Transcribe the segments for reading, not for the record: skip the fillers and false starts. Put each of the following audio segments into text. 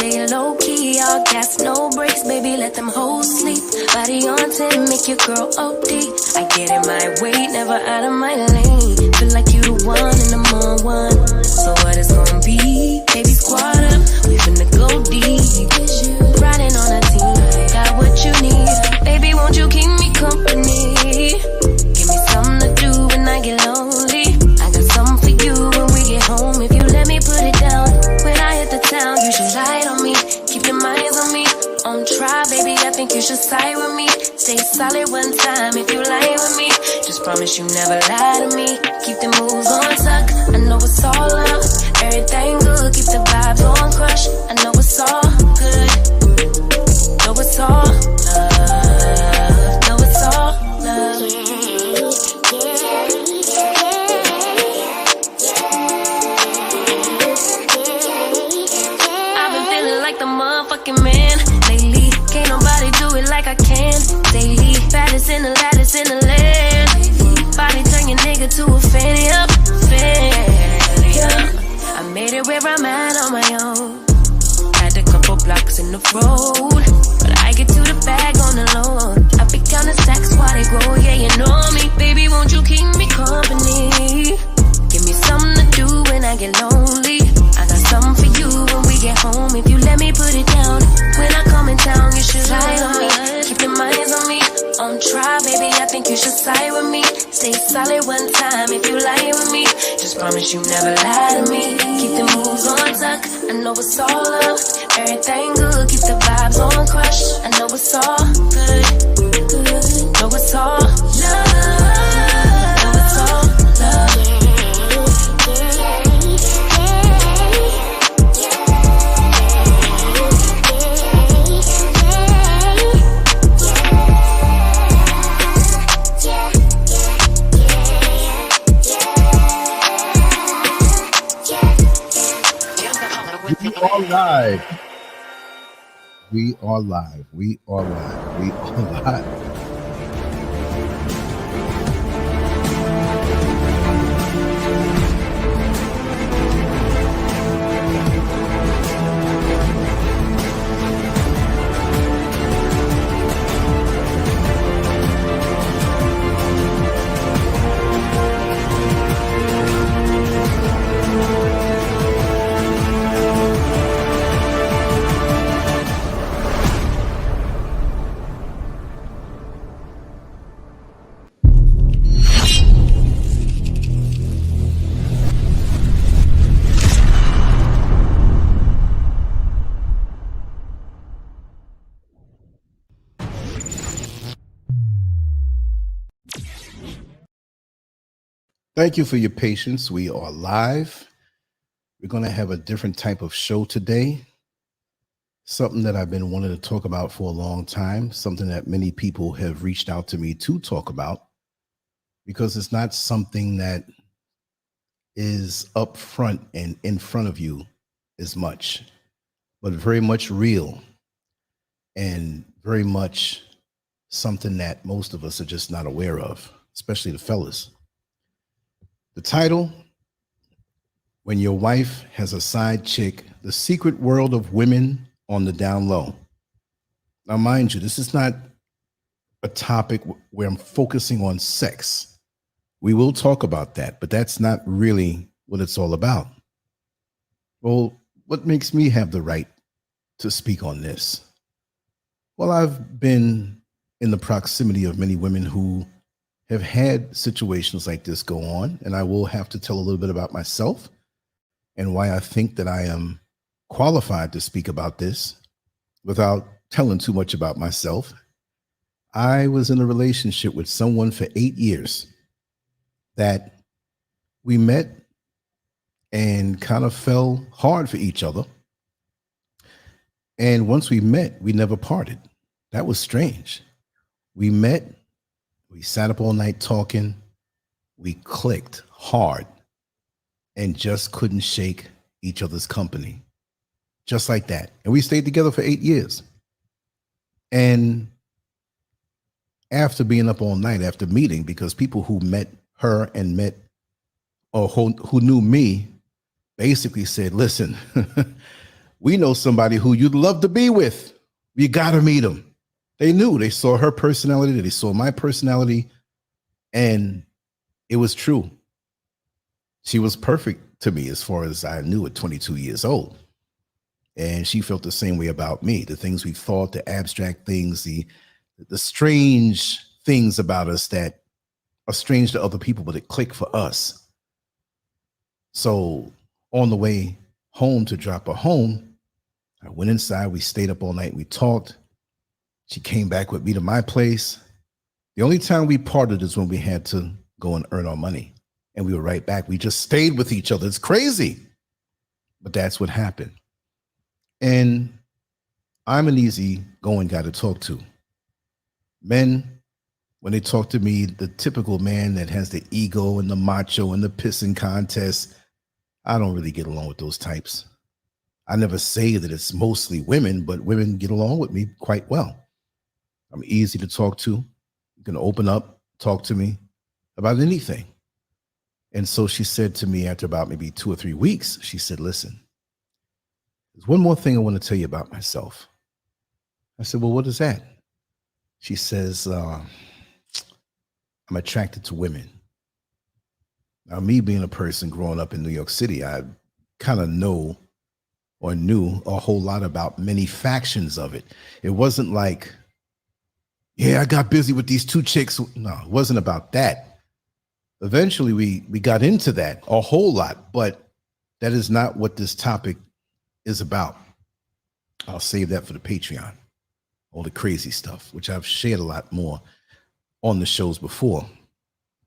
stay low key, all gas, no brakes, baby, let them hoes sleep. Body on 10, make your girl OD. I get in my way, never out of my lane. Feel like you the one and I'm on one. So what it's gonna be? Baby, squad up, we finna go deep. Riding on a team, got what you need. Baby, won't you keep me company? Give me something to do when I get lonely. I got something for you when we get home. If you let me put it down, when I hit the town, you should ride on me. Keep your minds on me. On try, baby, I think you should side with me. Stay solid one time if you lie with me. Just promise you never lie to me. Keep the moves on tuck. I know it's all love. Everything good. Keep the vibes on crush. I know it's all good. Know it's all love. Know it's all love. I've been feeling like the motherfucking man lately. Can't nobody do it like I can daily. Baddest in the lattice in the land. Body turn your nigga to a fanny up, fanny up. I made it where I'm at on my own. Had a couple blocks in the road, but I get to the bag on the low. I be counting stacks while they grow, yeah, you know me. Baby, won't you keep me company? Give me something to do when I get lonely. I got something for you when we get home. If you let me put it down, when I come in town, you should ride on me. Keep your minds on me. On try, baby, I think you should side with me. Stay solid one time if you lie with me. Just promise you never lie to me. Keep the moves on tuck. I know it's all love. Everything good. Keep the vibes on crush. I know it's all good. Know it's all love. Know it's all love. We are live. We are live. We are live. We are live. Thank you for your patience. We are live. We're going to have a different type of show today. Something that I've been wanting to talk about for a long time. Something that many people have reached out to me to talk about, because it's not something that is up front and in front of you as much, but very much real and very much something that most of us are just not aware of, especially the fellas. The title, When Your Wife Has a Side Chick, The Secret World of Women on the Down Low. Now, mind you, this is not a topic where I'm focusing on sex. We will talk about that, but that's not really what it's all about. Well, what makes me have the right to speak on this? Well, I've been in the proximity of many women who have had situations like this go on, and I will have to tell a little bit about myself and why I think that I am qualified to speak about this without telling too much about myself. I was in a relationship with someone for 8 years that we met and kind of fell hard for each other. And once we met, we never parted. That was strange. We met, we sat up all night talking, we clicked hard and just couldn't shake each other's company. Just like that. And we stayed together for 8 years. And after being up all night, after meeting, because people who met her and met, or who knew me, basically said, listen, we know somebody who you'd love to be with. You got to meet him. They knew. They saw her personality. They saw my personality. And it was true. She was perfect to me as far as I knew at 22 years old. And she felt the same way about me. The things we thought, the abstract things, the strange things about us that are strange to other people, but it clicked for us. So on the way home to drop her home, I went inside. We stayed up all night. We talked. She came back with me to my place. The only time we parted is when we had to go and earn our money. And we were right back. We just stayed with each other. It's crazy. But that's what happened. And I'm an easy going guy to talk to. Men, when they talk to me, the typical man that has the ego and the macho and the pissing contest, I don't really get along with those types. I never say that it's mostly women, but women get along with me quite well. I'm easy to talk to. You can open up, talk to me about anything. And so she said to me after about maybe 2 or 3 weeks, she said, listen, there's one more thing I want to tell you about myself. I said, well, what is that? She says, I'm attracted to women. Now, me being a person growing up in New York City, I kind of know or knew a whole lot about many factions of it. It wasn't like, yeah, I got busy with these 2 chicks. No, it wasn't about that. Eventually, we got into that a whole lot, but that is not what this topic is about. I'll save that for the Patreon, all the crazy stuff, which I've shared a lot more on the shows before,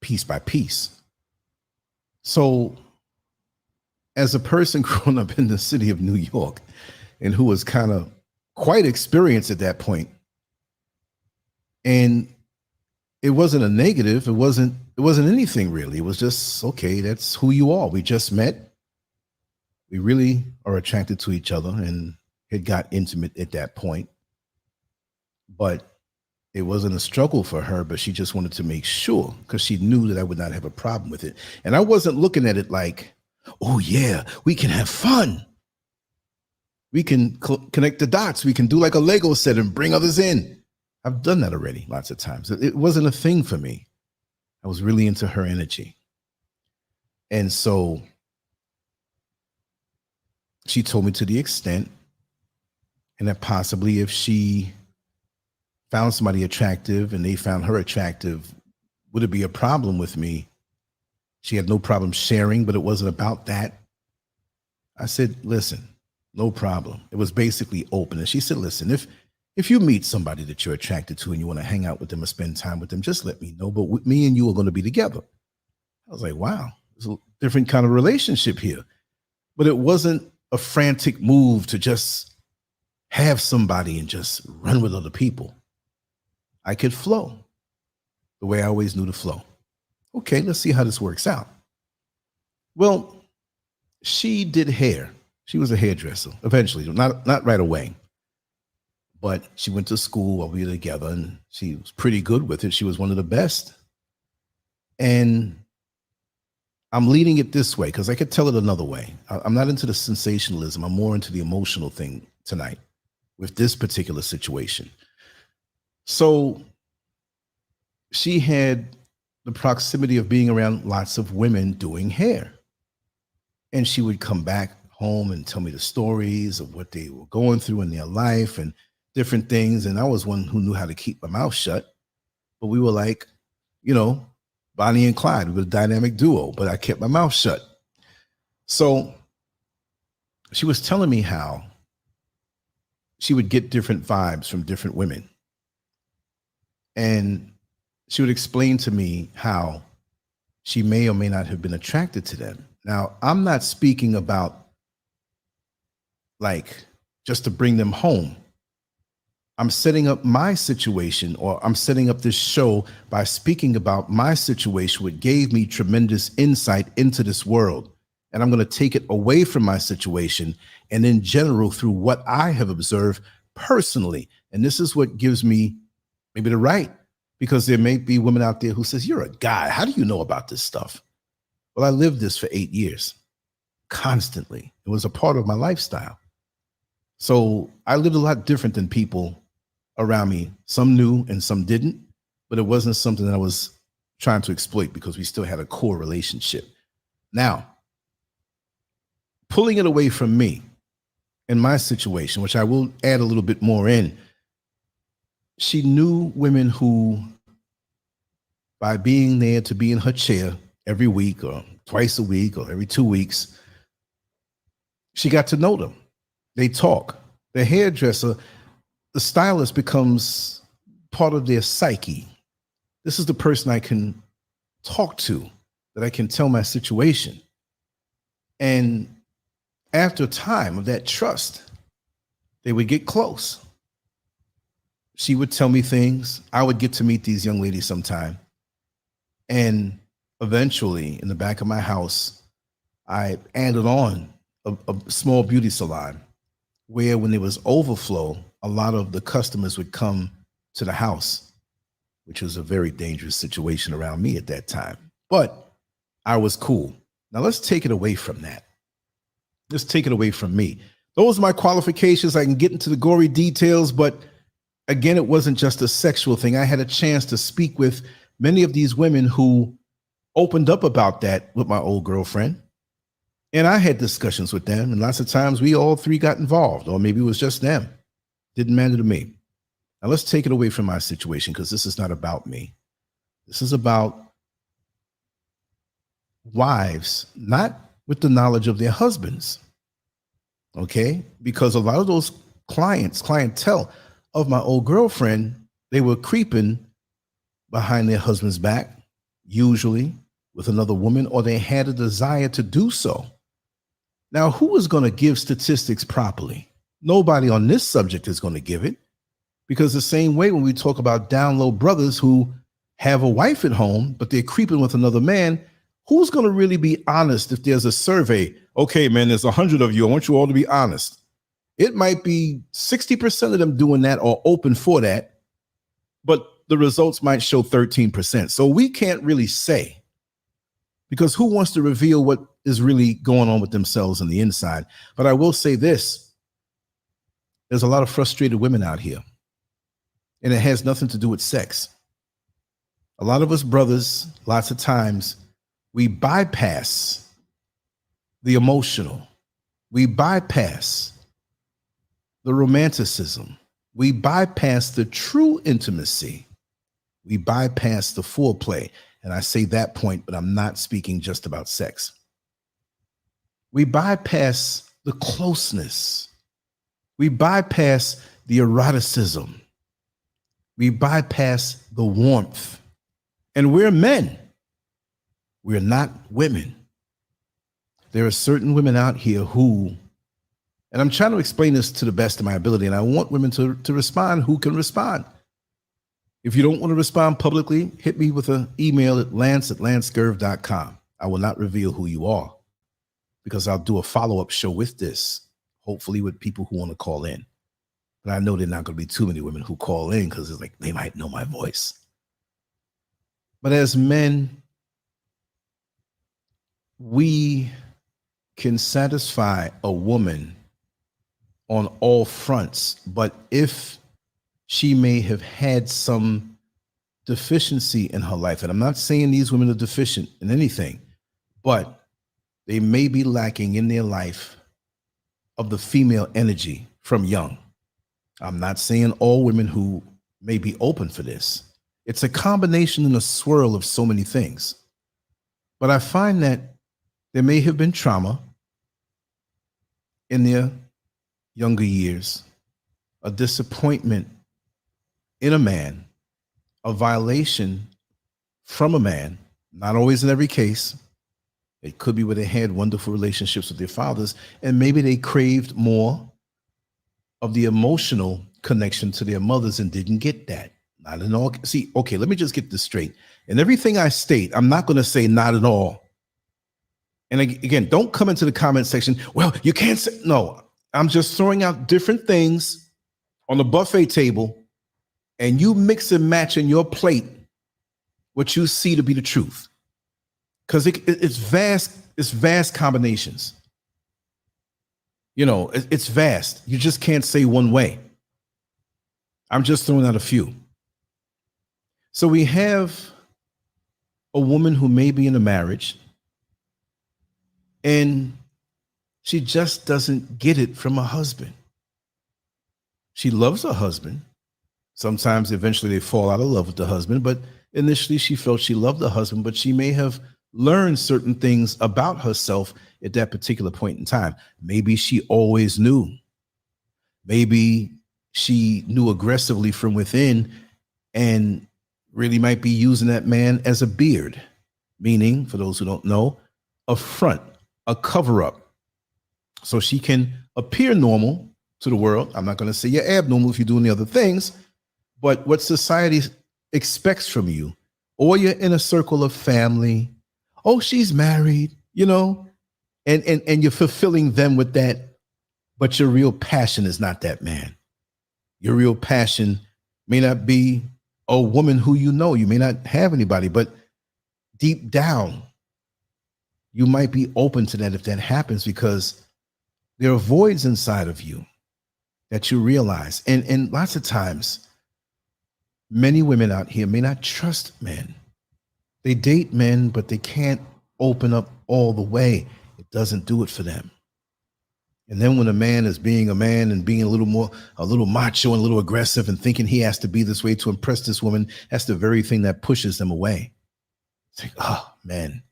piece by piece. So as a person growing up in the city of New York and who was kind of quite experienced at that point, and it wasn't a negative, it wasn't anything really. It was just, okay, that's who you are. We just met. We really are attracted to each other and it got intimate at that point. But it wasn't a struggle for her, but she just wanted to make sure because she knew that I would not have a problem with it. And I wasn't looking at it like, oh yeah, we can have fun. We can connect the dots. We can do like a Lego set and bring others in. I've done that already lots of times. It wasn't a thing for me. I was really into her energy. And so she told me to the extent, and that possibly if she found somebody attractive and they found her attractive, would it be a problem with me? She had no problem sharing, but it wasn't about that. I said, listen, no problem. It was basically open. And she said, listen, if you meet somebody that you're attracted to and you want to hang out with them or spend time with them, just let me know. But me and you are going to be together. I was like, wow, there's a different kind of relationship here. But it wasn't a frantic move to just have somebody and just run with other people. I could flow the way I always knew to flow. Okay, let's see how this works out. Well, she did hair. She was a hairdresser eventually, not right away. But she went to school while we were together and she was pretty good with it. She was one of the best. And I'm leading it this way because I could tell it another way. I'm not into the sensationalism. I'm more into the emotional thing tonight with this particular situation. So she had the proximity of being around lots of women doing hair. And she would come back home and tell me the stories of what they were going through in their life and different things. And I was one who knew how to keep my mouth shut. But we were like, Bonnie and Clyde. We were a dynamic duo, but I kept my mouth shut. So she was telling me how she would get different vibes from different women. And she would explain to me how she may or may not have been attracted to them. Now, I'm not speaking about like just to bring them home. I'm setting up my situation, or I'm setting up this show by speaking about my situation, which gave me tremendous insight into this world. And I'm going to take it away from my situation and in general through what I have observed personally. And this is what gives me maybe the right, because there may be women out there who says, you're a guy. How do you know about this stuff? Well, I lived this for 8 years constantly. It was a part of my lifestyle. So I lived a lot different than people around me. Some knew and some didn't, but it wasn't something that I was trying to exploit because we still had a core relationship. Now, pulling it away from me in my situation, which I will add a little bit more in, she knew women who, by being there to be in her chair every week or twice a week or every 2 weeks, she got to know them. They talk. The hairdresser, the stylist becomes part of their psyche. This is the person I can talk to, that I can tell my situation. And after time of that trust, they would get close. She would tell me things. I would get to meet these young ladies sometime. And eventually, in the back of my house, I added on a small beauty salon where, when there was overflow, a lot of the customers would come to the house, which was a very dangerous situation around me at that time. But I was cool. Now let's take it away from that. Let's take it away from me. Those are my qualifications. I can get into the gory details, but again, it wasn't just a sexual thing. I had a chance to speak with many of these women who opened up about that with my old girlfriend. And I had discussions with them, and lots of times we all three got involved, or maybe it was just them. Didn't matter to me. Now let's take it away from my situation, because this is not about me. This is about wives, not with the knowledge of their husbands. Okay? Because a lot of those clientele of my old girlfriend, they were creeping behind their husband's back, usually with another woman, or they had a desire to do so. Now, who is going to give statistics properly? Nobody on this subject is going to give it, because the same way when we talk about down low brothers who have a wife at home, but they're creeping with another man, who's going to really be honest if there's a survey? Okay, man, there's 100 of you. I want you all to be honest. It might be 60% of them doing that or open for that, but the results might show 13%. So we can't really say, because who wants to reveal what is really going on with themselves on the inside? But I will say this. There's a lot of frustrated women out here, and it has nothing to do with sex. A lot of us brothers, lots of times, we bypass the emotional. We bypass the romanticism. We bypass the true intimacy. We bypass the foreplay. And I say that point, but I'm not speaking just about sex. We bypass the closeness. We bypass the eroticism. We bypass the warmth. And we're men. We're not women. There are certain women out here who, and I'm trying to explain this to the best of my ability, and I want women to respond who can respond. If you don't want to respond publicly, hit me with an email at lance@lancescurv.com. I will not reveal who you are, because I'll do a follow-up show with this, hopefully with people who want to call in. But I know there are not going to be too many women who call in, because it's like they might know my voice. But as men, we can satisfy a woman on all fronts, but if she may have had some deficiency in her life, and I'm not saying these women are deficient in anything, but they may be lacking in their life of the female energy from young. I'm not saying all women who may be open for this. It's a combination and a swirl of so many things. But I find that there may have been trauma in their younger years, a disappointment in a man, a violation from a man, not always in every case. It could be where they had wonderful relationships with their fathers, and maybe they craved more of the emotional connection to their mothers and didn't get that. Not in all. See, okay, let me just get this straight. And everything I state, I'm not going to say not at all. And again, don't come into the comment section, well, you can't say, no, I'm just throwing out different things on the buffet table, and you mix and match in your plate what you see to be the truth. Because it's vast combinations. It's vast. You just can't say one way. I'm just throwing out a few. So we have a woman who may be in a marriage and she just doesn't get it from her husband. She loves her husband. Sometimes eventually they fall out of love with the husband, but initially she felt she loved the husband, but she may have learned certain things about herself at that particular point in time. Maybe she always knew. Maybe she knew aggressively from within and really might be using that man as a beard, meaning, for those who don't know, a front, a cover-up. So she can appear normal to the world. I'm not going to say you're abnormal if you're doing the other things, but what society expects from you, or you're in a circle of family, oh, she's married, and you're fulfilling them with that, but your real passion is not that man. Your real passion may not be a woman who you may not have anybody, but deep down, you might be open to that if that happens, because there are voids inside of you that you realize. And lots of times, many women out here may not trust men. They date men, but they can't open up all the way. It doesn't do it for them. And then when a man is being a man and being a little macho and a little aggressive and thinking he has to be this way to impress this woman, that's the very thing that pushes them away. It's like, oh, man.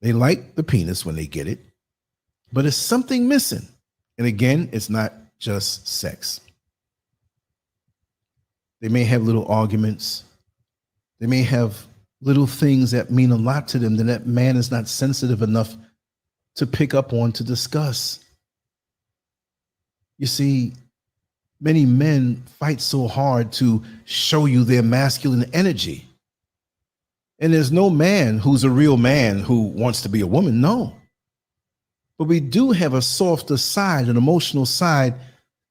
They like the penis when they get it, but it's something missing. And again, it's not just sex. They may have little arguments. They may have little things that mean a lot to them that man is not sensitive enough to pick up on, to discuss. You see, many men fight so hard to show you their masculine energy. And there's no man who's a real man who wants to be a woman, no. But we do have a softer side, an emotional side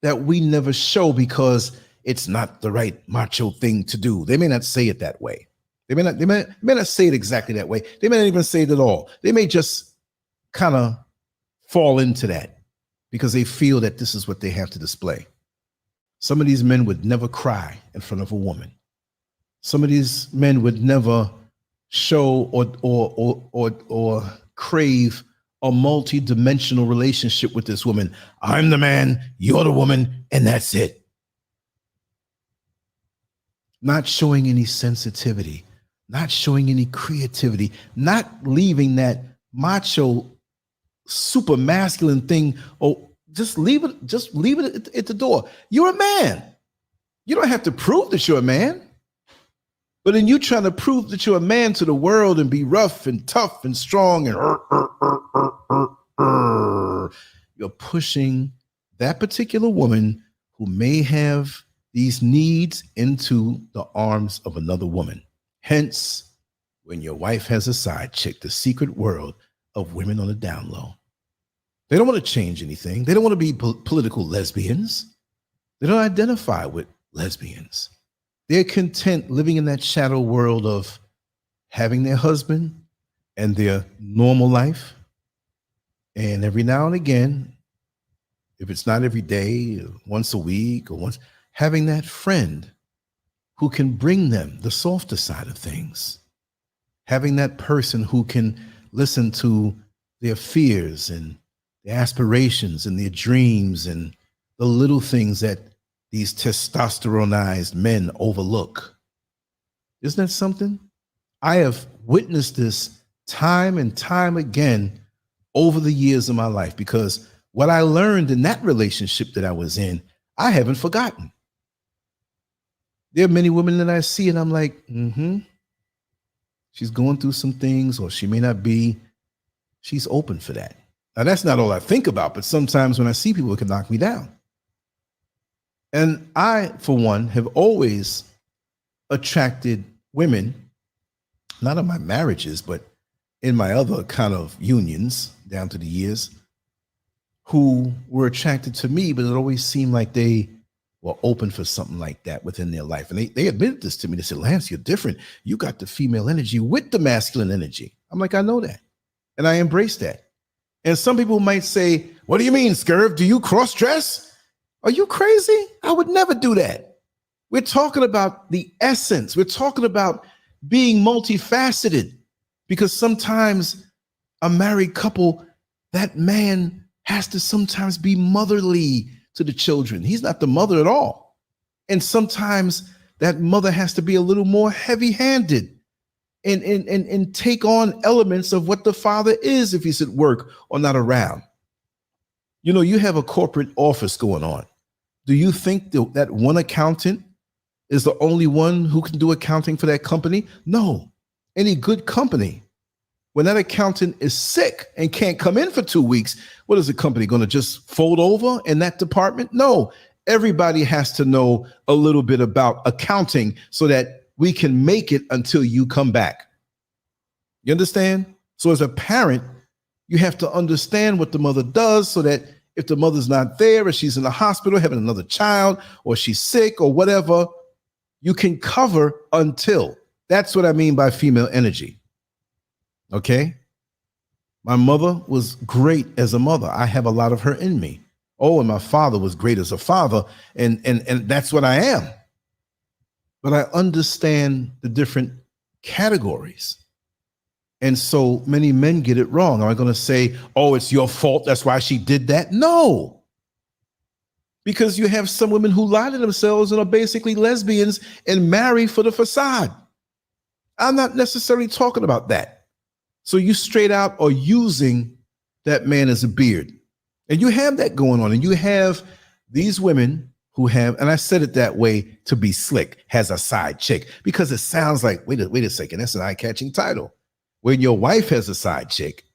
that we never show because it's not the right macho thing to do. They may not say it that way. They may not say it exactly that way. They may not even say it at all. They may just kind of fall into that because they feel that this is what they have to display. Some of these men would never cry in front of a woman. Some of these men would never show or crave a multi-dimensional relationship with this woman. I'm the man, you're the woman, and that's it. Not showing any sensitivity, not showing any creativity, not leaving that macho, super masculine thing. Oh, just leave it at the door. You're a man. You don't have to prove that you're a man. But in you trying to prove that you're a man to the world and be rough and tough and strong and you're pushing that particular woman who may have these needs into the arms of another woman. Hence, when your wife has a side chick, the secret world of women on the down low. They don't want to change anything. They don't want to be political lesbians. They don't identify with lesbians. They're content living in that shadow world of having their husband and their normal life. And every now and again, if it's not every day, once a week or once, having that friend who can bring them the softer side of things. Having that person who can listen to their fears and their aspirations and their dreams and the little things that these testosteronized men overlook. Isn't that something? I have witnessed this time and time again over the years of my life, because what I learned in that relationship that I was in, I haven't forgotten. There are many women that I see and I'm like, she's going through some things, or she may not be. She's open for that. Now, that's not all I think about, but sometimes when I see people, it can knock me down. And I, for one, have always attracted women, not in my marriages, but in my other kind of unions down to the years, who were attracted to me, but it always seemed like they were open for something like that within their life. And they admitted this to me. They said, Lance, you're different. You got the female energy with the masculine energy. I'm like, I know that. And I embrace that. And some people might say, What do you mean, Scurv? Do you cross dress? Are you crazy? I would never do that. We're talking about the essence. We're talking about being multifaceted, because sometimes a married couple, that man has to sometimes be motherly to the children. He's not the mother at all. And sometimes that mother has to be a little more heavy-handed and take on elements of what the father is if he's at work or not around. You know, you have a corporate office going on. Do you think that one accountant is the only one who can do accounting for that company? No. Any good company, when that accountant is sick and can't come in for 2 weeks, what is the company going to just fold over in that department? No. Everybody has to know a little bit about accounting so that we can make it until you come back. You understand? So as a parent, you have to understand what the mother does so that if the mother's not there, or she's in the hospital having another child, or she's sick or whatever, you can cover until. That's what I mean by female energy. Okay? My mother was great as a mother. I have a lot of her in me. Oh, and my father was great as a father, and that's what I am. But I understand the different categories. And so many men get it wrong. Am I going to say, oh, it's your fault, that's why she did that? No. Because you have some women who lie to themselves and are basically lesbians and marry for the facade. I'm not necessarily talking about that. So you straight out are using that man as a beard. And you have that going on. And you have these women who have, and I said it that way to be slick, has a side chick, because it sounds like, wait a second, that's an eye-catching title. When your wife has a side chick,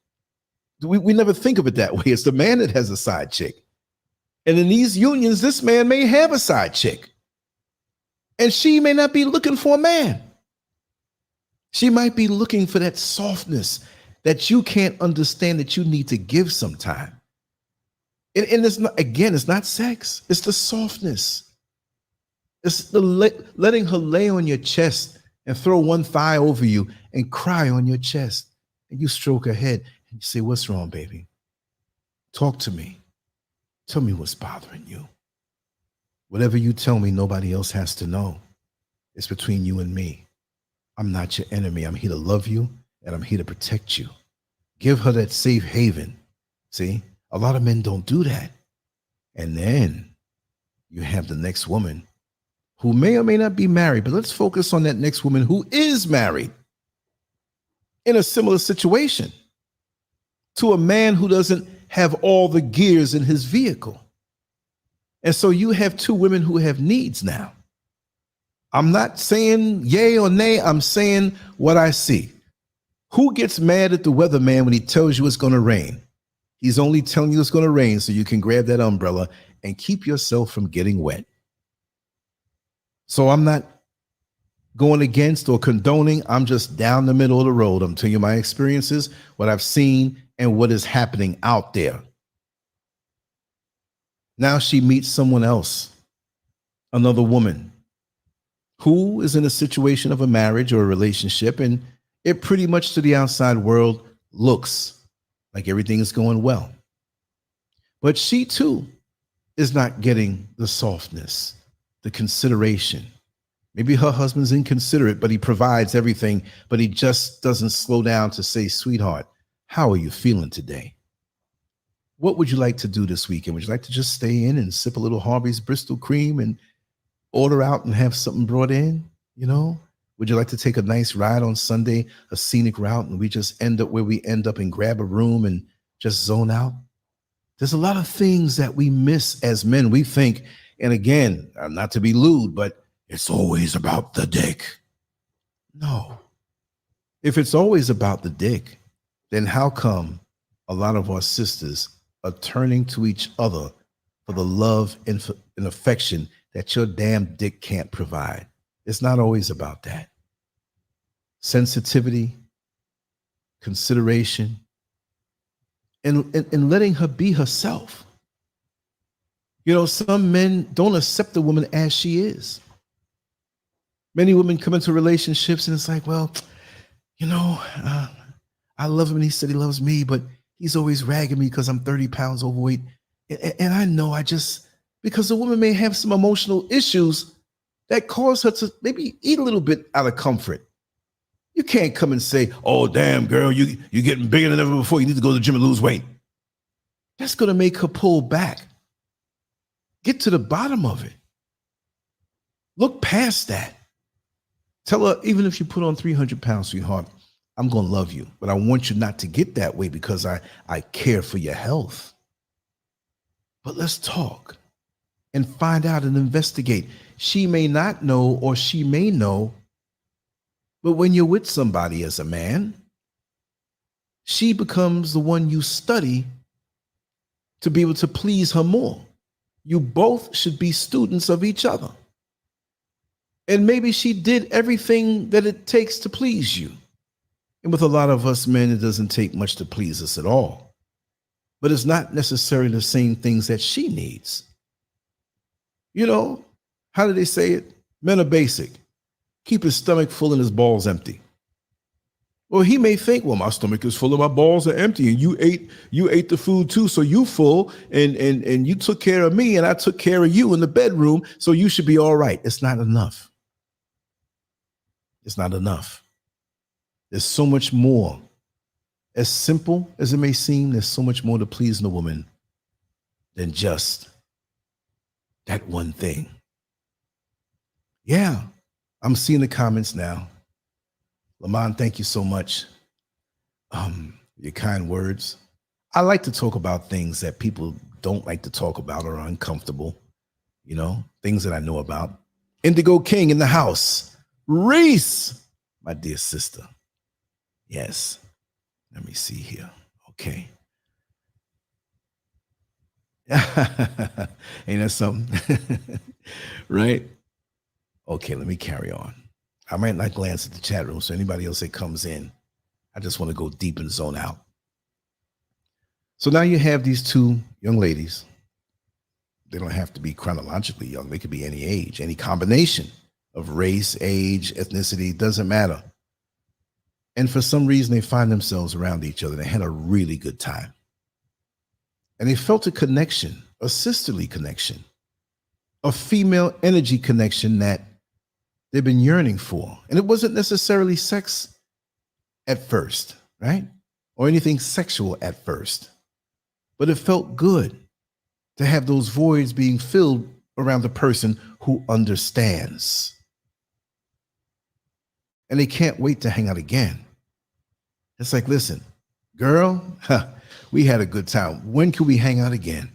we never think of it that way. It's the man that has a side chick. And in these unions, this man may have a side chick. And she may not be looking for a man. She might be looking for that softness that you can't understand, that you need to give sometime. And it's not, again, it's not sex. It's the softness. It's the letting her lay on your chest and throw one thigh over you and cry on your chest. And you stroke her head and you say, what's wrong, baby? Talk to me. Tell me what's bothering you. Whatever you tell me, nobody else has to know. It's between you and me. I'm not your enemy. I'm here to love you, and I'm here to protect you. Give her that safe haven. See, a lot of men don't do that. And then you have the next woman who may or may not be married, but let's focus on that next woman who is married in a similar situation to a man who doesn't have all the gears in his vehicle. And so you have two women who have needs now. I'm not saying yay or nay. I'm saying what I see. Who gets mad at the weatherman when he tells you it's going to rain? He's only telling you it's going to rain so you can grab that umbrella and keep yourself from getting wet. So I'm not going against or condoning. I'm just down the middle of the road. I'm telling you my experiences, what I've seen, and what is happening out there. Now she meets someone else, another woman, who is in a situation of a marriage or a relationship, and it pretty much to the outside world looks like everything is going well. But she too is not getting the softness, the consideration. Maybe her husband's inconsiderate, but he provides everything, but he just doesn't slow down to say, sweetheart, how are you feeling today? What would you like to do this weekend? Would you like to just stay in and sip a little Harvey's Bristol cream and order out and have something brought in? You know, would you like to take a nice ride on Sunday, a scenic route, and we just end up where we end up and grab a room and just zone out? There's a lot of things that we miss as men. We think, and again, not to be lewd, but it's always about the dick. No. If it's always about the dick, then how come a lot of our sisters are turning to each other for the love and affection that your damn dick can't provide? It's not always about that. Sensitivity, consideration, and letting her be herself. You know, some men don't accept a woman as she is. Many women come into relationships and it's like, well, you know, I love him and he said he loves me, but He's always ragging me because I'm 30 pounds overweight. And I know because the woman may have some emotional issues that cause her to maybe eat a little bit out of comfort. You can't come and say, oh, damn, girl, you're getting bigger than ever before. You need to go to the gym and lose weight. That's going to make her pull back. Get to the bottom of it. Look past that. Tell her, even if you put on 300 pounds, sweetheart, I'm going to love you. But I want you not to get that way because I care for your health. But let's talk and find out and investigate. She may not know or she may know, but when you're with somebody as a man, she becomes the one you study to be able to please her more. You both should be students of each other. And maybe she did everything that it takes to please you. And with a lot of us men, it doesn't take much to please us at all. But it's not necessarily the same things that she needs. You know, how do they say it? Men are basic. Keep his stomach full and his balls empty. Well, he may think, well, my stomach is full and my balls are empty, and you ate the food too, so you full, and you took care of me, and I took care of you in the bedroom, so you should be all right. It's not enough. It's not enough. There's so much more. As simple as it may seem, there's so much more to pleasing a woman than just that one thing. Yeah, I'm seeing the comments now. Lamont, thank you so much. Your kind words. I like to talk about things that people don't like to talk about or are uncomfortable. You know, things that I know about. Indigo King in the house. Reese, my dear sister. Yes. Let me see here. Okay. Ain't that something? Right? Okay, let me carry on. I might not glance at the chat room, so anybody else that comes in, I just want to go deep and zone out. So now you have these two young ladies. They don't have to be chronologically young. They could be any age, any combination of race, age, ethnicity, doesn't matter. And for some reason, they find themselves around each other. They had a really good time. And they felt a connection, a sisterly connection, a female energy connection that they've been yearning for. And it wasn't necessarily sex at first, right? Or anything sexual at first. But it felt good to have those voids being filled around the person who understands. And they can't wait to hang out again. It's like, listen, girl, we had a good time. When can we hang out again?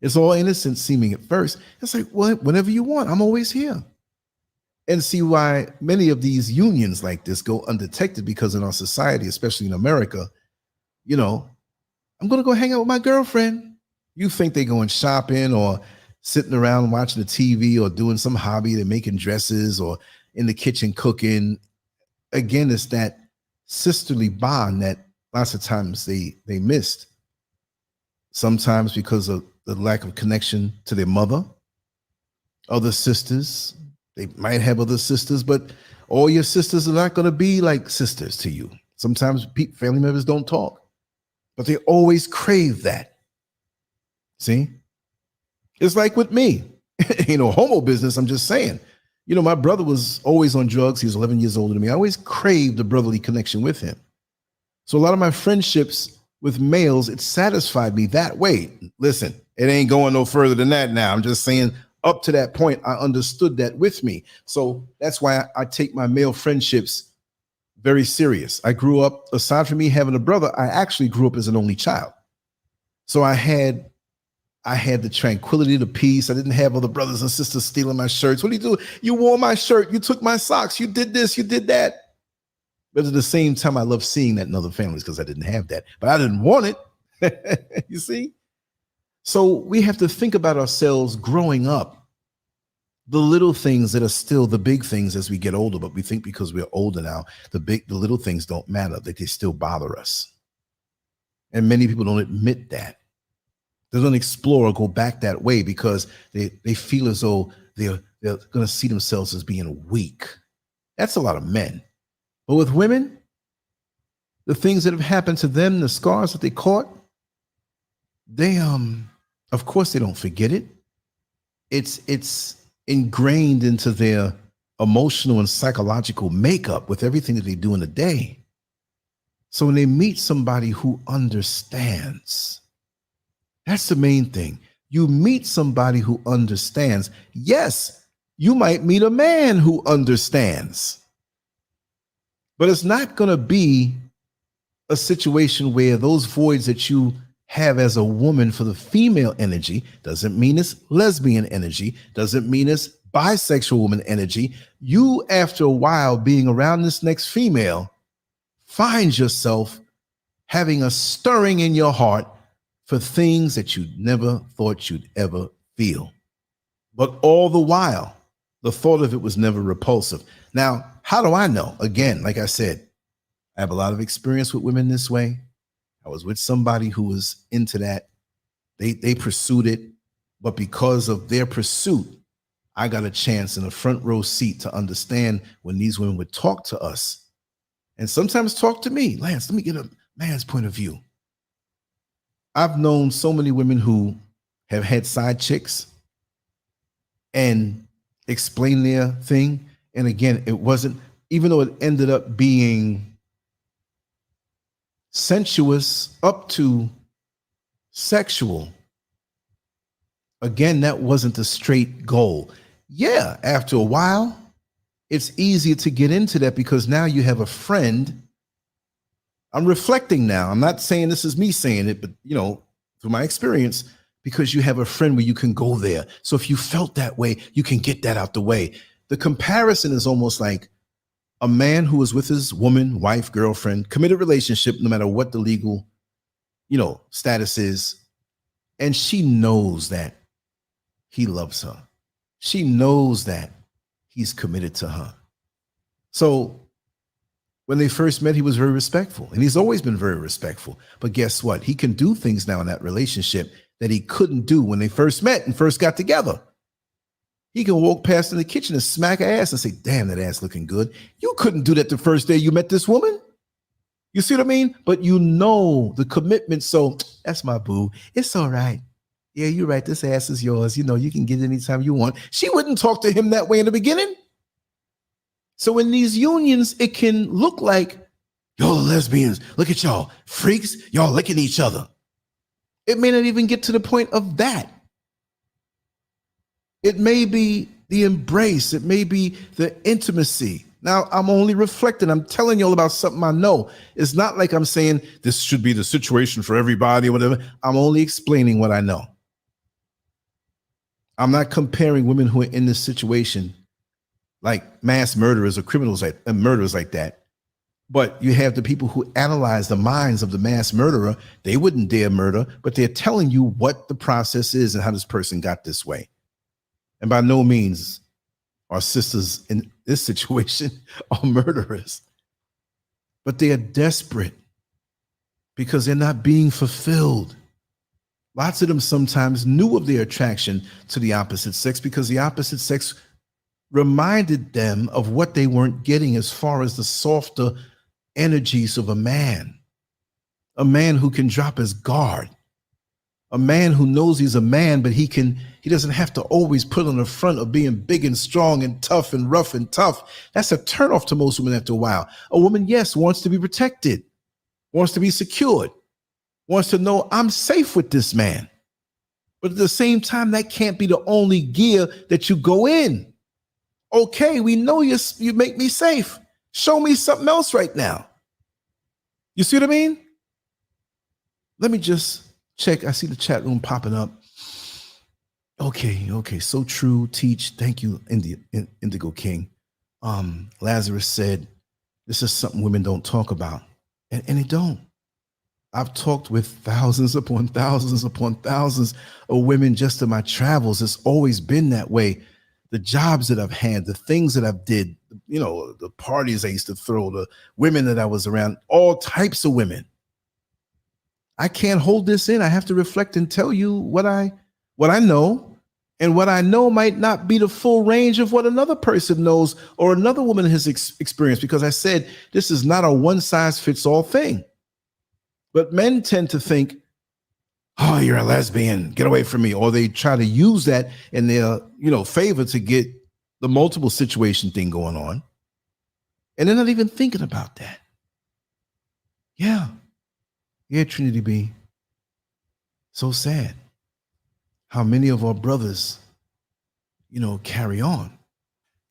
It's all innocent seeming at first. It's like, well, whenever you want, I'm always here. And see why many of these unions like this go undetected, because in our society, especially in America, you know, I'm going to go hang out with my girlfriend. You think they're going shopping or sitting around watching the TV or doing some hobby. They're making dresses or in the kitchen cooking. Again, it's that sisterly bond that lots of times they missed. Sometimes because of the lack of connection to their mother, other sisters. They might have other sisters, but all your sisters are not going to be like sisters to you. Sometimes family members don't talk, but they always crave that. See? It's like with me, homo business, I'm just saying. My brother was always on drugs. He was 11 years older than me. I always craved a brotherly connection with him. So a lot of my friendships with males, it satisfied me that way. Listen, it ain't going no further than that now. I'm just saying up to that point, I understood that with me. So that's why I take my male friendships very serious. I grew up, aside from me having a brother, I actually grew up as an only child. So I had the tranquility, the peace. I didn't have other brothers and sisters stealing my shirts. What do you do? You wore my shirt. You took my socks. You did this. You did that. But at the same time, I love seeing that in other families because I didn't have that. But I didn't want it. You see? So we have to think about ourselves growing up. The little things that are still the big things as we get older, but we think because we're older now, the little things don't matter, that they still bother us. And many people don't admit that. They don't explore or go back that way because they feel as though they're going to see themselves as being weak. That's a lot of men. But with women, the things that have happened to them, the scars that they caught, they of course they don't forget it. It's ingrained into their emotional and psychological makeup with everything that they do in a day. So when they meet somebody who understands, that's the main thing. You meet somebody who understands. Yes, you might meet a man who understands, but it's not going to be a situation where those voids that you have as a woman for the female energy doesn't mean it's lesbian energy, doesn't mean it's bisexual woman energy. You, after a while being around this next female, find yourself having a stirring in your heart for things that you never thought you'd ever feel. But all the while, the thought of it was never repulsive. Now, how do I know? Again, like I said, I have a lot of experience with women this way. I was with somebody who was into that. They pursued it, but because of their pursuit, I got a chance in a front row seat to understand when these women would talk to us and sometimes talk to me. Lance, let me get a man's point of view. I've known so many women who have had side chicks and explain their thing. And again, it wasn't, even though it ended up being sensuous up to sexual, again, that wasn't the straight goal. Yeah, after a while, it's easier to get into that because now you have a friend. I'm reflecting now. I'm not saying this is me saying it, but through my experience, because you have a friend where you can go there. So if you felt that way, you can get that out the way. The comparison is almost like a man who is with his woman, wife, girlfriend, committed relationship, no matter what the legal, status is. And she knows that he loves her. She knows that he's committed to her. So when they first met, he was very respectful, and he's always been very respectful. But guess what? He can do things now in that relationship that he couldn't do when they first met and first got together. He can walk past in the kitchen and smack her ass and say, damn, that ass looking good. You couldn't do that the first day you met this woman. You see what I mean? But the commitment. So that's my boo. It's all right. Yeah, you're right. This ass is yours. You can get it anytime you want. She wouldn't talk to him that way in the beginning. So in these unions, it can look like, y'all are lesbians. Look at y'all. Freaks. Y'all licking each other. It may not even get to the point of that. It may be the embrace. It may be the intimacy. Now, I'm only reflecting. I'm telling y'all about something I know. It's not like I'm saying this should be the situation for everybody or whatever. I'm only explaining what I know. I'm not comparing women who are in this situation like mass murderers or criminals and murderers like that. But you have the people who analyze the minds of the mass murderer. They wouldn't dare murder, but they're telling you what the process is and how this person got this way. And by no means are sisters in this situation are murderers, but they are desperate because they're not being fulfilled. Lots of them sometimes knew of their attraction to the opposite sex because the opposite sex reminded them of what they weren't getting as far as the softer energies of a man who can drop his guard, a man who knows he's a man, but he doesn't have to always put on the front of being big and strong and tough and rough and tough. That's a turnoff to most women after a while. A woman, yes, wants to be protected, wants to be secured, wants to know I'm safe with this man. But at the same time, that can't be the only gear that you go in. Okay, we know you make me safe. Show me something else right now. You see what I mean? Let me just check. I see the chat room popping up. Okay. So true. Teach. Thank you, Indigo King. Lazarus said, this is something women don't talk about. And they don't. I've talked with thousands upon thousands upon thousands of women just in my travels. It's always been that way. The jobs that I've had, the things that I've did, the parties I used to throw, the women that I was around, all types of women. I can't hold this in. I have to reflect and tell you what I know. And what I know might not be the full range of what another person knows or another woman has experienced, because I said this is not a one size fits all thing. But men tend to think, oh, you're a lesbian, get away from me. Or they try to use that in their, favor to get the multiple situation thing going on. And they're not even thinking about that. Yeah, Trinity B. So sad how many of our brothers, carry on.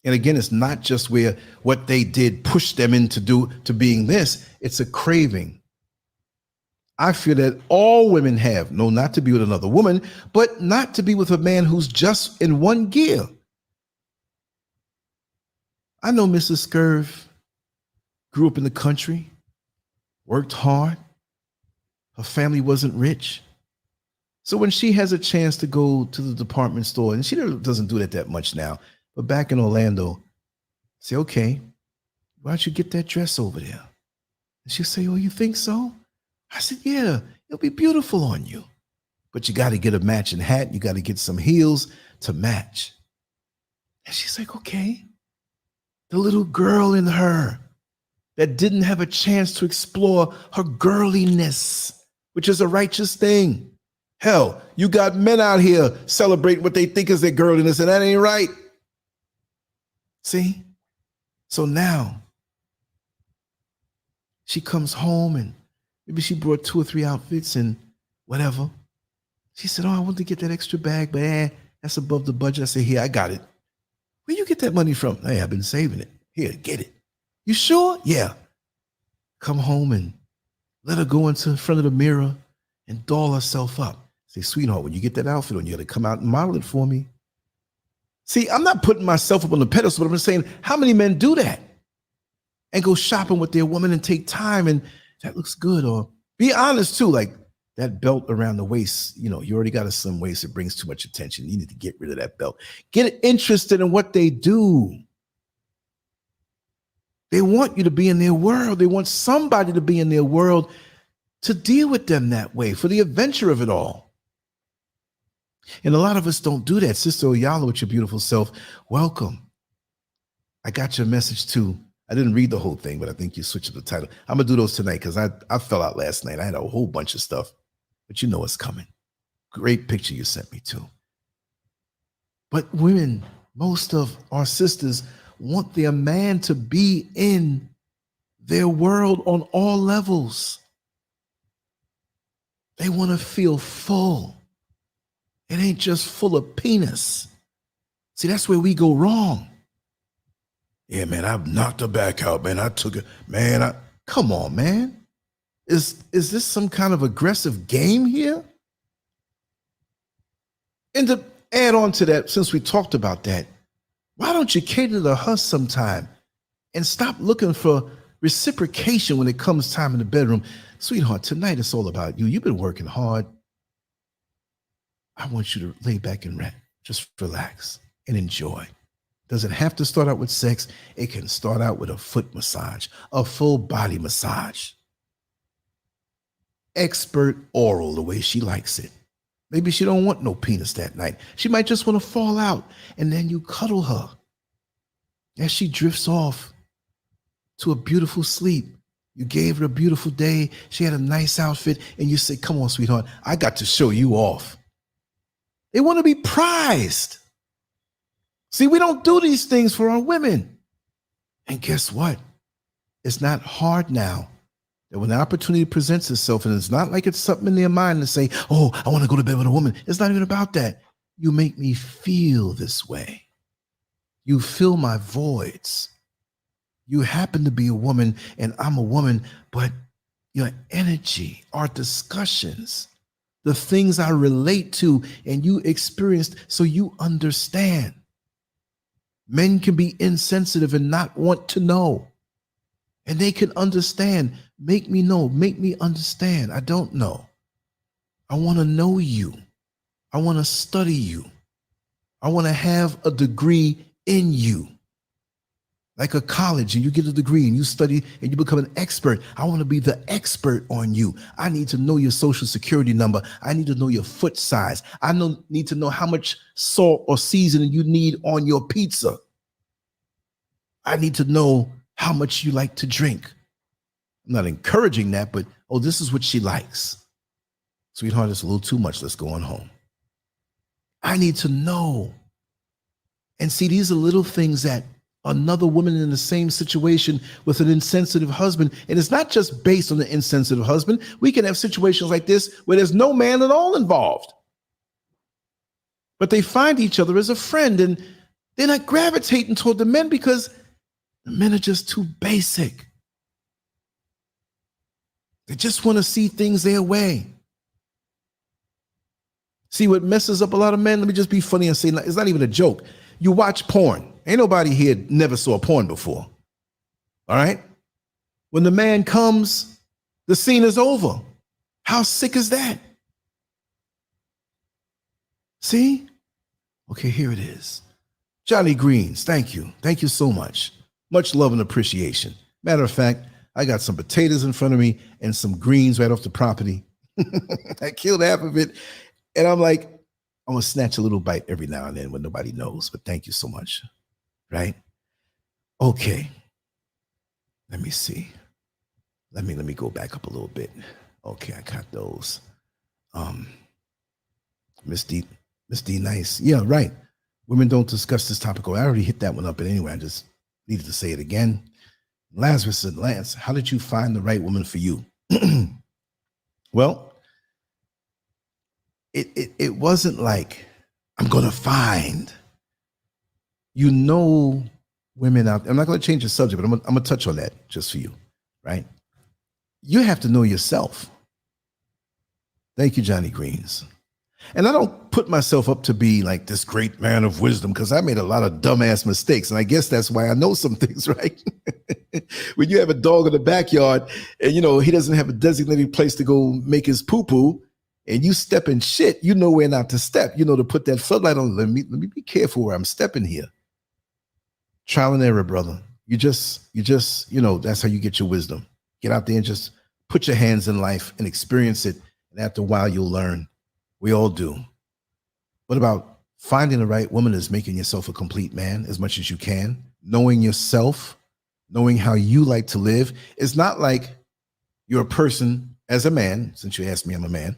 And again, it's not just where what they did pushed them into being this. It's a craving. I feel that all women have, no, not to be with another woman, but not to be with a man who's just in one gear. I know Mrs. SCURV grew up in the country, worked hard. Her family wasn't rich. So when she has a chance to go to the department store, and she doesn't do that much now, but back in Orlando, say, okay, why don't you get that dress over there? And she'll say, oh, you think so? I said, yeah, it'll be beautiful on you. But you got to get a matching hat. You got to get some heels to match. And she's like, okay. The little girl in her that didn't have a chance to explore her girliness, which is a righteous thing. Hell, you got men out here celebrating what they think is their girliness, and that ain't right. See? So now she comes home and maybe she brought 2 or 3 outfits and whatever. She said, oh, I want to get that extra bag, but that's above the budget. I said, here, I got it. Where you get that money from? Hey, I've been saving it. Here, get it. You sure? Yeah. Come home and let her go into front of the mirror and doll herself up. Say, sweetheart, when you get that outfit on, you got to come out and model it for me. See, I'm not putting myself up on the pedestal, but I'm saying, how many men do that? And go shopping with their woman and take time, and that looks good. Or be honest too, like that belt around the waist, you already got a slim waist. It brings too much attention. You need to get rid of that belt. Get interested in what they do. They want you to be in their world. They want somebody to be in their world to deal with them that way for the adventure of it all. And a lot of us don't do that. Sister Oyala, with your beautiful self, welcome. I got your message too. I didn't read the whole thing, but I think you switched up the title. I'm going to do those tonight because I fell out last night. I had a whole bunch of stuff, but you know it's coming. Great picture you sent me too. But women, most of our sisters want their man to be in their world on all levels. They want to feel full. It ain't just full of penis. See, that's where we go wrong. Yeah, man, I've knocked her back out, man. I took it. Man, come on, man. Is this some kind of aggressive game here? And to add on to that, since we talked about that, why don't you cater to her sometime and stop looking for reciprocation when it comes time in the bedroom? Sweetheart, tonight it's all about you. You've been working hard. I want you to lay back and rest. Just relax and enjoy. Doesn't have to start out with sex. It can start out with a foot massage, a full body massage. Expert oral the way she likes it. Maybe she don't want no penis that night. She might just want to fall out, and then you cuddle her as she drifts off to a beautiful sleep. You gave her a beautiful day. She had a nice outfit, and you say, come on, sweetheart, I got to show you off. They want to be prized. See, we don't do these things for our women. And guess what? It's not hard now that when the opportunity presents itself, and it's not like it's something in their mind to say, oh, I want to go to bed with a woman. It's not even about that. You make me feel this way. You fill my voids. You happen to be a woman and I'm a woman, but your energy, our discussions, the things I relate to and you experienced, so you understand. Men can be insensitive and not want to know. And they can understand. Make me know. Make me understand. I don't know. I want to know you. I want to study you. I want to have a degree in you. like a college, and you get a degree and you study and you become an expert. I want to be the expert on you. I need to know your social security number. I need to know your foot size. Need to know how much salt or seasoning you need on your pizza. I need to know how much you like to drink. I'm not encouraging that, but, oh, this is what she likes. Sweetheart, it's a little too much. Let's go on home. I need to know. And see, these are little things that another woman in the same situation with an insensitive husband, and it's not just based on the insensitive husband. We can have situations like this where there's no man at all involved, but they find each other as a friend, and they're not gravitating toward the men because the men are just too basic. They just want to see things their way. See what messes up a lot of men? Let me just be funny and say, it's not even a joke. You watch porn. Ain't nobody here never saw porn before. All right? When the man comes, the scene is over. How sick is that? See? Okay, here it is. Johnny Greens, thank you. Thank you so much. Much love and appreciation. Matter of fact, I got some potatoes in front of me and some greens right off the property. I killed half of it. And I'm like, I'm going to snatch a little bite every now and then when nobody knows. But thank you so much. Right? Okay. Let me see. Let me go back up a little bit. Okay, I got those. Miss D, nice. Yeah, right. Women don't discuss this topic. Oh, I already hit that one up, but anyway, I just needed to say it again. Lazarus said, Lance, how did you find the right woman for you? Well, it wasn't like I'm gonna find. You know, women out there. I'm not going to change the subject, but I'm going to touch on that just for you, right? You have to know yourself. Thank you, Johnny Greens. And I don't put myself up to be like this great man of wisdom because I made a lot of dumbass mistakes. And I guess that's why I know some things, right? When you have a dog in the backyard and, you know, he doesn't have a designated place to go make his poo-poo and you step in shit, you know where not to step. You know, to put that floodlight on. Let me be careful where I'm stepping here. Trial and error, brother. You just, you know, that's how you get your wisdom. Get out there and just put your hands in life and experience it. And after a while, you'll learn. We all do. What about finding the right woman is making yourself a complete man as much as you can, knowing yourself, knowing how you like to live. It's not like you're a person as a man, since you asked me, I'm a man.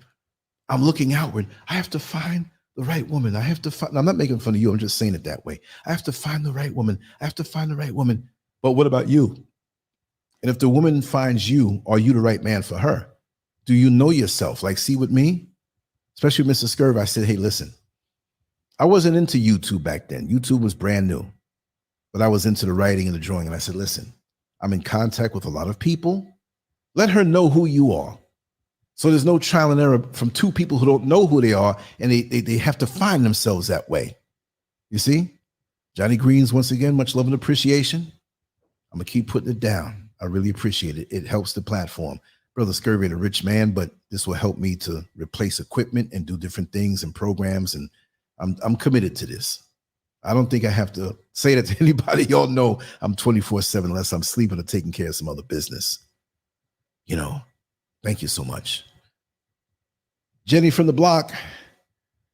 I'm looking outward. I have to find the right woman. I have to find, I'm not making fun of you. I'm just saying it that way. I have to find the right woman. I have to find the right woman. But what about you? And if the woman finds you, are you the right man for her? Do you know yourself? Like, see with me, especially Mr. SCURV, I said, hey, listen, I wasn't into YouTube back then. YouTube was brand new, but I was into the writing and the drawing. And I said, listen, I'm in contact with a lot of people. Let her know who you are. So there's no trial and error from two people who don't know who they are, and they have to find themselves that way. You see? Johnny Greens, once again, much love and appreciation. I'm going to keep putting it down. I really appreciate it. It helps the platform. Brother SCURV ain't a rich man, but this will help me to replace equipment and do different things and programs, and I'm committed to this. I don't think I have to say that to anybody. Y'all know I'm 24/7 unless I'm sleeping or taking care of some other business. You know, thank you so much. Jenny from the block,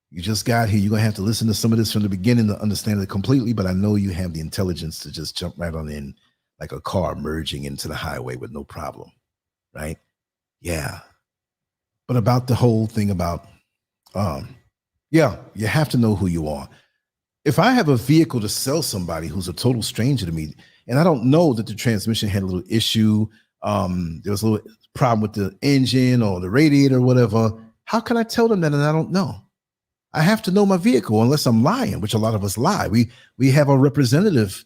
you just got here. You're going to have to listen to some of this from the beginning to understand it completely, but I know you have the intelligence to just jump right on in like a car merging into the highway with no problem, right? Yeah. But about the whole thing about, yeah, you have to know who you are. If I have a vehicle to sell somebody who's a total stranger to me, and I don't know that the transmission had a little issue, there was a little problem with the engine or the radiator or whatever, how can I tell them that and I don't know? I have to know my vehicle unless I'm lying, which a lot of us lie. We have a representative,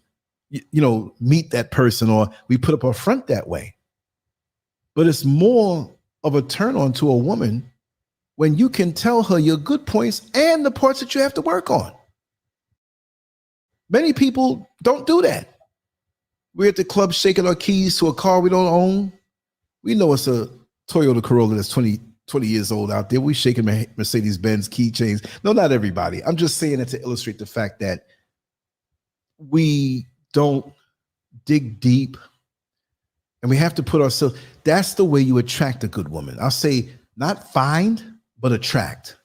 you know, meet that person, or we put up our front that way. But it's more of a turn on to a woman when you can tell her your good points and the parts that you have to work on. Many people don't do that. We're at the club shaking our keys to a car we don't own. We know it's a Toyota Corolla that's 20 years old out there. We shaking Mercedes-Benz keychains. No, not everybody. I'm just saying it to illustrate the fact that we don't dig deep, and we have to put ourselves, that's the way you attract a good woman. I'll say not find, but attract.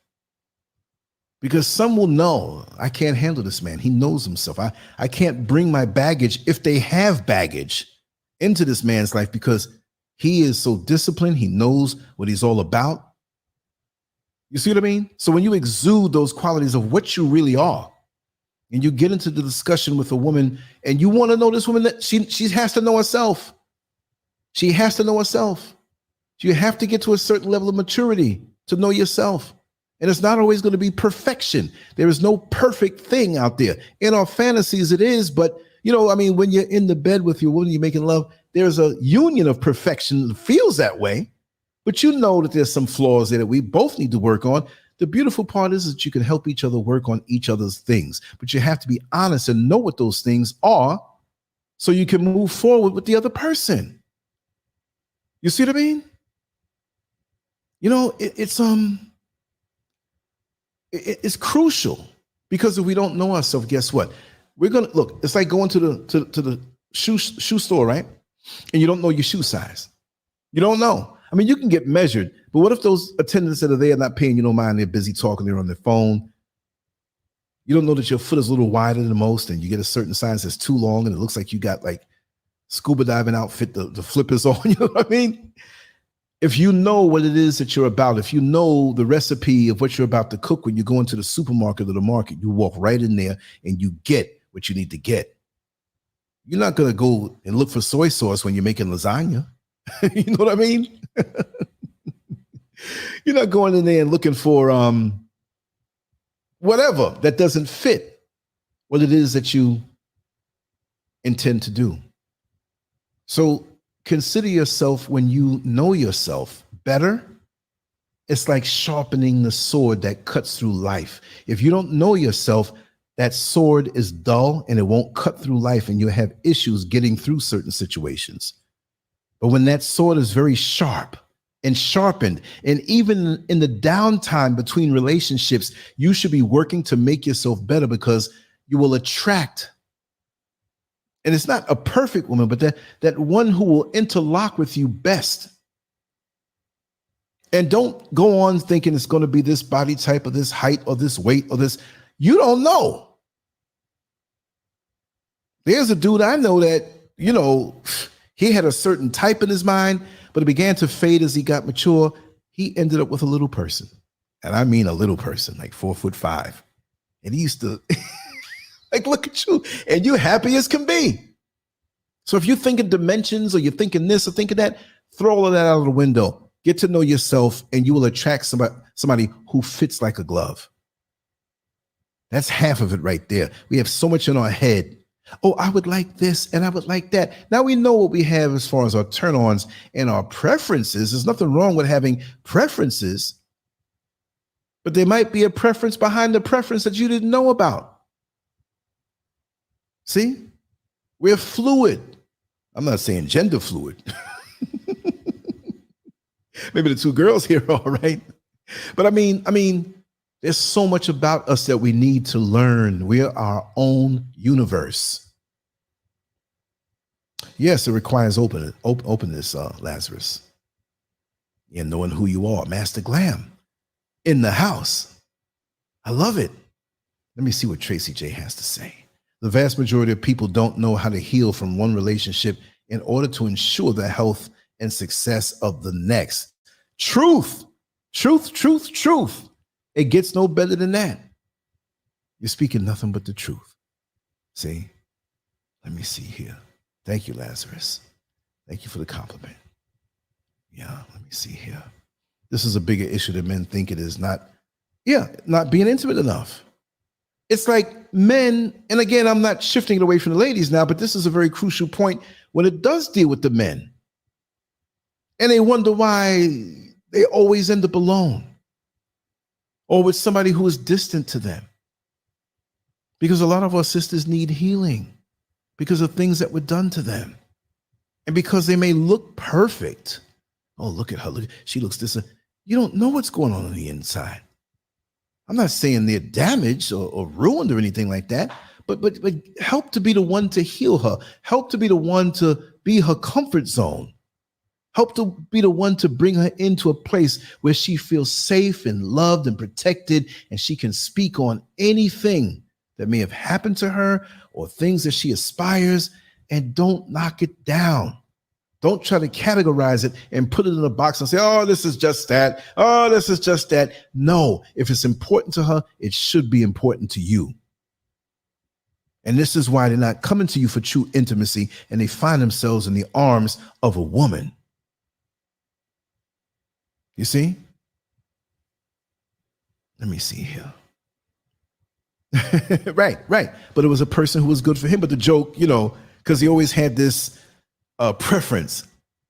Because some will know, I can't handle this man. He knows himself. I can't bring my baggage, if they have baggage, into this man's life because he is so disciplined. He knows what he's all about. You see what I mean? So when you exude those qualities of what you really are, and you get into the discussion with a woman, and you want to know this woman, that she has to know herself. She has to know herself. You have to get to a certain level of maturity to know yourself. And it's not always going to be perfection. There is no perfect thing out there. In our fantasies, it is. But, when you're in the bed with your woman, you're making love, there's a union of perfection that feels that way. But you know that there's some flaws there that we both need to work on. The beautiful part is that you can help each other work on each other's things. But you have to be honest and know what those things are so you can move forward with the other person. You see what I mean? It's crucial, because if we don't know ourselves, guess what? We're gonna look. It's like going to the shoe store, right? And you don't know your shoe size. You don't know. I mean, you can get measured, but what if those attendants that are there are not paying you no mind? They're busy talking. They're on their phone. You don't know that your foot is a little wider than most, and you get a certain size that's too long, and it looks like you got like scuba diving outfit. The flippers on. You know what I mean? If you know what it is that you're about, if you know the recipe of what you're about to cook when you go into the supermarket or the market, you walk right in there and you get what you need to get. You're not going to go and look for soy sauce when you're making lasagna. You know what I mean? You're not going in there and looking for whatever that doesn't fit what it is that you intend to do. So consider yourself, when you know yourself better, it's like sharpening the sword that cuts through life. If you don't know yourself, that sword is dull and it won't cut through life, and you'll have issues getting through certain situations. But when that sword is very sharp and sharpened, and even in the downtime between relationships, you should be working to make yourself better, because you will attract. And it's not a perfect woman, but that one who will interlock with you best. And don't go on thinking it's going to be this body type or this height or this weight or this. You don't know. There's a dude I know that, he had a certain type in his mind, but it began to fade as he got mature. He ended up with a little person. And I mean a little person, like 4'5". And he used to... Like, look at you, and you're happy as can be. So if you're thinking dimensions, or you're thinking this or thinking that, throw all of that out of the window. Get to know yourself, and you will attract somebody who fits like a glove. That's half of it right there. We have so much in our head. Oh, I would like this, and I would like that. Now we know what we have as far as our turn-ons and our preferences. There's nothing wrong with having preferences, but there might be a preference behind the preference that you didn't know about. See, we're fluid. I'm not saying gender fluid. Maybe the two girls here are all right. But I mean, there's so much about us that we need to learn. We're our own universe. Yes, it requires openness, Lazarus. And knowing who you are, Master Glam, in the house. I love it. Let me see what Tracy J has to say. The vast majority of people don't know how to heal from one relationship in order to ensure the health and success of the next. Truth. It gets no better than that. You're speaking nothing but the truth. See? Let me see here. Thank you, Lazarus. Thank you for the compliment. Yeah, let me see here. This is a bigger issue that men think it is. Not being intimate enough. It's like men, and again, I'm not shifting it away from the ladies now, but this is a very crucial point when it does deal with the men. And they wonder why they always end up alone or with somebody who is distant to them. Because a lot of our sisters need healing because of things that were done to them. And because they may look perfect. Oh, look at her. She looks this. You don't know what's going on the inside. I'm not saying they're damaged or ruined or anything like that, but help to be the one to heal her. Help to be the one to be her comfort zone. Help to be the one to bring her into a place where she feels safe and loved and protected, and she can speak on anything that may have happened to her or things that she aspires, and don't knock it down. Don't try to categorize it and put it in a box and say, oh, this is just that. Oh, this is just that. No, if it's important to her, it should be important to you. And this is why they're not coming to you for true intimacy, and they find themselves in the arms of a woman. You see? Let me see here. Right. But it was a person who was good for him. But the joke, because he always had this preference.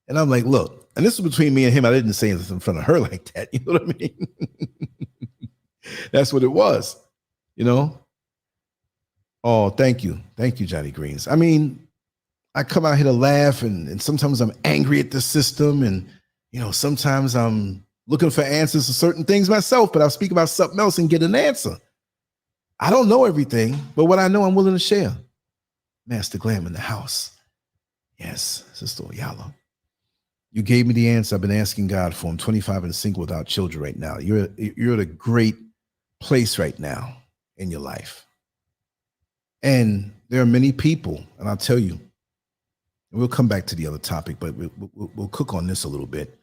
And I'm like, look, and this was between me and him. I didn't say this in front of her like that. You know what I mean? That's what it was, Oh, thank you. Thank you, Johnny Greens. I mean, I come out here to laugh, and sometimes I'm angry at the system, and sometimes I'm looking for answers to certain things myself, but I'll speak about something else and get an answer. I don't know everything, but what I know, I'm willing to share. Master Glam in the house. Yes, Sister Oyala. You gave me the answer I've been asking God for. I'm 25 and single without children right now. You're at a great place right now in your life. And there are many people, and I'll tell you, and we'll come back to the other topic, but we'll cook on this a little bit.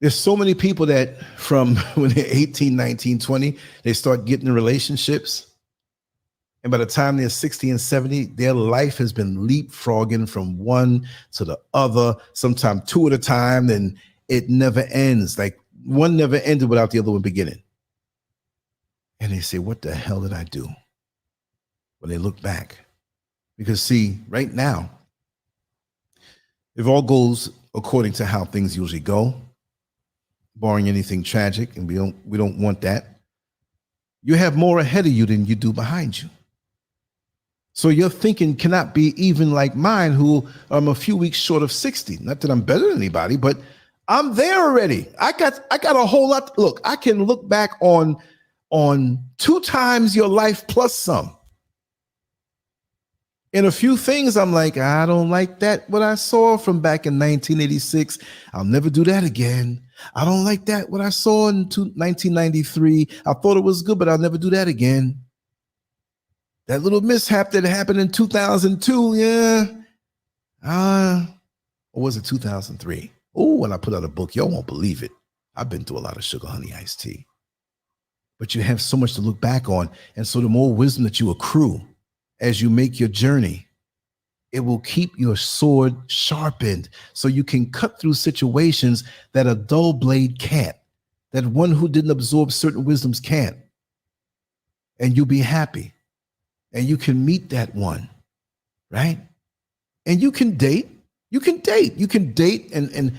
There's so many people that from when they're 18, 19, 20, they start getting in relationships. And by the time they're 60 and 70, their life has been leapfrogging from one to the other, sometimes two at a time, and it never ends. Like one never ended without the other one beginning. And they say, what the hell did I do? When they look back. Because see, right now, if all goes according to how things usually go, barring anything tragic, and we don't want that, you have more ahead of you than you do behind you. So your thinking cannot be even like mine, who I'm a few weeks short of 60. Not that I'm better than anybody, but I'm there already. I got a whole lot. Look, I can look back on 2 times your life plus some. In a few things, I'm like, I don't like that, what I saw from back in 1986. I'll never do that again. I don't like that, what I saw in 1993. I thought it was good, but I'll never do that again. That little mishap that happened in 2002, yeah. Or was it 2003? Oh, when I put out a book, y'all won't believe it. I've been through a lot of sugar honey iced tea. But you have so much to look back on. And so the more wisdom that you accrue as you make your journey, it will keep your sword sharpened so you can cut through situations that a dull blade can't, that one who didn't absorb certain wisdoms can't. And you'll be happy. And you can meet that one, right? And you can date. You can date and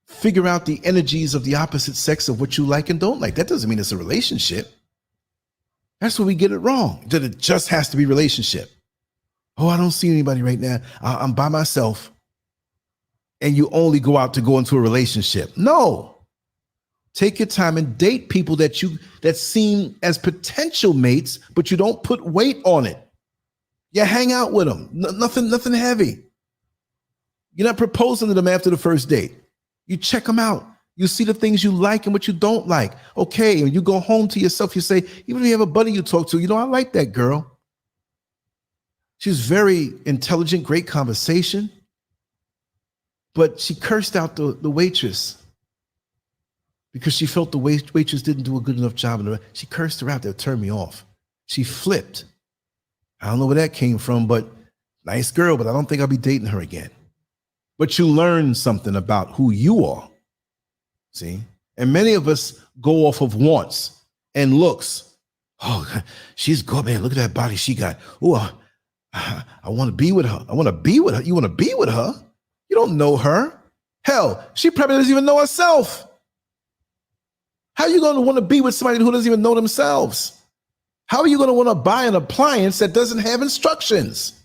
figure out the energies of the opposite sex of what you like and don't like. That doesn't mean it's a relationship. That's where we get it wrong, that it just has to be relationship. Oh, I don't see anybody right now. I'm by myself. And you only go out to go into a relationship. No. Take your time and date people that seem as potential mates, but you don't put weight on it. You hang out with them. Nothing heavy. You're not proposing to them after the first date. You check them out. You see the things you like and what you don't like. Okay, when you go home to yourself, you say, even if you have a buddy you talk to, I like that girl. She's very intelligent, great conversation. But she cursed out the waitress because she felt the waitress didn't do a good enough job. She cursed her out. That turned me off. She flipped. I don't know where that came from, but nice girl, but I don't think I'll be dating her again. But you learn something about who you are. See? And many of us go off of wants and looks. Oh, she's good, man. Look at that body she got. Oh, I want to be with her. I want to be with her. You want to be with her? You don't know her. Hell, she probably doesn't even know herself. How are you going to want to be with somebody who doesn't even know themselves? How are you going to want to buy an appliance that doesn't have instructions?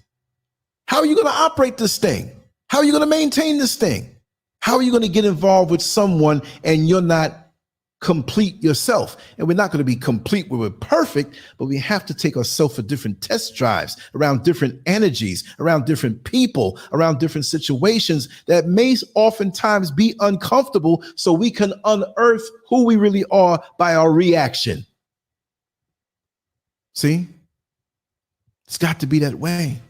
How are you going to operate this thing? How are you going to maintain this thing? How are you going to get involved with someone and you're not complete yourself. And we're not going to be complete where we're perfect, but we have to take ourselves for different test drives around different energies, around different people, around different situations that may oftentimes be uncomfortable, so we can unearth who we really are by our reaction. See? It's got to be that way.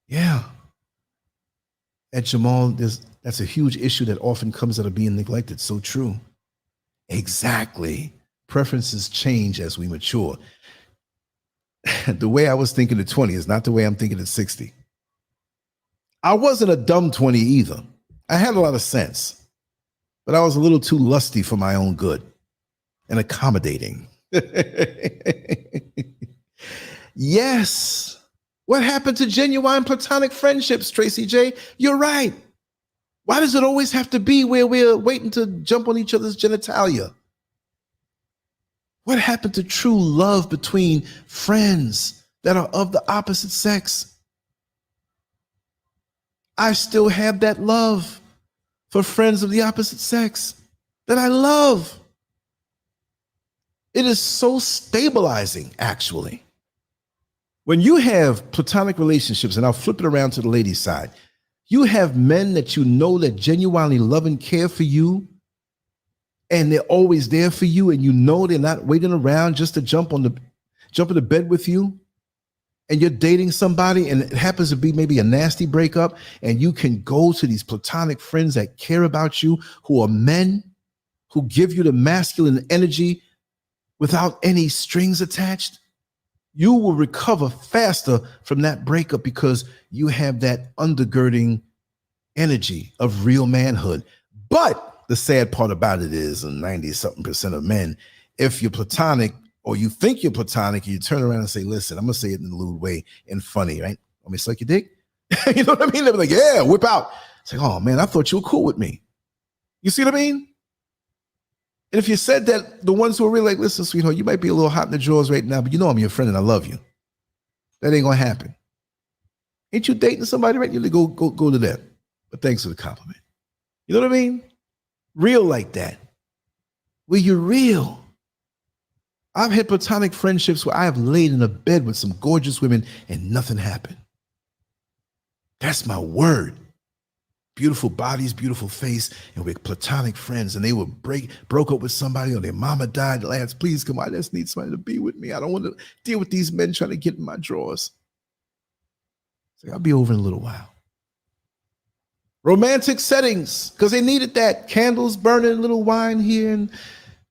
Yeah. At Jamal, that's a huge issue that often comes out of being neglected. So true. Exactly. Preferences change as we mature. The way I was thinking at 20 is not the way I'm thinking at 60. I wasn't a dumb 20 either. I had a lot of sense, but I was a little too lusty for my own good and accommodating. Yes. What happened to genuine platonic friendships, Tracy J? You're right. Why does it always have to be where we're waiting to jump on each other's genitalia? What happened to true love between friends that are of the opposite sex? I still have that love for friends of the opposite sex that I love. It is so stabilizing, actually. When you have platonic relationships, and I'll flip it around to the ladies' side, you have men that you know that genuinely love and care for you, and they're always there for you, and you know they're not waiting around just to jump in the bed with you, and you're dating somebody, and it happens to be maybe a nasty breakup, and you can go to these platonic friends that care about you, who are men, who give you the masculine energy without any strings attached. You will recover faster from that breakup because you have that undergirding energy of real manhood. But the sad part about it is, 90-something% of men, if you're platonic or you think you're platonic, you turn around and say, listen, I'm going to say it in a lewd way and funny, right? Want me to suck your dick? You know what I mean? They'll be like, yeah, whip out. It's like, oh man, I thought you were cool with me. You see what I mean? And if you said that, the ones who are really like, listen, sweetheart, you might be a little hot in the drawers right now, but you know I'm your friend and I love you. That ain't gonna happen. Ain't you dating somebody right? You go to them. But thanks for the compliment. You know what I mean? Real like that. Where you're real. I've had platonic friendships where I have laid in a bed with some gorgeous women and nothing happened. That's my word. Beautiful bodies, beautiful face, and we're platonic friends, and they were broke up with somebody or their mama died. Lance, please come on, I just need somebody to be with me. I don't want to deal with these men trying to get in my drawers. So I'll be over in a little while. Romantic settings, because they needed that. Candles burning, a little wine here, and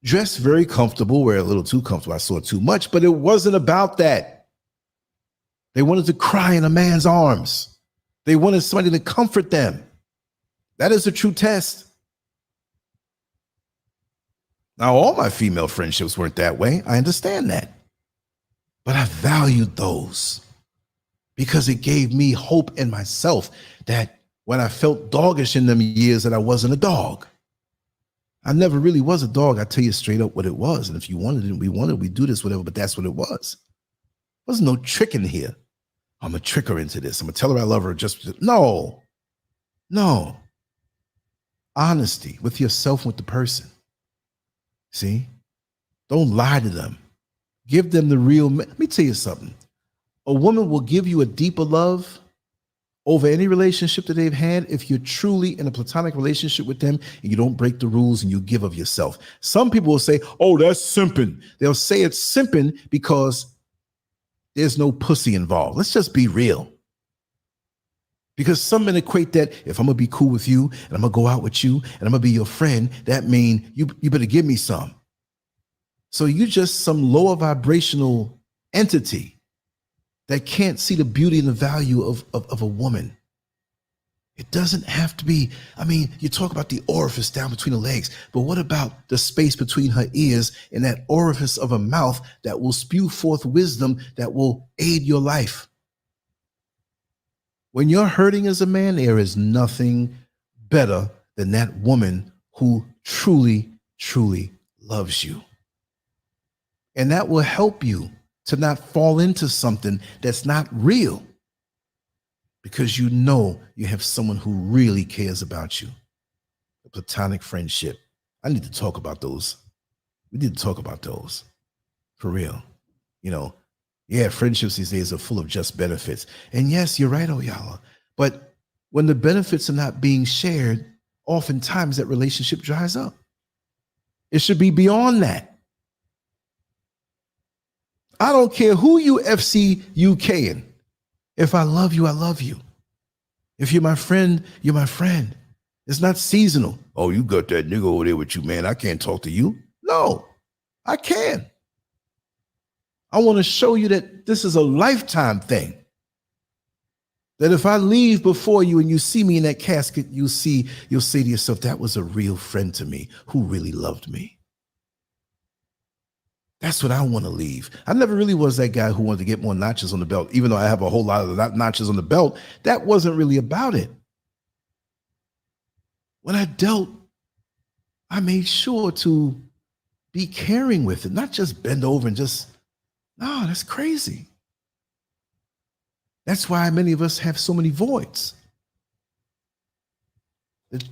dressed very comfortable. We're a little too comfortable. I saw too much, but it wasn't about that. They wanted to cry in a man's arms. They wanted somebody to comfort them. That is a true test. Now, all my female friendships weren't that way. I understand that. But I valued those because it gave me hope in myself that when I felt doggish in them years that I wasn't a dog. I never really was a dog. I tell you straight up what it was. And if you wanted it, we do this, whatever, but that's what it was. There was no trick in here. I'm going to trick her into this. I'm going to tell her I love her. No. Honesty with yourself, with the person. See? Don't lie to them. Give them the real. Let me tell you something. A woman will give you a deeper love over any relationship that they've had if you're truly in a platonic relationship with them and you don't break the rules and you give of yourself. Some people will say, oh, that's simping. They'll say it's simping because there's no pussy involved. Let's just be real. Because some men equate that if I'm going to be cool with you and I'm going to go out with you and I'm going to be your friend, that means you better give me some. So you just some lower vibrational entity that can't see the beauty and the value of a woman. It doesn't have to be, you talk about the orifice down between the legs, but what about the space between her ears and that orifice of her mouth that will spew forth wisdom that will aid your life? When you're hurting as a man, there is nothing better than that woman who truly, truly loves you. And that will help you to not fall into something that's not real, because you know you have someone who really cares about you. A platonic friendship. I need to talk about those. We need to talk about those for real. You know, yeah, friendships these days are full of just benefits. And yes, you're right, Oyala. But when the benefits are not being shared, oftentimes that relationship dries up. It should be beyond that. I don't care who you FCUKing. If I love you, I love you. If you're my friend, you're my friend. It's not seasonal. Oh, you got that nigga over there with you, man. I can't talk to you. No, I can. I want to show you that this is a lifetime thing. That if I leave before you and you see me in that casket, you'll say to yourself, that was a real friend to me who really loved me. That's what I want to leave. I never really was that guy who wanted to get more notches on the belt, even though I have a whole lot of notches on the belt. That wasn't really about it. When I dealt, I made sure to be caring with it, not just bend over and just, no, that's crazy. That's why many of us have so many voids.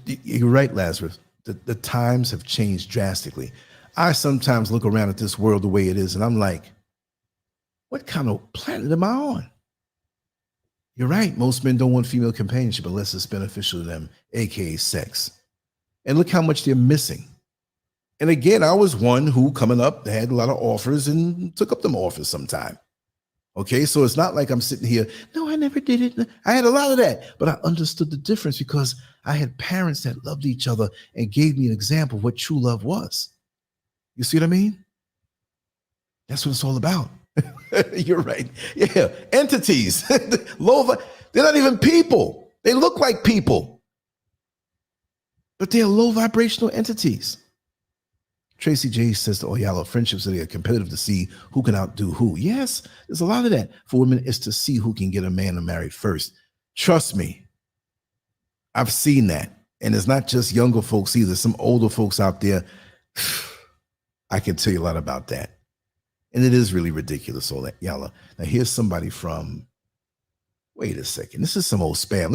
You're right, Lazarus. The times have changed drastically. I sometimes look around at this world the way it is, and I'm like, what kind of planet am I on? You're right. Most men don't want female companionship unless it's beneficial to them, aka sex. And look how much they're missing. And again, I was one who, coming up, had a lot of offers and took up them offers sometime. Okay, so it's not like I'm sitting here, no, I never did it. I had a lot of that, but I understood the difference because I had parents that loved each other and gave me an example of what true love was. You see what I mean? That's what it's all about. You're right. Yeah, entities. They're not even people. They look like people, but they're low vibrational entities. Tracy J says to Oyala, friendships are competitive to see who can outdo who. Yes, there's a lot of that. For women, it's to see who can get a man to marry first. Trust me, I've seen that. And it's not just younger folks either. Some older folks out there, I can tell you a lot about that. And it is really ridiculous, all that, Yala. Now, here's somebody from, wait a second. This is some old spam.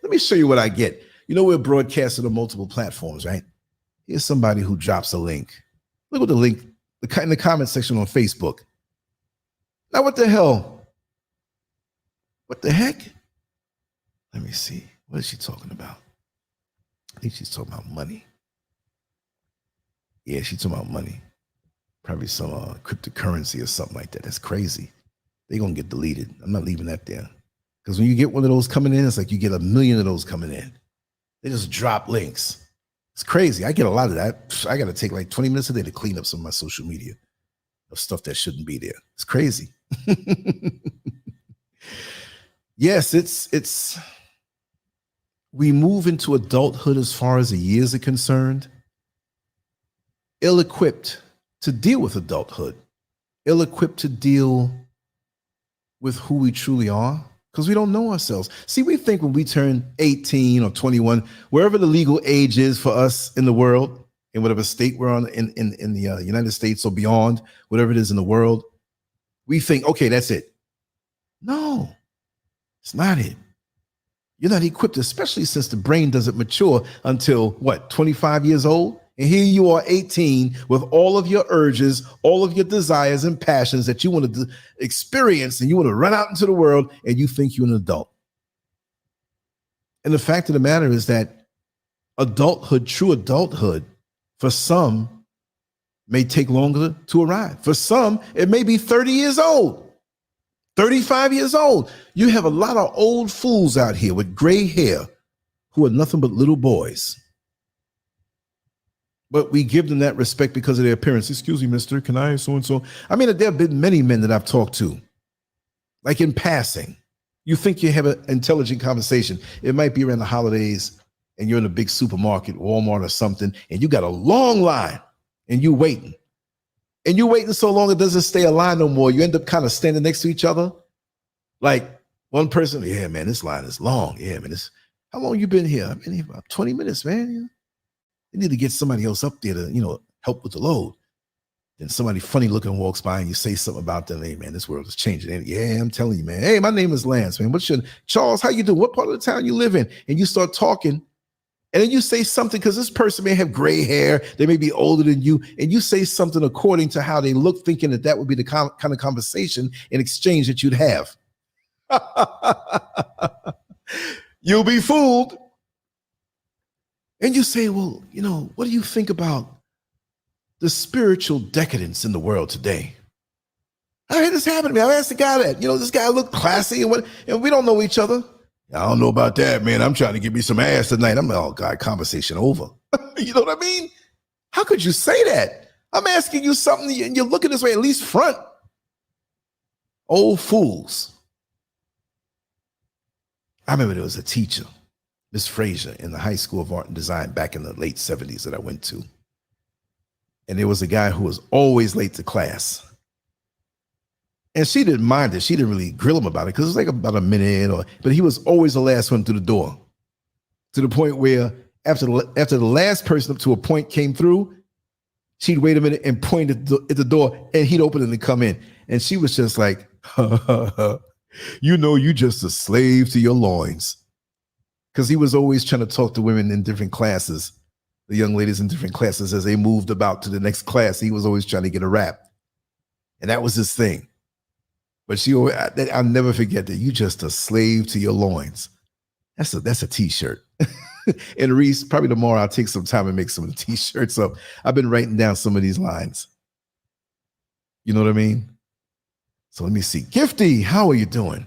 Let me show you what I get. You know, we're broadcasting on multiple platforms, right? Here's somebody who drops a link. Look at the link in the comment section on Facebook. Now, what the hell? What the heck? Let me see. What is she talking about? I think she's talking about money. Yeah, she's talking about money. Probably some cryptocurrency or something like that. That's crazy. They're going to get deleted. I'm not leaving that there. Because when you get one of those coming in, it's like you get 1 million of those coming in. They just drop links. It's crazy. I get a lot of that. I got to take like 20 minutes a day to clean up some of my social media of stuff that shouldn't be there. It's crazy. Yes, it's we move into adulthood as far as the years are concerned, ill-equipped to deal with adulthood, ill-equipped to deal with who we truly are, because we don't know ourselves. See, we think when we turn 18 or 21, wherever the legal age is for us in the world, in whatever state we're on in the United States or beyond, whatever it is in the world, we think, okay, that's it. No, it's not it. You're not equipped, especially since the brain doesn't mature until, 25 years old? And here you are, 18, with all of your urges, all of your desires and passions that you want to experience, and you want to run out into the world, and you think you're an adult. And the fact of the matter is that adulthood, true adulthood, for some may take longer to arrive. For some, it may be 30 years old, 35 years old. You have a lot of old fools out here with gray hair who are nothing but little boys. But we give them that respect because of their appearance. Excuse me, mister, can I so-and-so? I mean, there have been many men that I've talked to, like in passing. You think you have an intelligent conversation. It might be around the holidays and you're in a big supermarket, Walmart or something, and you got a long line and you waiting. And you waiting so long it doesn't stay a line no more. You end up kind of standing next to each other. Like one person, yeah, man, this line is long. Yeah, man, how long you been here? I've been here about 20 minutes, man. You need to get somebody else up there to, help with the load. Then somebody funny looking walks by and you say something about them. Hey, man, this world is changing. And yeah, I'm telling you, man. Hey, my name is Lance, man. What's your Charles? How you doing? What part of the town you live in? And you start talking, And then you say something because this person may have gray hair, they may be older than you, and you say something according to how they look, thinking that that would be the kind of conversation and exchange that you'd have. You'll be fooled. And you say, well, you know, what do you think about the spiritual decadence in the world today? I had this happen to me. I asked the guy that, you know, this guy looked classy and we don't know each other. I don't know about that, man. I'm trying to get me some ass tonight. I'm like, oh God, conversation over. You know what I mean? How could you say that? I'm asking you something and you're looking this way, at least front. Old fools. I remember there was a teacher, Miss Frazier, in the High School of Art and Design back in the late 70s that I went to. And there was a guy who was always late to class. And she didn't mind it. She didn't really grill him about it because it was like about a minute, but he was always the last one through the door. To the point where after the last person up to a point came through, she'd wait a minute and point at the door and he'd open it and come in. And she was just like, you know, you just a slave to your loins. Because he was always trying to talk to women in different classes, the young ladies in different classes as they moved about to the next class. He was always trying to get a rap. And that was his thing. But I'll never forget that. You just a slave to your loins. That's a t-shirt. And Reese, probably tomorrow I'll take some time and make some of the t-shirts up. I've been writing down some of these lines. You know what I mean? So let me see. Gifty, how are you doing?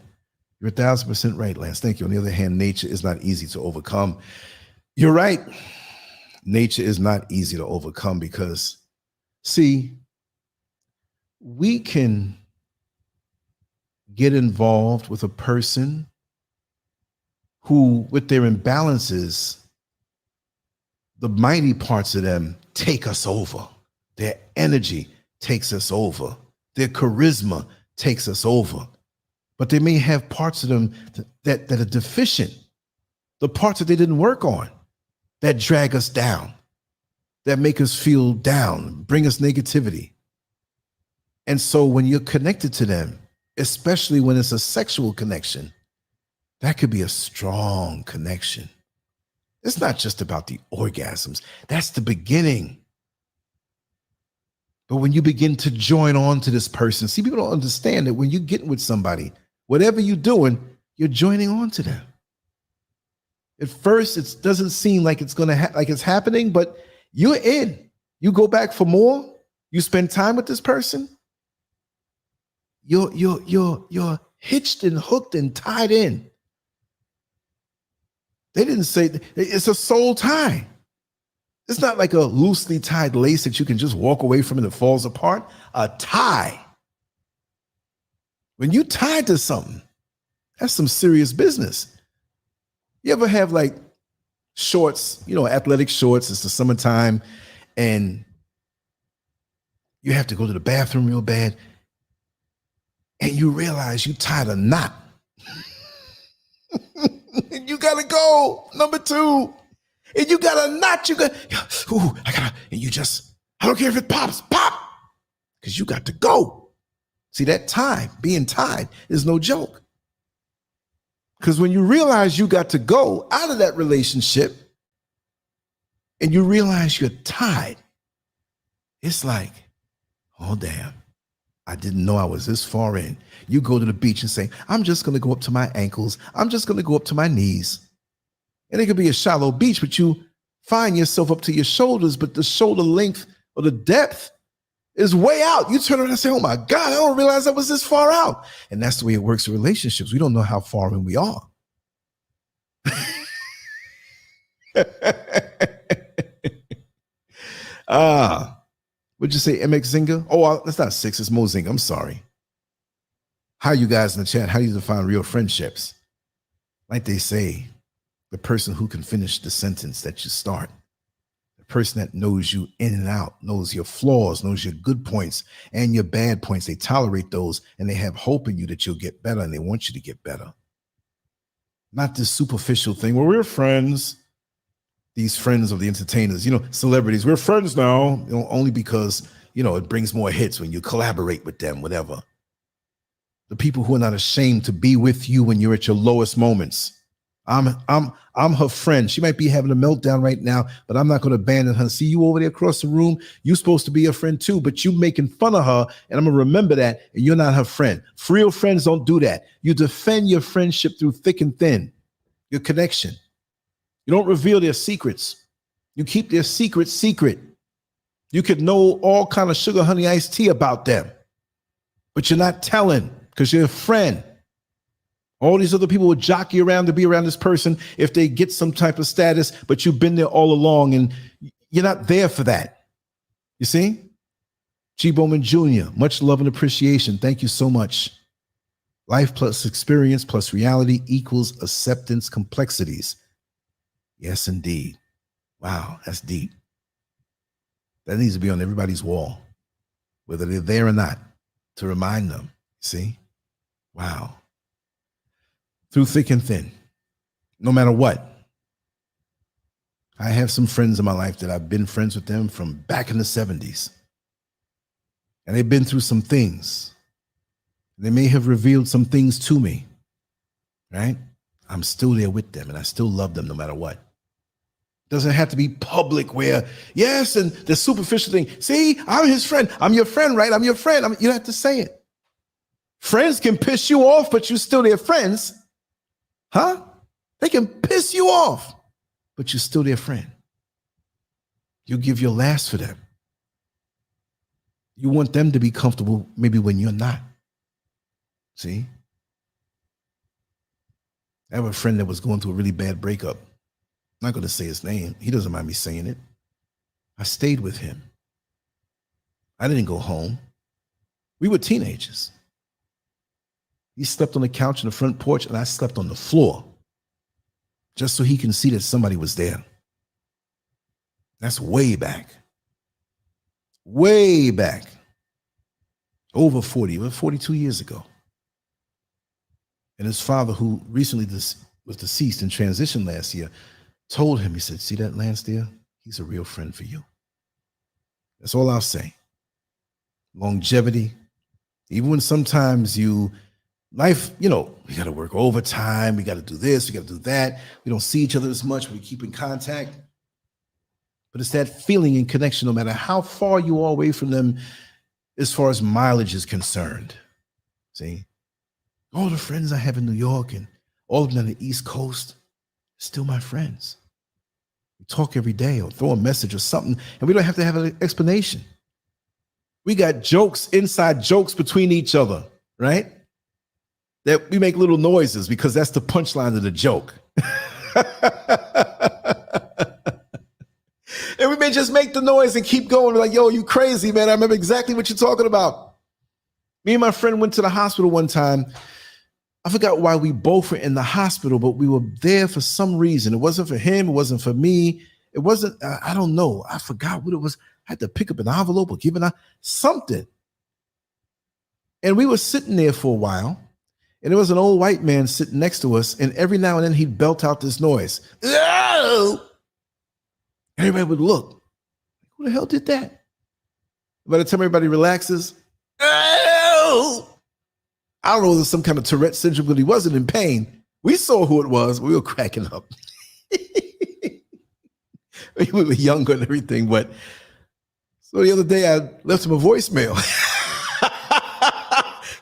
You're 1,000% right, Lance. Thank you. On the other hand, nature is not easy to overcome. You're right. Nature is not easy to overcome because, see, we can get involved with a person who, with their imbalances, the mighty parts of them take us over. Their energy takes us over. Their charisma takes us over. But they may have parts of them that are deficient, the parts that they didn't work on, that drag us down, that make us feel down, bring us negativity. And so when you're connected to them, especially when it's a sexual connection, that could be a strong connection. It's not just about the orgasms. That's the beginning. But when you begin to join on to this person, see, people don't understand that when you get with somebody, whatever you're doing, you're joining on to them. At first, it doesn't seem like it's like it's happening, but you're in. You go back for more. You spend time with this person. You're hitched and hooked and tied in. They didn't say it's a soul tie. It's not like a loosely tied lace that you can just walk away from and it falls apart. A tie. When you tied to something, that's some serious business. You ever have like shorts, you know, athletic shorts, it's the summertime, and you have to go to the bathroom real bad, and you realize you tied a knot. And you gotta go, number two. And you got a knot, and you just, I don't care if it pops, pop, because you got to go. See, that time, being tied, is no joke. Because when you realize you got to go out of that relationship and you realize you're tied, it's like, oh, damn, I didn't know I was this far in. You go to the beach and say, I'm just going to go up to my ankles. I'm just going to go up to my knees. And it could be a shallow beach, but you find yourself up to your shoulders, but the shoulder length or the depth is way out. You turn around and say, oh my God, I don't realize I was this far out. And that's the way it works in relationships. We don't know how far in we are. Would you say MX Zinga? Oh, that's not 6, it's Mo Zinga. I'm sorry. How you guys in the chat, how do you define real friendships? Like they say, the person who can finish the sentence that you start. The person that knows you in and out, knows your flaws, knows your good points and your bad points. They tolerate those and they have hope in you that you'll get better and they want you to get better. Not this superficial thing where we're friends. These friends of the entertainers, you know, celebrities, we're friends now, you know, only because, you know, it brings more hits when you collaborate with them, whatever. The people who are not ashamed to be with you when you're at your lowest moments. I'm her friend. She might be having a meltdown right now, but I'm not going to abandon her. See you over there across the room. You're supposed to be a friend too, but you making fun of her, and I'm going to remember that, and you're not her friend. Real friends don't do that. You defend your friendship through thick and thin, your connection. You don't reveal their secrets. You keep their secrets secret. You could know all kind of sugar, honey, iced tea about them, but you're not telling because you're a friend. All these other people will jockey around to be around this person if they get some type of status, but you've been there all along and you're not there for that. You see? G. Bowman Jr., much love and appreciation. Thank you so much. Life plus experience plus reality equals acceptance complexities. Yes, indeed. Wow, that's deep. That needs to be on everybody's wall, whether they're there or not, to remind them. See? Wow. Through thick and thin, no matter what. I have some friends in my life that I've been friends with them from back in the 70s. And they've been through some things. They may have revealed some things to me, right? I'm still there with them and I still love them no matter what. Doesn't have to be public where, yes, and the superficial thing. See, I'm his friend. I'm your friend, right? I'm your friend. You don't have to say it. Friends can piss you off, but you're still their friends. Huh? They can piss you off, but you're still their friend. You give your last for them. You want them to be comfortable maybe when you're not. See? I have a friend that was going through a really bad breakup. I'm not going to say his name. He doesn't mind me saying it. I stayed with him. I didn't go home. We were teenagers. He slept on the couch on the front porch, and I slept on the floor just so he can see that somebody was there. That's way back. Way back. Over 42 years ago. And his father, who recently was deceased and transitioned last year, told him, he said, see that Lance there? He's a real friend for you. That's all I'll say. Longevity. Even when sometimes life, we got to work overtime. We got to do this. We got to do that. We don't see each other as much. We keep in contact. But it's that feeling and connection, no matter how far you are away from them, as far as mileage is concerned. See? All the friends I have in New York and all of them on the East Coast, still my friends. We talk every day or throw a message or something, and we don't have to have an explanation. We got jokes, inside jokes between each other, right? That we make little noises because that's the punchline of the joke. And we may just make the noise and keep going. We're like, yo, you crazy, man. I remember exactly what you're talking about. Me and my friend went to the hospital one time. I forgot why we both were in the hospital, but we were there for some reason. It wasn't for him. It wasn't for me. It wasn't, I don't know. I forgot what it was. I had to pick up an envelope or give something. And we were sitting there for a while. And there was an old white man sitting next to us. And every now and then he'd belt out this noise. Oh! Everybody would look. Who the hell did that? By the time everybody relaxes, oh! I don't know if it was some kind of Tourette syndrome, but he wasn't in pain. We saw who it was. We were cracking up. We were younger and everything, but so the other day I left him a voicemail.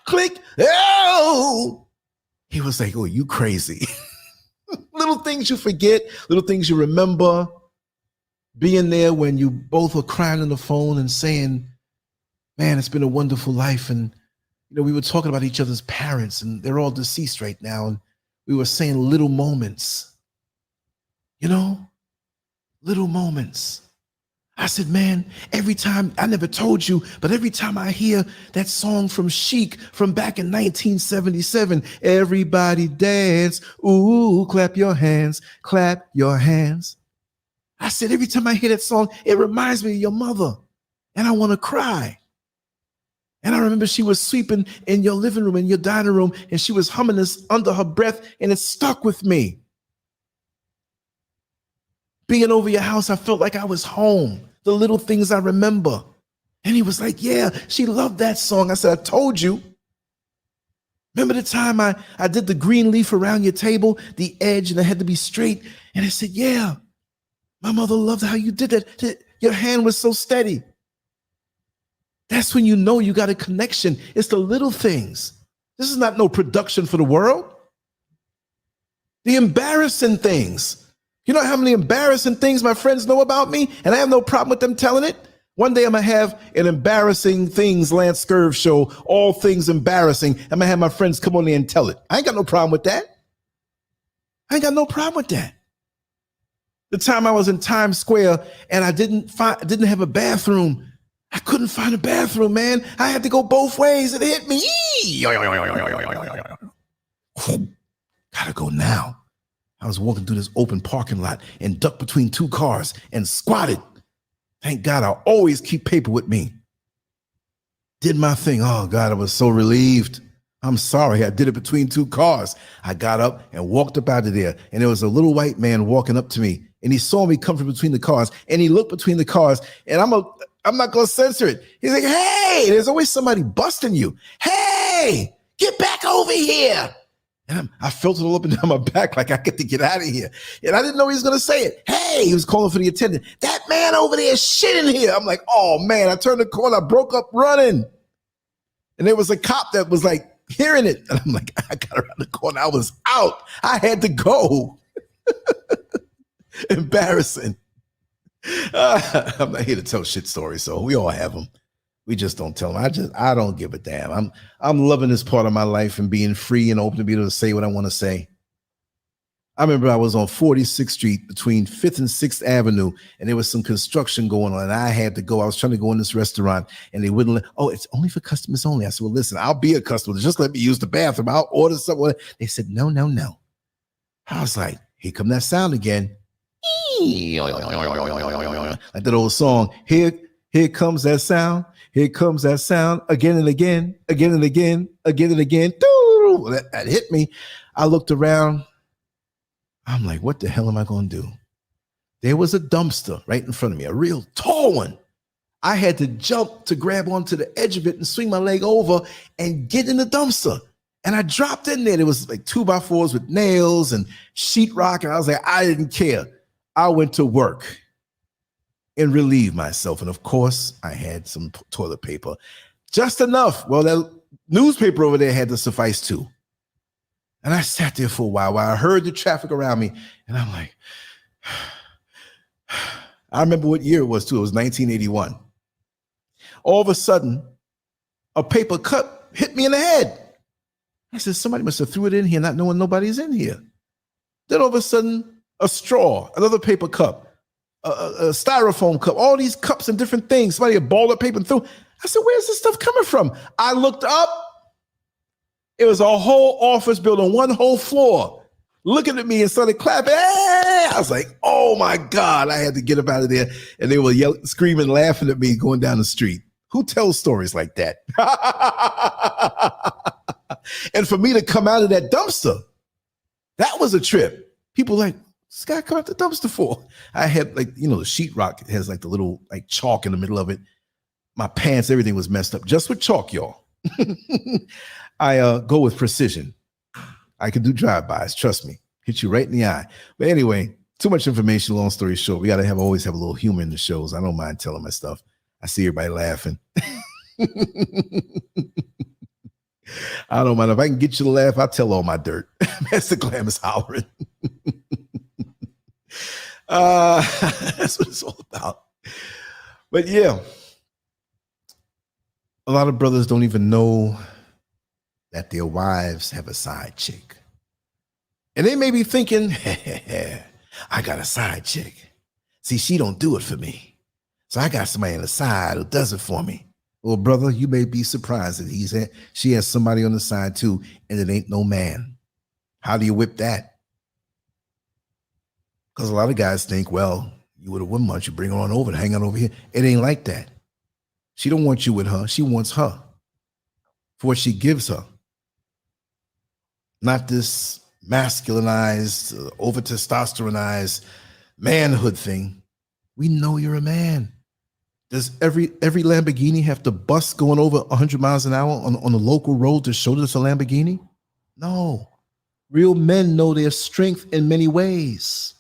Click. Oh! He was like, oh, you crazy. Little things you forget, little things you remember. Being there when you both were crying on the phone and saying, man, it's been a wonderful life. And we were talking about each other's parents and they're all deceased right now. And we were saying little moments, little moments. I said, man, every time, I never told you, but every time I hear that song from Chic from back in 1977, everybody dance, ooh, clap your hands, clap your hands. I said, every time I hear that song, it reminds me of your mother and I want to cry. And I remember she was sweeping in your living room, in your dining room, and she was humming this under her breath, and it stuck with me. Being over your house, I felt like I was home. The little things I remember. And he was like, yeah, she loved that song. I said, I told you. Remember the time I did the green leaf around your table, the edge, and it had to be straight? And I said, yeah, my mother loved how you did that. Your hand was so steady. That's when you know you got a connection. It's the little things. This is not no production for the world. The embarrassing things. You know how many embarrassing things my friends know about me? And I have no problem with them telling it. One day I'm going to have an embarrassing things LANCESCURV show, all things embarrassing. I'm going to have my friends come on there and tell it. I ain't got no problem with that. I ain't got no problem with that. The time I was in Times Square and I didn't have a bathroom. I couldn't find a bathroom, man. I had to go both ways. It hit me. Gotta go now. I was walking through this open parking lot and ducked between two cars and squatted. Thank God I always keep paper with me. Did my thing. Oh, God, I was so relieved. I'm sorry. I did it between two cars. I got up and walked up out of there. And there was a little white man walking up to me. And he saw me come from between the cars. And he looked between the cars. And I'm not going to censor it. He's like, hey, there's always somebody busting you. Hey, get back over here. And I felt it all up and down my back like I get to get out of here. And I didn't know he was going to say it. Hey, he was calling for the attendant. That man over there is shit in here. I'm like, oh, man. I turned the corner. I broke up running. And there was a cop that was like hearing it. And I'm like, I got around the corner. I was out. I had to go. Embarrassing. I'm not here to tell shit stories, so we all have them. We just don't tell them. I don't give a damn. I'm loving this part of my life and being free and open to be able to say what I want to say. I remember I was on 46th Street between 5th and 6th Avenue, and there was some construction going on, and I had to go. I was trying to go in this restaurant, and they wouldn't let, oh, it's only for customers only. I said, well, listen, I'll be a customer. Just let me use the bathroom. I'll order something. They said, no, no, no. I was like, here come that sound again. Like that old song, here comes that sound. Here comes that sound again and again, again and again, again and again. That hit me. I looked around. I'm like, what the hell am I going to do? There was a dumpster right in front of me, a real tall one. I had to jump to grab onto the edge of it and swing my leg over and get in the dumpster. And I dropped in there. There was like 2x4s with nails and sheetrock. And I was like, I didn't care. I went to work and relieved myself. And of course, I had some toilet paper. Just enough. Well, that newspaper over there had to suffice too. And I sat there for a while I heard the traffic around me. And I'm like, I remember what year it was too. It was 1981. All of a sudden, a paper cut hit me in the head. I said, somebody must have threw it in here not knowing nobody's in here. Then all of a sudden, a straw, another paper cup, a styrofoam cup, all these cups and different things. Somebody had balled up paper and threw. I said, where's this stuff coming from? I looked up. It was a whole office building, one whole floor, looking at me and started clapping. Hey! I was like, oh my God, I had to get up out of there. And they were yelling, screaming, laughing at me going down the street. Who tells stories like that? And for me to come out of that dumpster, that was a trip. People like, this guy come out the dumpster for? I had like, you know, the sheetrock has like the little like chalk in the middle of it. My pants, everything was messed up just with chalk, y'all. I go with precision. I can do drive-bys, trust me. Hit you right in the eye. But anyway, too much information, long story short. We got to always have a little humor in the shows. I don't mind telling my stuff. I see everybody laughing. I don't mind. If I can get you to laugh, I'll tell all my dirt. Master Glam is hollering. That's what it's all about. But yeah, a lot of brothers don't even know that their wives have a side chick. And they may be thinking, I got a side chick. See, she don't do it for me. So I got somebody on the side who does it for me. Well, brother, you may be surprised that she has somebody on the side too, and it ain't no man. How do you whip that? Because a lot of guys think, well, you with a woman, why don't you bring her on over and hang out over here? It ain't like that. She don't want you with her. She wants her for what she gives her. Not this masculinized, over testosteronized manhood thing. We know you're a man. Does every Lamborghini have to bust going over 100 miles an hour on a local road to show that it's a Lamborghini? No. Real men know their strength in many ways.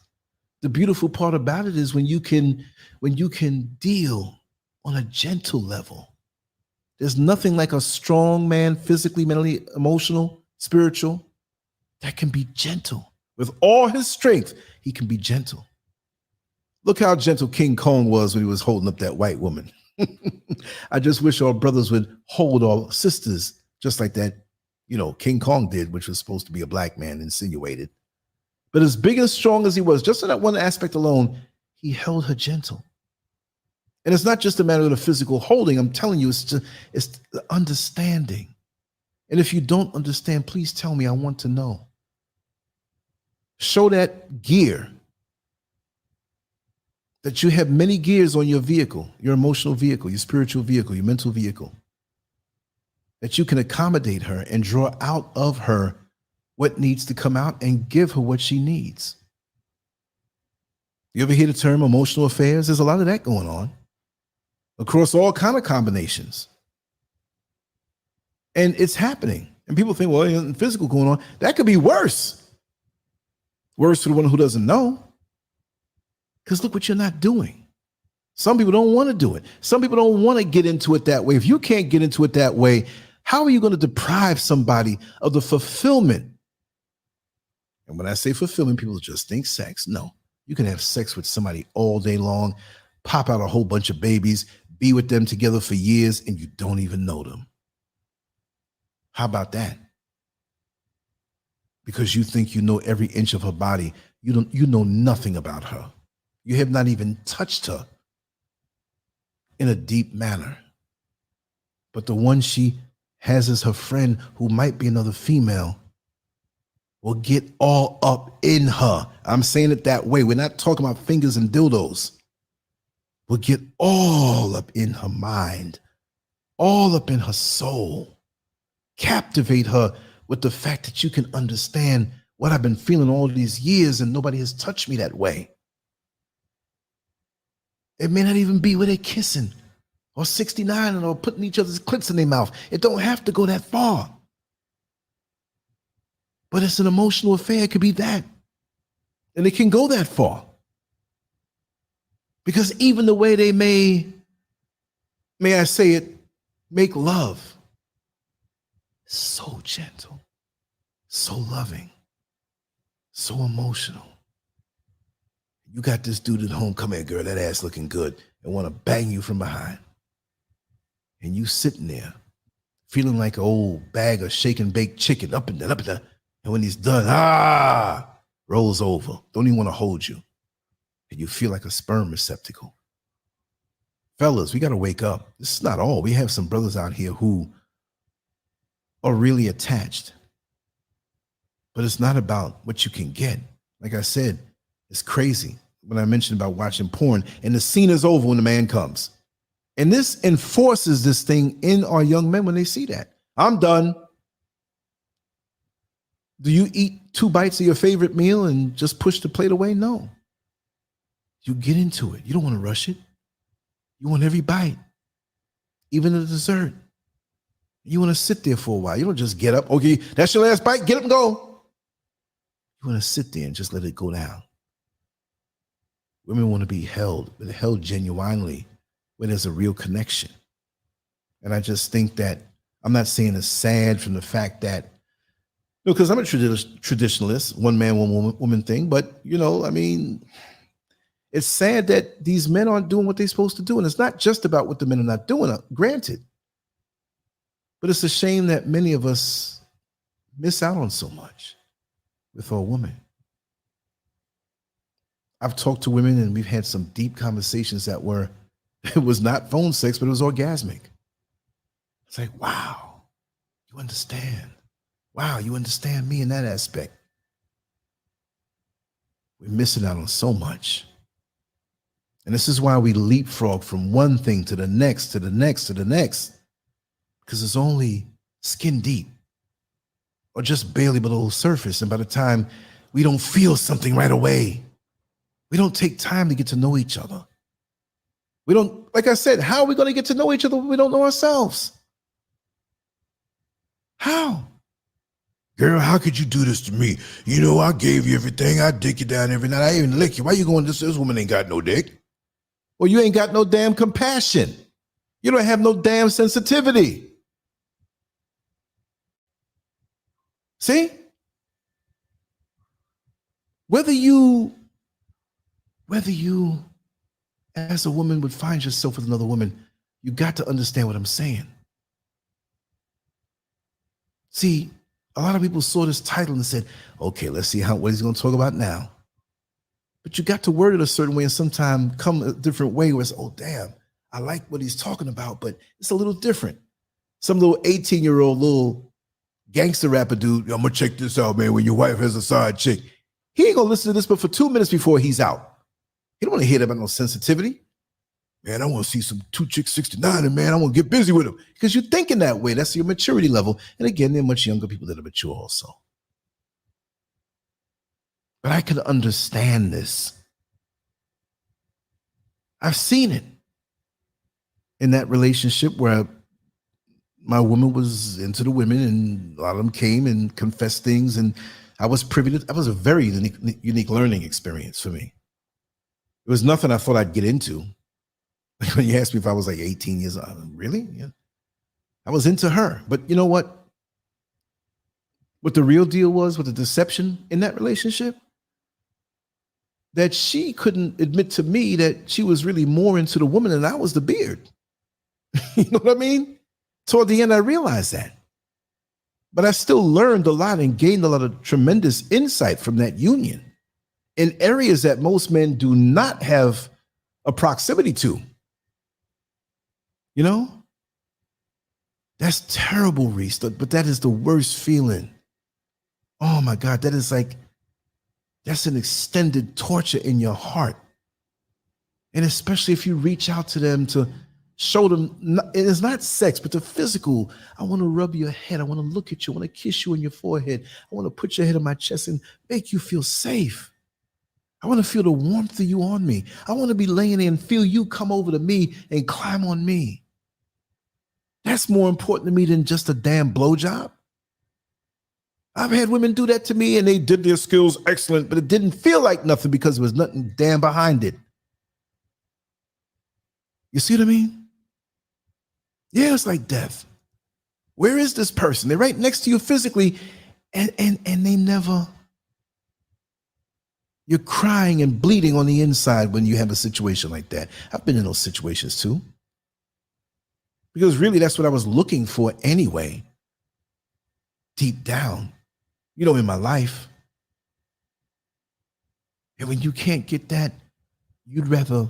The beautiful part about it is when you can deal on a gentle level. There's nothing like a strong man, physically, mentally, emotional, spiritual, that can be gentle. With all his strength, he can be gentle. Look how gentle King Kong was when he was holding up that white woman. I just wish our brothers would hold our sisters just like that, King Kong did, which was supposed to be a black man, insinuated. But as big and strong as he was, just in that one aspect alone, he held her gentle. And it's not just a matter of the physical holding. I'm telling you, it's the understanding. And if you don't understand, please tell me. I want to know. Show that gear, that you have many gears on your vehicle, your emotional vehicle, your spiritual vehicle, your mental vehicle, that you can accommodate her and draw out of her what needs to come out and give her what she needs. You ever hear the term emotional affairs? There's a lot of that going on across all kind of combinations. And it's happening. And people think, well, there's physical going on. That could be worse. Worse for the one who doesn't know. Because look what you're not doing. Some people don't want to do it. Some people don't want to get into it that way. If you can't get into it that way, how are you going to deprive somebody of the fulfillment? And when I say fulfillment, people just think sex. No, you can have sex with somebody all day long, pop out a whole bunch of babies, be with them together for years, and you don't even know them. How about that? Because you think you know every inch of her body. You know nothing about her. You have not even touched her in a deep manner. But the one she has as her friend, who might be another female, will get all up in her. I'm saying it that way. We're not talking about fingers and dildos. Will get all up in her mind, all up in her soul. Captivate her with the fact that you can understand what I've been feeling all these years and nobody has touched me that way. It may not even be where they're kissing or 69 or putting each other's clits in their mouth. It don't have to go that far. But it's an emotional affair. It could be that. And it can go that far. Because even the way they may I say it, make love, so gentle, so loving, so emotional. You got this dude at home, come here, girl, that ass looking good, and want to bang you from behind. And you sitting there, feeling like an old bag of shake and bake chicken, up and down, up and down. And when he's done, rolls over, don't even want to hold you. And you feel like a sperm receptacle. Fellas, we got to wake up. This is not all. We have some brothers out here who are really attached. But it's not about what you can get. Like I said, it's crazy when I mentioned about watching porn and the scene is over when the man comes. And this enforces this thing in our young men when they see that. I'm done. Do you eat 2 bites of your favorite meal and just push the plate away? No. You get into it. You don't want to rush it. You want every bite, even the dessert. You want to sit there for a while. You don't just get up. Okay, that's your last bite. Get up and go. You want to sit there and just let it go down. Women want to be held, but held genuinely where there's a real connection. And I just think that, I'm not saying it's sad from the fact that, no, because I'm a traditionalist, one man, one woman thing, but, it's sad that these men aren't doing what they're supposed to do. And it's not just about what the men are not doing, granted. But it's a shame that many of us miss out on so much with our women. I've talked to women and we've had some deep conversations that it was not phone sex, but it was orgasmic. It's like, wow, you understand. Wow, you understand me in that aspect. We're missing out on so much. And this is why we leapfrog from one thing to the next, to the next, to the next. Because it's only skin deep or just barely below the surface. And by the time we don't feel something right away, we don't take time to get to know each other. We don't, like I said, how are we going to get to know each other when we don't know ourselves? How? Girl, how could you do this to me? You know, I gave you everything. I dick you down every night. I even lick you. Why you going, this woman ain't got no dick? Well, you ain't got no damn compassion. You don't have no damn sensitivity. See? Whether you as a woman would find yourself with another woman, you got to understand what I'm saying. See, a lot of people saw this title and said, okay, let's see what he's going to talk about now. But you got to word it a certain way and sometimes come a different way where it's, oh, damn, I like what he's talking about, but it's a little different. Some little 18-year-old little gangster rapper dude, I'm going to check this out, man, when your wife has a side chick. He ain't going to listen to this but for 2 minutes before he's out. He don't want to hear about no sensitivity. Man, I want to see some 2 chicks 69 and man, I want to get busy with them. Because you're thinking that way. That's your maturity level. And again, there are much younger people that are mature also. But I could understand this. I've seen it in that relationship where my woman was into the women and a lot of them came and confessed things and I was privy to. That was a very unique learning experience for me. It was nothing I thought I'd get into. Like when you asked me if I was like 18 years old, really? Yeah. I was into her. But you know what? What the real deal was with the deception in that relationship? That she couldn't admit to me that she was really more into the woman than I was the beard. You know what I mean? Toward the end, I realized that. But I still learned a lot and gained a lot of tremendous insight from that union in areas that most men do not have a proximity to. You know? That's terrible, Reese, but that is the worst feeling. Oh my God, that is like, that's an extended torture in your heart. And especially if you reach out to them to show them, it is not sex, but the physical. I want to rub your head. I want to look at you. I want to kiss you on your forehead. I want to put your head on my chest and make you feel safe. I want to feel the warmth of you on me. I want to be laying there and feel you come over to me and climb on me. That's more important to me than just a damn blowjob. I've had women do that to me and they did their skills excellent, but it didn't feel like nothing because there was nothing damn behind it. You see what I mean? Yeah, it's like death. Where is this person? They're right next to you physically and they never, you're crying and bleeding on the inside when you have a situation like that. I've been in those situations too. Because really that's what I was looking for anyway. Deep down, you know, in my life. And when you can't get that, you'd rather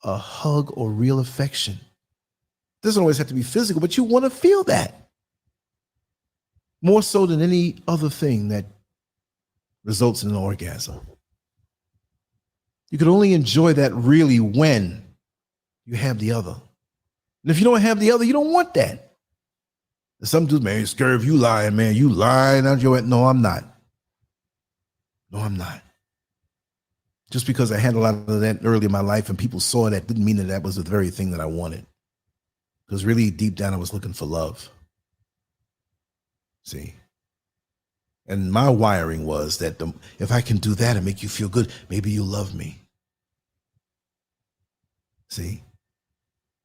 a hug or real affection. It doesn't always have to be physical, but you want to feel that. More so than any other thing that results in an orgasm. You can only enjoy that really when you have the other. And if you don't have the other, you don't want that. And some dudes, man, SCURV, you lying, man. You lying out your head. No, I'm not. No, I'm not. Just because I had a lot of that early in my life and people saw that didn't mean that that was the very thing that I wanted. Because really deep down, I was looking for love. See? And my wiring was that if I can do that and make you feel good, maybe you'll love me. See?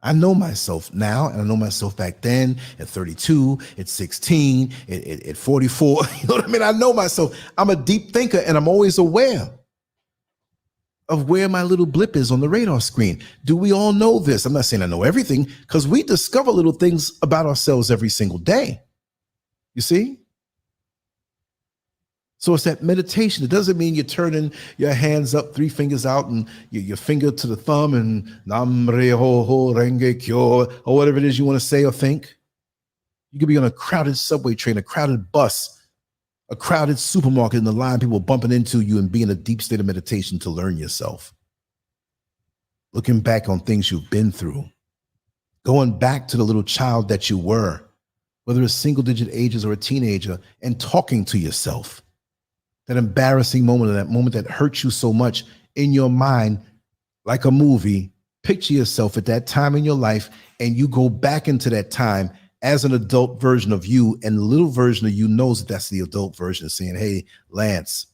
I know myself now, and I know myself back then at 32, at 16, at 44. You know what I mean? I know myself. I'm a deep thinker, and I'm always aware of where my little blip is on the radar screen. Do we all know this? I'm not saying I know everything, because we discover little things about ourselves every single day. You see? So it's that meditation. It doesn't mean you're turning your hands up, 3 fingers out, and your finger to the thumb, and Nam Re Ho Ho Renge Kyo, or whatever it is you want to say or think. You could be on a crowded subway train, a crowded bus, a crowded supermarket in the line, people bumping into you and be in a deep state of meditation to learn yourself. Looking back on things you've been through. Going back to the little child that you were, whether it's single-digit ages or a teenager, and talking to yourself. That embarrassing moment, or that moment that hurt you so much in your mind, like a movie, Picture yourself at that time in your life, and you go back into that time as an adult version of you, and the little version of you knows that that's the adult version saying, hey, Lance,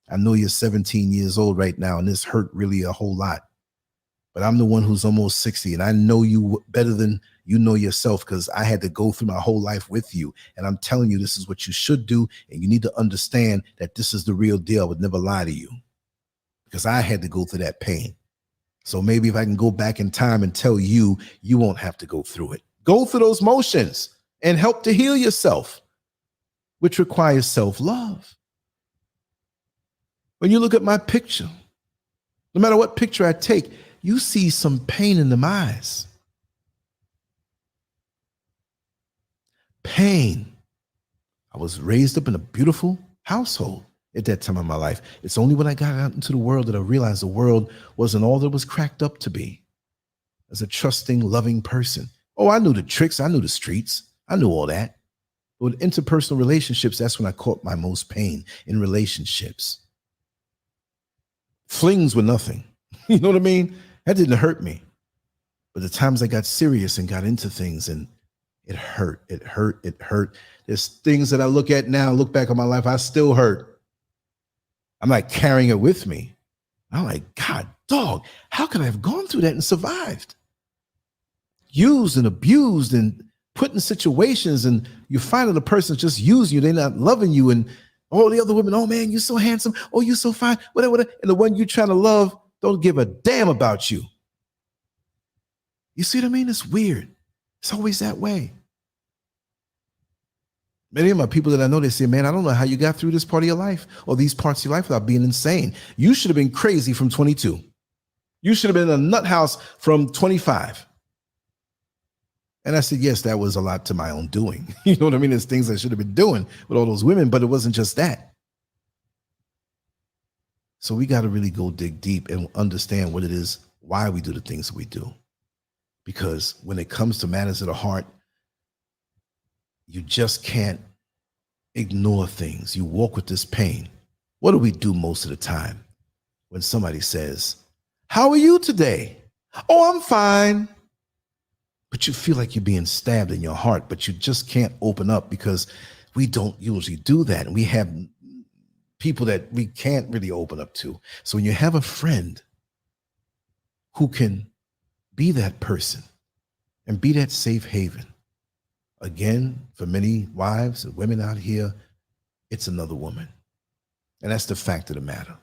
I know you're 17 years old right now, and this hurt really a whole lot. But I'm the one who's almost 60, and I know you better than you know yourself because I had to go through my whole life with you. And I'm telling you, this is what you should do. And you need to understand that this is the real deal. I would never lie to you because I had to go through that pain. So maybe if I can go back in time and tell you, you won't have to go through it. Go through those motions and help to heal yourself, which requires self-love. When you look at my picture, no matter what picture I take, you see some pain in them eyes. Pain. I was raised up in a beautiful household at that time of my life. It's only when I got out into the world that I realized the world wasn't all that it was cracked up to be. As a trusting, loving person. Oh, I knew the tricks. I knew the streets. I knew all that. But with interpersonal relationships, that's when I caught my most pain in relationships. Flings were nothing. You know what I mean? That didn't hurt me. But the times I got serious and got into things, and it hurt. There's things that I look at now, look back on my life, I still hurt. I'm like carrying it with me. I'm like, God, dog, how could I have gone through that and survived? Used and abused and put in situations, and you find that the person's just using you. They're not loving you. And all the other women, oh man, you're so handsome. Oh, you're so fine. Whatever. And the one you're trying to love don't give a damn about you. You see what I mean? It's weird. It's always that way. Many of my people that I know, they say, man, I don't know how you got through this part of your life or these parts of your life without being insane. You should have been crazy from 22. You should have been in a nut house from 25. And I said, yes, that was a lot to my own doing. You know what I mean? There's things I should have been doing with all those women, but it wasn't just that. So we got to really go dig deep and understand what it is, why we do the things that we do. Because when it comes to matters of the heart, you just can't ignore things. You walk with this pain. What do we do most of the time when somebody says, how are you today? Oh, I'm fine. But you feel like you're being stabbed in your heart, but you just can't open up because we don't usually do that. And we have people that we can't really open up to. So when you have a friend who can be that person and be that safe haven, again, for many wives and women out here, it's another woman. And that's the fact of the matter.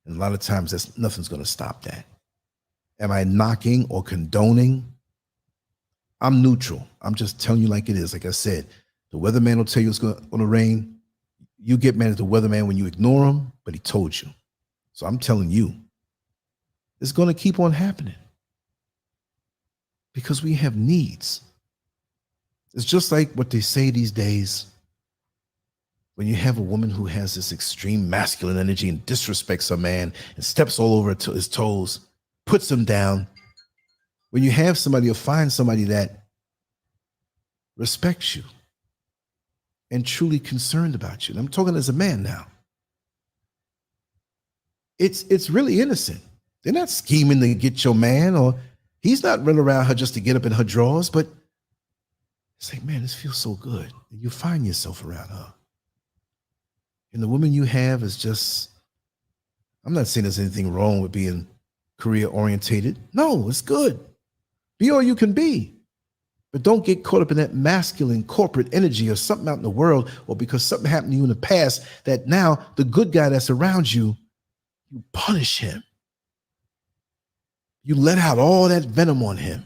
And a lot of times nothing's going to stop that. Am I knocking or condoning? I'm neutral. I'm just telling you like it is. Like I said, the weatherman will tell you it's going to rain. You get mad at the weatherman when you ignore him, but he told you. So I'm telling you, it's going to keep on happening because we have needs. It's just like what they say these days. When you have a woman who has this extreme masculine energy and disrespects a man and steps all over his toes, puts him down. When you have somebody or find somebody that respects you and truly concerned about you. And I'm talking as a man now. It's really innocent. They're not scheming to get your man, or he's not running around her just to get up in her drawers, but it's like, man, this feels so good. And you find yourself around her. And the woman you have is just, I'm not saying there's anything wrong with being career orientated. No, it's good. Be all you can be. But don't get caught up in that masculine corporate energy or something out in the world, or because something happened to you in the past that now the good guy that's around you, you punish him. You let out all that venom on him.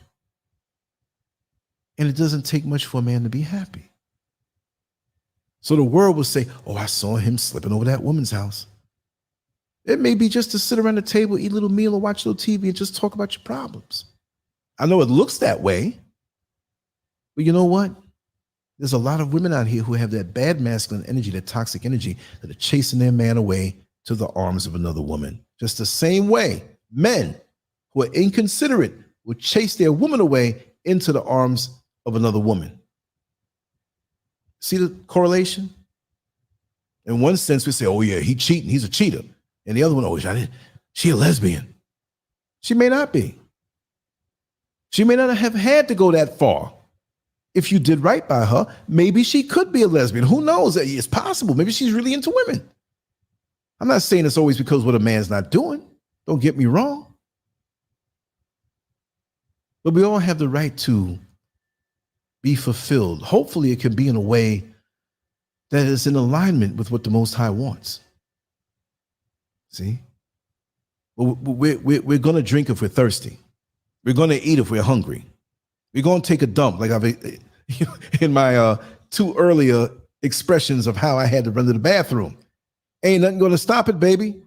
And it doesn't take much for a man to be happy. So the world will say, oh, I saw him slipping over that woman's house. It may be just to sit around the table, eat a little meal, or watch a little TV and just talk about your problems. I know it looks that way. But you know what? There's a lot of women out here who have that bad masculine energy, that toxic energy, that are chasing their man away to the arms of another woman. Just the same way men who are inconsiderate will chase their woman away into the arms of another woman. See the correlation? In one sense, we say, oh yeah, he cheating, he's a cheater. And the other one, oh, she a lesbian. She may not be. She may not have had to go that far. If you did right by her, maybe she could be a lesbian. Who knows? It's possible. Maybe she's really into women. I'm not saying it's always because what a man's not doing. Don't get me wrong. But we all have the right to be fulfilled. Hopefully it can be in a way that is in alignment with what the Most High wants. See? We're going to drink if we're thirsty. We're going to eat if we're hungry. We're going to take a dump, like I've in my two earlier expressions of how I had to run to the bathroom. Ain't nothing going to stop it, baby.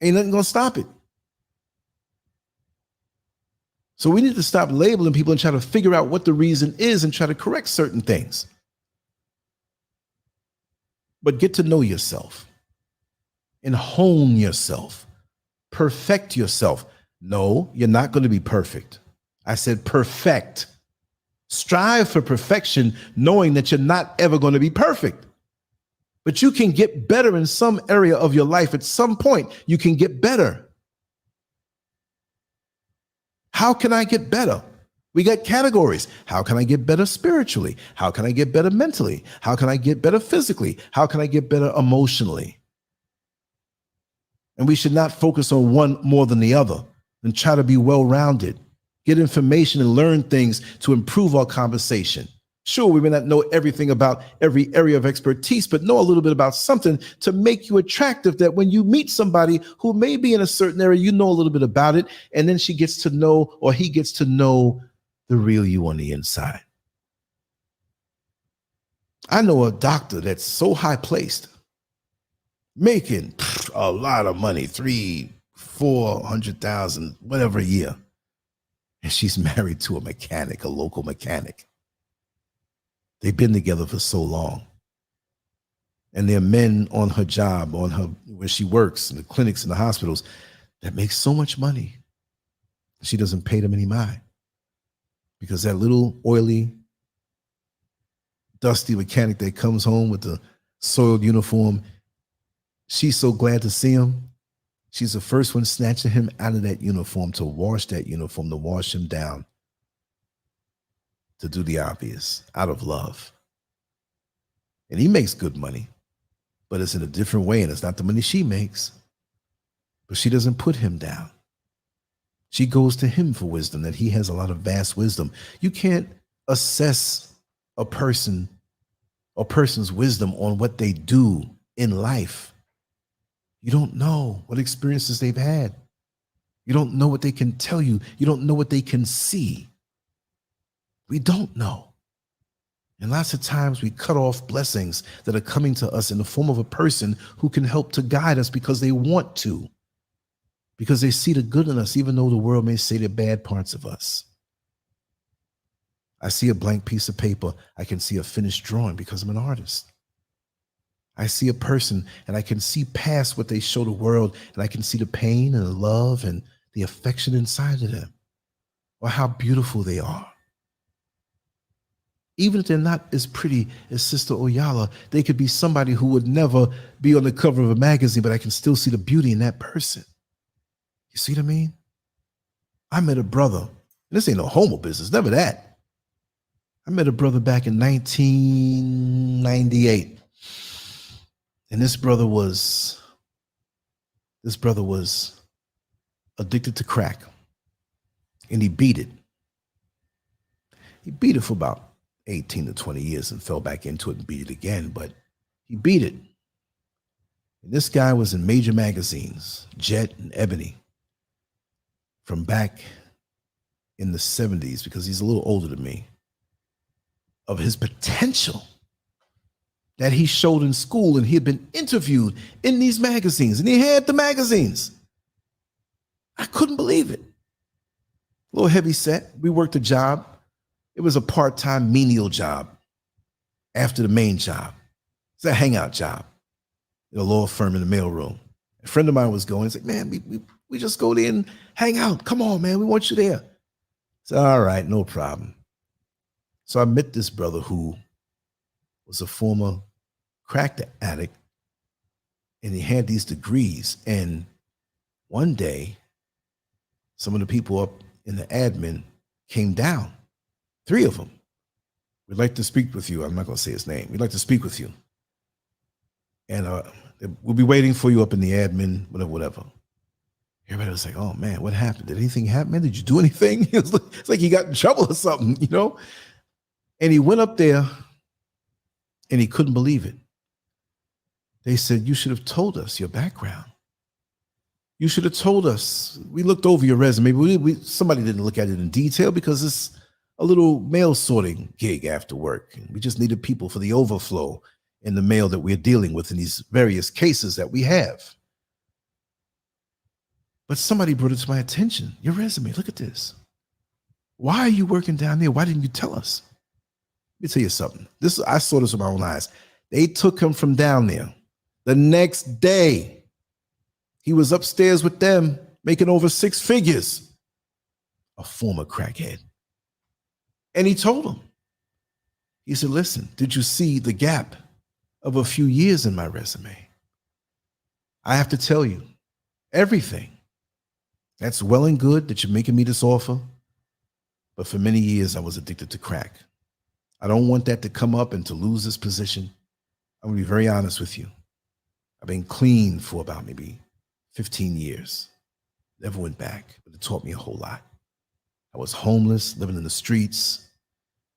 Ain't nothing going to stop it. So we need to stop labeling people and try to figure out what the reason is and try to correct certain things. But get to know yourself and hone yourself. Perfect yourself. No, you're not going to be perfect. I said perfect. Strive for perfection, knowing that you're not ever going to be perfect. But you can get better in some area of your life. At some point, you can get better. How can I get better? We got categories. How can I get better spiritually? How can I get better mentally? How can I get better physically? How can I get better emotionally? And we should not focus on one more than the other and try to be well-rounded, get information and learn things to improve our conversation. Sure, we may not know everything about every area of expertise, but know a little bit about something to make you attractive, that when you meet somebody who may be in a certain area, you know a little bit about it, and then she gets to know, or he gets to know, the real you on the inside. I know a doctor that's so high placed, making a lot of money, 300,000-400,000, whatever a year. And she's married to a mechanic, a local mechanic. They've been together for so long. And there are men on her job, on her where she works, in the clinics and the hospitals, that make so much money. She doesn't pay them any mind. Because that little oily, dusty mechanic that comes home with the soiled uniform, she's so glad to see him. She's the first one snatching him out of that uniform, to wash that uniform, to wash him down, to do the obvious, out of love. And he makes good money, but it's in a different way, and it's not the money she makes. But she doesn't put him down. She goes to him for wisdom, that he has a lot of vast wisdom. You can't assess a person's wisdom on what they do in life. You don't know what experiences they've had. You don't know what they can tell you. You don't know what they can see. We don't know. And lots of times we cut off blessings that are coming to us in the form of a person who can help to guide us because they want to, because they see the good in us, even though the world may say the bad parts of us. I see a blank piece of paper. I can see a finished drawing because I'm an artist. I see a person and I can see past what they show the world, and I can see the pain and the love and the affection inside of them, or how beautiful they are. Even if they're not as pretty as Sister Oyala, they could be somebody who would never be on the cover of a magazine, but I can still see the beauty in that person. You see what I mean? I met a brother, and this ain't no homo business, never that. I met a brother back in 1998. And this brother was addicted to crack, and he beat it. He beat it for about 18 to 20 years and fell back into it and beat it again, but he beat it. And this guy was in major magazines, Jet and Ebony, from back in the 70s, because he's a little older than me, of his potential that he showed in school, and he had been interviewed in these magazines, and he had the magazines. I couldn't believe it. A little heavy set. We worked a job. It was a part-time menial job after the main job. It's a hangout job in a law firm in the mailroom. A friend of mine was going. He's like, man, we just go there and hang out. Come on, man, we want you there. I said, all right, no problem. So I met this brother who was a former crack addict, and he had these degrees. And one day, some of the people up and the admin came down. 3 of them. We'd like to speak with you. I'm not going to say his name. We'd like to speak with you. And we'll be waiting for you up in the admin, whatever. Everybody was like, oh man, what happened? Did anything happen? Did you do anything? It's like he got in trouble or something, you know? And he went up there and he couldn't believe it. They said, you should have told us your background. You should have told us. We looked over your resume. Somebody didn't look at it in detail because it's a little mail sorting gig after work. We just needed people for the overflow in the mail that we're dealing with in these various cases that we have. But somebody brought it to my attention. Your resume, look at this. Why are you working down there? Why didn't you tell us? Let me tell you something. I saw this with my own eyes. They took him from down there. The next day, he was upstairs with them, making over 6 figures. A former crackhead. And he told them. He said, listen, did you see the gap of a few years in my resume? I have to tell you, everything. That's well and good that you're making me this offer. But for many years, I was addicted to crack. I don't want that to come up and to lose this position. I'm going to be very honest with you. I've been clean for about maybe 15 years. Never went back, but it taught me a whole lot. I was homeless, living in the streets.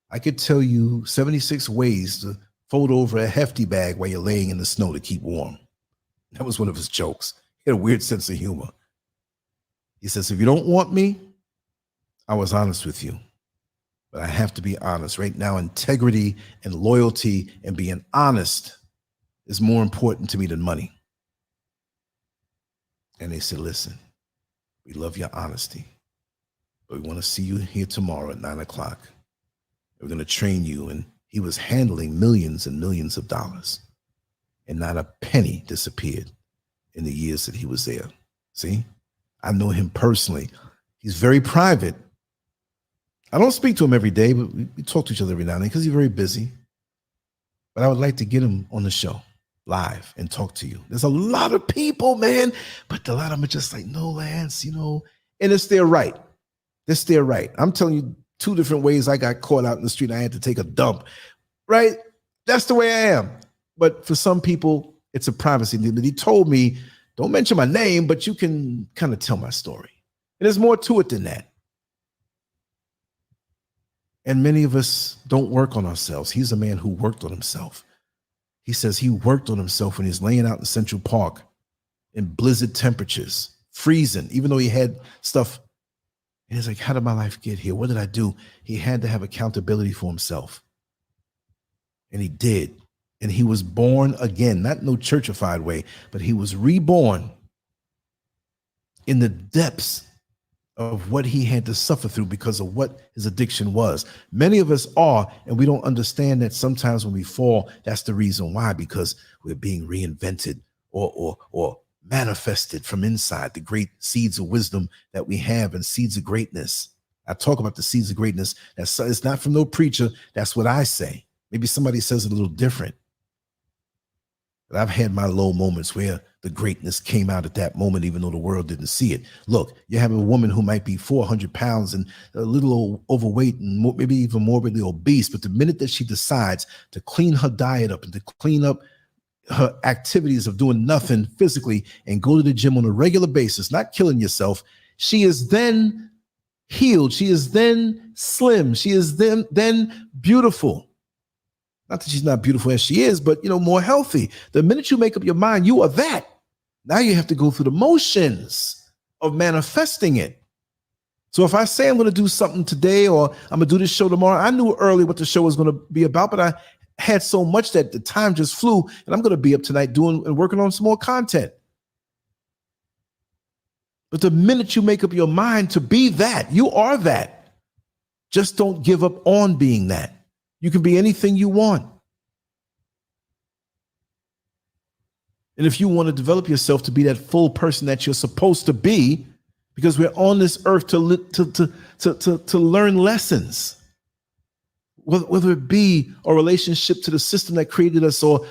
I could tell you 76 ways to fold over a hefty bag while you're laying in the snow to keep warm. That was one of his jokes. He had a weird sense of humor. He says, if you don't want me, I was honest with you. But I have to be honest. Right now, integrity and loyalty and being honest is more important to me than money. And they said, listen, we love your honesty, but we want to see you here tomorrow at 9:00. We're going to train you. And he was handling millions and millions of dollars. And not a penny disappeared in the years that he was there. See, I know him personally. He's very private. I don't speak to him every day, but we talk to each other every now and then because he's very busy. But I would like to get him on the show live and talk to you. There's a lot of people, man, but a lot of them are just like, no, Lance, you know, and it's their right. It's their right. I'm telling you 2 different ways I got caught out in the street. I had to take a dump, right? That's the way I am. But for some people, it's a privacy thing. But he told me, don't mention my name, but you can kind of tell my story. And there's more to it than that. And many of us don't work on ourselves. He's a man who worked on himself. He says he worked on himself when he's laying out in Central Park in blizzard temperatures, freezing, even though he had stuff. And he's like, how did my life get here? What did I do? He had to have accountability for himself. And he did. And he was born again, not no churchified way, but he was reborn in the depths of what he had to suffer through because of what his addiction was. Many of us are, and we don't understand that sometimes when we fall, that's the reason why, because we're being reinvented or manifested from inside, the great seeds of wisdom that we have and seeds of greatness. I talk about the seeds of greatness. It's not from no preacher. That's what I say. Maybe somebody says it a little different. But I've had my low moments where the greatness came out at that moment, even though the world didn't see it. Look, you have a woman who might be 400 pounds and a little overweight and maybe even morbidly obese. But the minute that she decides to clean her diet up and to clean up her activities of doing nothing physically and go to the gym on a regular basis, not killing yourself, she is then healed. She is then slim. She is then beautiful. Not that she's not beautiful as she is, but, you know, more healthy. The minute you make up your mind, you are that. Now you have to go through the motions of manifesting it. So if I say I'm going to do something today or I'm going to do this show tomorrow, I knew early what the show was going to be about, but I had so much that the time just flew, and I'm going to be up tonight doing and working on some more content. But the minute you make up your mind to be that, you are that. Just don't give up on being that. You can be anything you want. And if you want to develop yourself to be that full person that you're supposed to be, because we're on this earth to learn lessons, whether it be a relationship to the system that created us or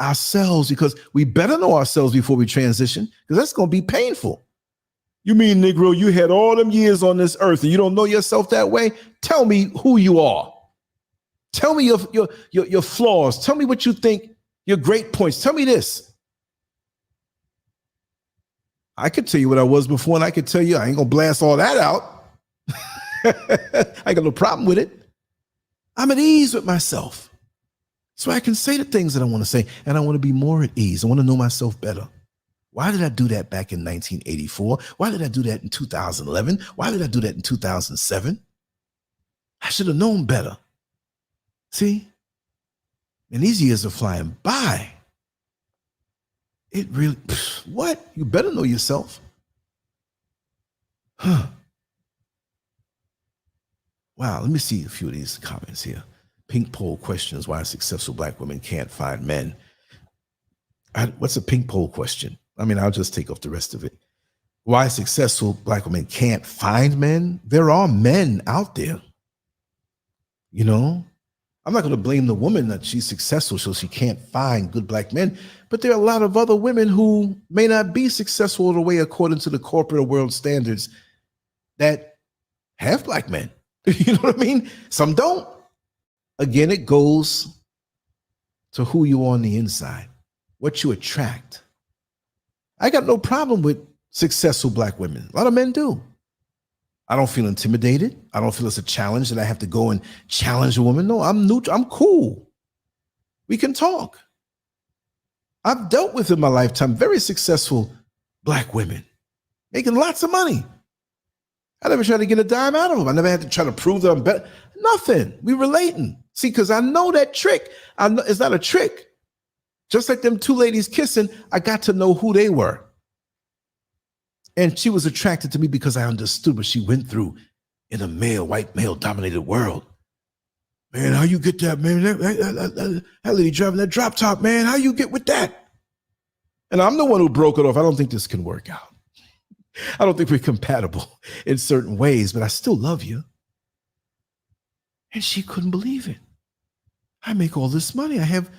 ourselves, because we better know ourselves before we transition, because that's going to be painful. You mean, Negro, you had all them years on this earth and you don't know yourself that way? Tell me who you are. Tell me your flaws. Tell me what you think, your great points. Tell me this. I could tell you what I was before, and I could tell you I ain't going to blast all that out. I ain't got no problem with it. I'm at ease with myself. So I can say the things that I want to say, and I want to be more at ease. I want to know myself better. Why did I do that back in 1984? Why did I do that in 2011? Why did I do that in 2007? I should have known better. See? And these years are flying by. It really, what? You better know yourself. Huh. Wow, let me see a few of these comments here. Pink poll questions why successful Black women can't find men. What's a pink poll question? I mean, I'll just take off the rest of it. Why successful Black women can't find men? There are men out there. You know, I'm not going to blame the woman that she's successful so she can't find good Black men, but there are a lot of other women who may not be successful in a way according to the corporate world standards that have Black men. You know what I mean? Some don't. Again, it goes to who you are on the inside, what you attract. I got no problem with successful Black women. A lot of men do. I don't feel intimidated. I don't feel it's a challenge that I have to go and challenge a woman. No, I'm neutral. I'm cool. We can talk. I've dealt with in my lifetime very successful Black women making lots of money. I never tried to get a dime out of them. I never had to try to prove that I'm better. Nothing. We relating. See, because I know that trick. I know it's not a trick. Just like them two ladies kissing, I got to know who they were. And she was attracted to me because I understood what she went through in a white male dominated world. Man, how you get that, man? That lady driving that drop top, man. How you get with that? And I'm the one who broke it off. I don't think this can work out. I don't think we're compatible in certain ways, but I still love you. And she couldn't believe it. I make all this money. I have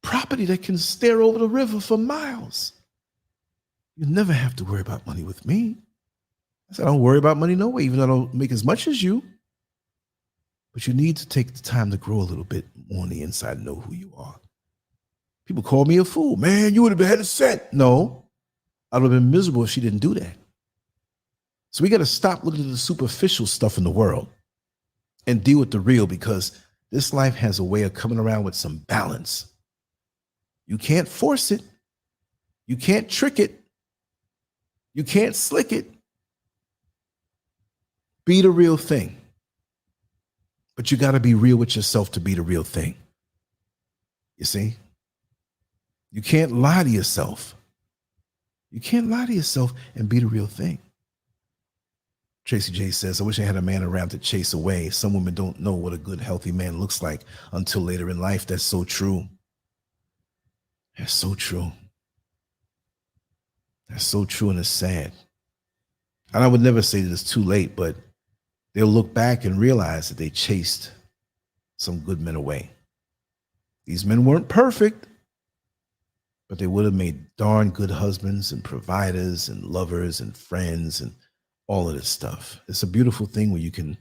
property that can stare over the river for miles. You never have to worry about money with me. I said, I don't worry about money no way, even though I don't make as much as you. But you need to take the time to grow a little bit more on the inside and know who you are. People call me a fool. Man, you would have had a cent. No, I would have been miserable if she didn't do that. So we got to stop looking at the superficial stuff in the world and deal with the real, because this life has a way of coming around with some balance. You can't force it. You can't trick it. You can't slick it. Be the real thing. But you got to be real with yourself to be the real thing. You see? You can't lie to yourself. You can't lie to yourself and be the real thing. Tracy J says, I wish I had a man around to chase away. Some women don't know what a good, healthy man looks like until later in life. That's so true. That's so true. That's so true, and it's sad. And I would never say that it's too late, but they'll look back and realize that they chased some good men away. These men weren't perfect, but they would have made darn good husbands and providers and lovers and friends and all of this stuff. It's a beautiful thing where you can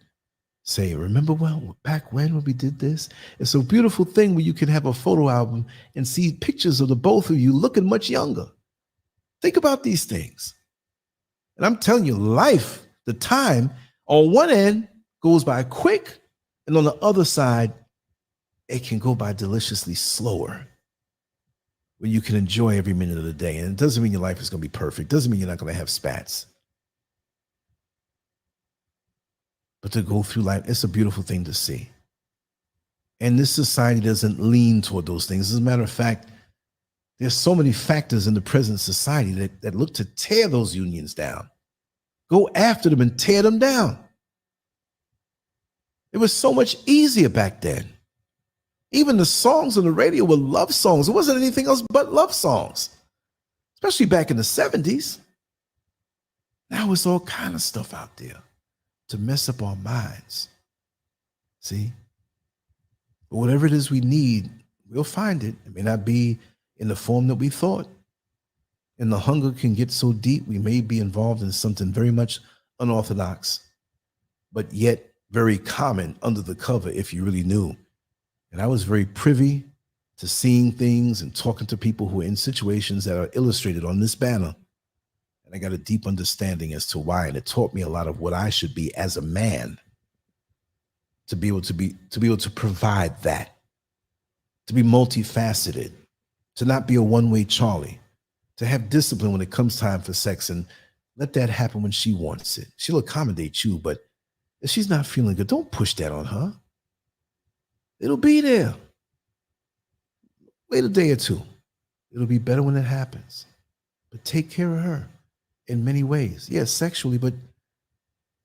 say, remember well, back when we did this? It's a beautiful thing where you can have a photo album and see pictures of the both of you looking much younger. Think about these things. And I'm telling you, life, the time on one end goes by quick, and on the other side, it can go by deliciously slower, where you can enjoy every minute of the day. And it doesn't mean your life is going to be perfect. It doesn't mean you're not going to have spats. But to go through life, it's a beautiful thing to see. And this society doesn't lean toward those things. As a matter of fact, there's so many factors in the present society that look to tear those unions down. Go after them and tear them down. It was so much easier back then. Even the songs on the radio were love songs. It wasn't anything else but love songs, especially back in the 70s. Now it's all kind of stuff out there to mess up our minds. See? But whatever it is we need, we'll find it. It may not be in the form that we thought, And the hunger can get so deep, we may be involved in something very much unorthodox, but yet very common under the cover if you really knew. And I was very privy to seeing things and talking to people who are in situations that are illustrated on this banner. And I got a deep understanding as to why. And it taught me a lot of what I should be as a man to be able to provide that, to be multifaceted, to not be a one-way Charlie, to have discipline when it comes time for sex and let that happen when she wants it. She'll accommodate you, but if she's not feeling good, don't push that on her. It'll be there. Wait a day or two. It'll be better when it happens. But take care of her in many ways. Yes, sexually, but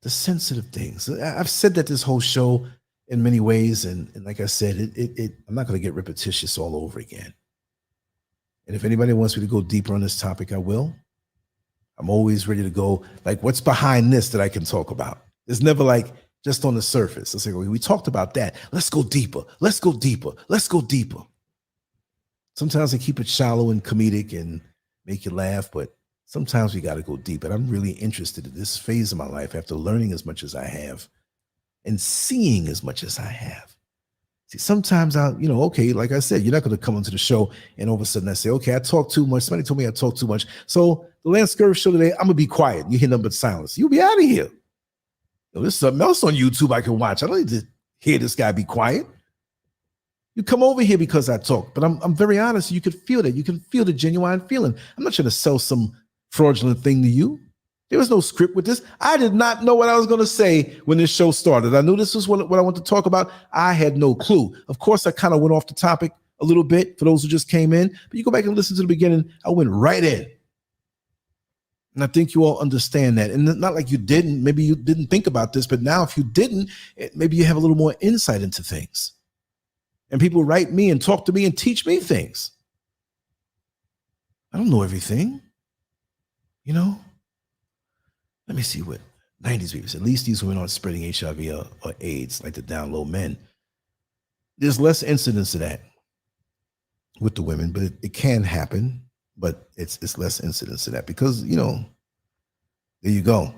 the sensitive things. I've said that this whole show in many ways, and like I said, I'm not going to get repetitious all over again. And if anybody wants me to go deeper on this topic, I will. I'm always ready to go, like, what's behind this that I can talk about? It's never like just on the surface. It's like, we talked about that. Let's go deeper. Let's go deeper. Let's go deeper. Sometimes I keep it shallow and comedic and make you laugh, but sometimes we got to go deep. And I'm really interested in this phase of my life after learning as much as I have and seeing as much as I have. See, sometimes okay, like I said, you're not going to come onto the show and all of a sudden I say, okay, I talk too much. Somebody told me I talk too much. So the LANCESCURV show today, I'm going to be quiet. You hear nothing but silence. You'll be out of here. There's something else on YouTube I can watch. I don't need to hear this guy be quiet. You come over here because I talk, but I'm very honest. You can feel that. You can feel the genuine feeling. I'm not trying to sell some fraudulent thing to you. There was no script with this. I did not know what I was going to say when this show started. I knew this was what I wanted to talk about. I had no clue. Of course, I kind of went off the topic a little bit for those who just came in, but you go back and listen to the beginning. I went right in. And I think you all understand that. And not like you didn't. Maybe you didn't think about this, but now if you didn't, maybe you have a little more insight into things. And people write me and talk to me and teach me things. I don't know everything. Let me see what 90s babies, at least these women aren't spreading HIV or AIDS like the down low men. There's less incidence of that with the women, but it can happen, but it's less incidence of that because, there you go.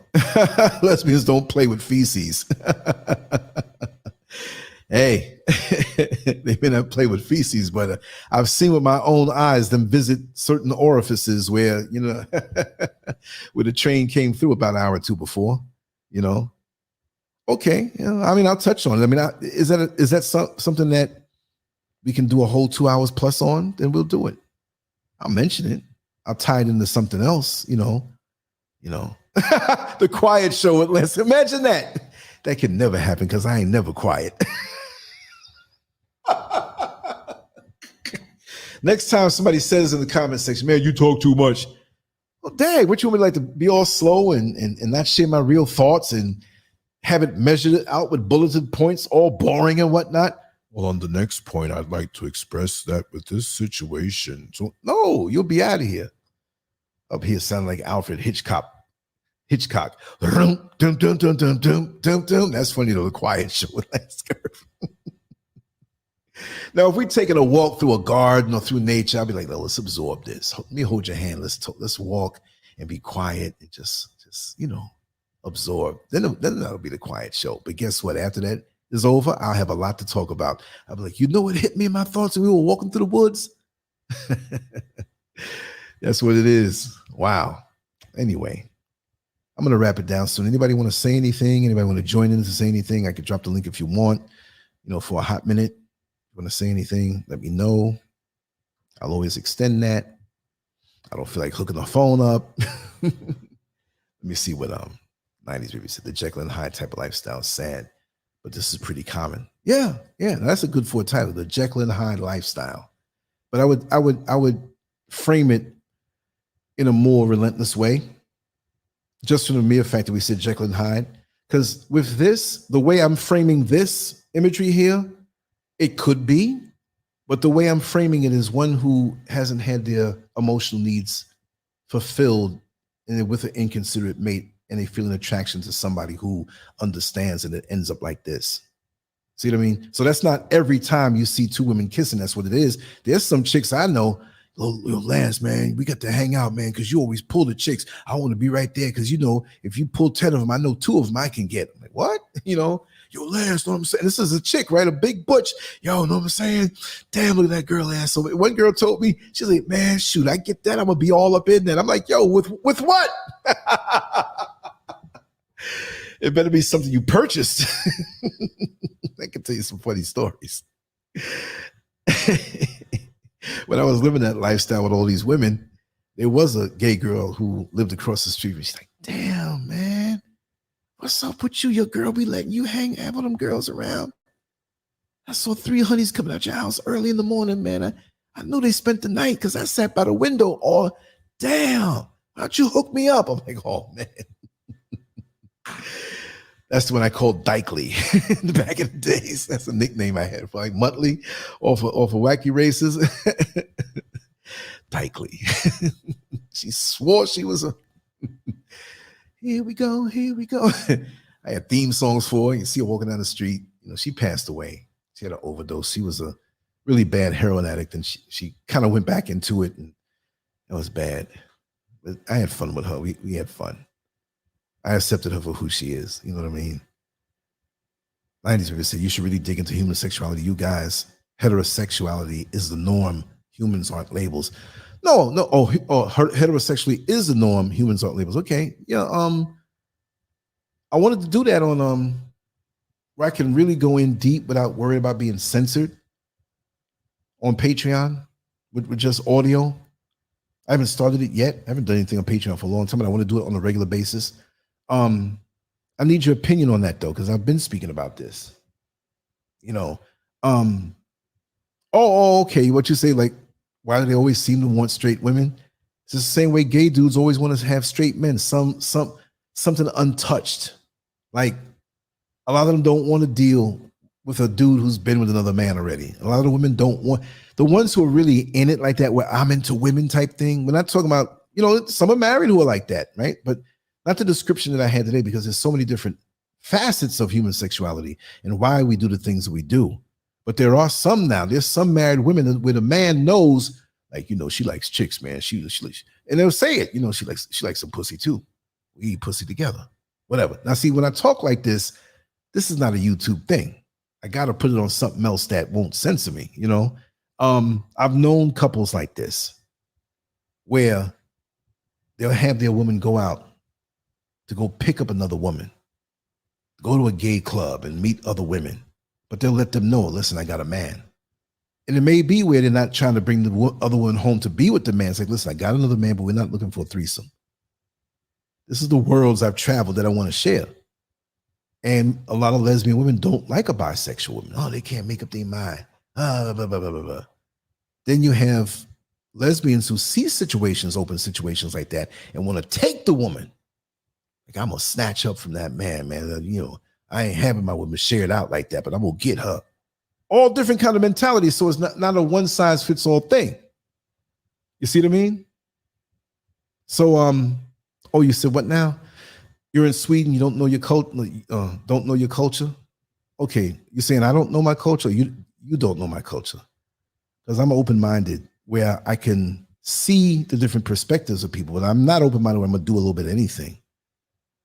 Lesbians don't play with feces. Hey, they may not play with feces, but I've seen with my own eyes them visit certain orifices where, where the train came through about an hour or two before, Okay, I'll touch on it. Is that something that we can do a whole 2 hours plus on? Then we'll do it. I'll mention it. I'll tie it into something else, The quiet show at last. Imagine that. That can never happen because I ain't never quiet. Next time somebody says in the comment section, man, you talk too much. Well, dang, what you want me to be all slow and not share my real thoughts and have it measured out with bulleted points, all boring and whatnot? Well, on the next point, I'd like to express that with this situation. So, no, you'll be out of here. Up here sounding like Alfred Hitchcock. Dum, dum, dum, dum, dum, dum, dum. That's funny, the quiet show with LANCESCURV. Now, if we're taking a walk through a garden or through nature, I'll be like, no, let's absorb this. Let me hold your hand. Let's walk and be quiet and just absorb. Then that'll be the quiet show. But guess what? After that is over, I'll have a lot to talk about. I'll be like, what hit me in my thoughts when we were walking through the woods? That's what it is. Wow. Anyway, I'm going to wrap it down soon. Anybody want to say anything? Anybody want to join in to say anything? I could drop the link if you want, for a hot minute. If you want to say anything, let me know. I'll always extend that. I don't feel like hooking the phone up. Let me see what 90s baby said. The Jekyll and Hyde type of lifestyle is sad, but this is pretty common. Yeah, that's a good for a title, the Jekyll and Hyde lifestyle. But I would frame it in a more relentless way, just from the mere fact that we said Jekyll and Hyde. Because with this, the way I'm framing this imagery here, it could be, but the way I'm framing it is one who hasn't had their emotional needs fulfilled and with an inconsiderate mate, and they feel an attraction to somebody who understands, and it ends up like this. See what I mean? So that's not every time you see two women kissing, that's what it is. There's some chicks I know, Lance, man, we got to hang out, man, because you always pull the chicks. I want to be right there because, if you pull 10 of them, I know 2 of them I can get. I'm like, what? Yo, Lance, know what I'm saying? This is a chick, right? A big butch. Yo, know what I'm saying? Damn, look at that girl ass. So one girl told me, she's like, man, shoot, I get that. I'm going to be all up in that. I'm like, yo, with what? It better be something you purchased. I can tell you some funny stories. When I was living that lifestyle with all these women, there was a gay girl who lived across the street. She's like, damn, man, what's up with you? Your girl be letting you have all them girls around. I saw 3 honeys coming out your house early in the morning, man. I knew they spent the night because I sat by the window all, damn, how'd you hook me up? I'm like, oh, man. That's when I called Dykely back in the days. That's a nickname I had for like Muttley off of Wacky Races. Dykely. She swore she was a here we go. I had theme songs for her. You see her walking down the street. She passed away. She had an overdose. She was a really bad heroin addict, and she kind of went back into it, and it was bad. But I had fun with her. We had fun. I accepted her for who she is. You know what I mean? 90s people said you should really dig into human sexuality. You guys, heterosexuality is the norm. Humans aren't labels. No. Heterosexually is the norm. Humans aren't labels. Okay. Yeah. I wanted to do that on where I can really go in deep without worrying about being censored on Patreon with just audio. I haven't started it yet. I haven't done anything on Patreon for a long time, but I want to do it on a regular basis. I need your opinion on that though, because I've been speaking about this. Okay. What you say, like, why do they always seem to want straight women? It's the same way gay dudes always want to have straight men, something untouched. Like, a lot of them don't want to deal with a dude who's been with another man already. A lot of the women don't want, the ones who are really in it like that, where I'm into women type thing. We're not talking about, some are married who are like that, right? But not the description that I had today, because there's so many different facets of human sexuality and why we do the things that we do. But there are some now. There's some married women where the man knows, like, she likes chicks, man. She likes, and they'll say it, she likes some pussy too. We eat pussy together, whatever. Now, see, when I talk like this is not a YouTube thing. I got to put it on something else that won't censor me, I've known couples like this where they'll have their woman go out to go pick up another woman, go to a gay club and meet other women, but they'll let them know, listen, I got a man. And it may be where they're not trying to bring the other one home to be with the man. It's like, listen, I got another man, but we're not looking for a threesome. This is the worlds I've traveled that I want to share. And a lot of lesbian women don't like a bisexual woman. Oh, they can't make up their mind. Blah, blah, blah, blah, blah. Then you have lesbians who see open situations like that and want to take the woman. Like, I'm going to snatch up from that man. I ain't having my woman shared out like that, but I'm going to get her. All different kind of mentalities. So it's not a one size fits all thing. You see what I mean? So, you said what now? You're in Sweden. You don't know your culture. Okay. You're saying I don't know my culture. You don't know my culture, because I'm open-minded where I can see the different perspectives of people. And I'm not open-minded where I'm going to do a little bit of anything.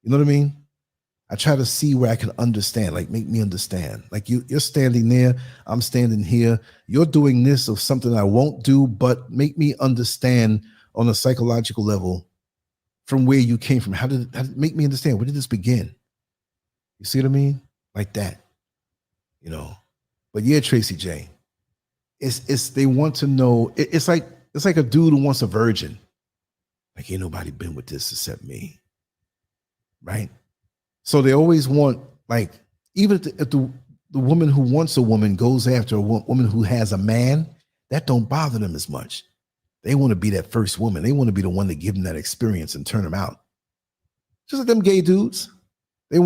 You know what I mean? I try to see where I can understand, like make me understand. Like you're standing there, I'm standing here. You're doing this of something I won't do, but make me understand on a psychological level from where you came from. How did it make me understand? Where did this begin? You see what I mean? Like that, But yeah, Tracy J, it's they want to know. It's like a dude who wants a virgin. Like, ain't nobody been with this except me. Right? So they always want, like, even if the woman who wants a woman goes after a woman who has a man, that don't bother them as much. They want to be that first woman. They want to be the one to give them that experience and turn them out. Just like them gay dudes. They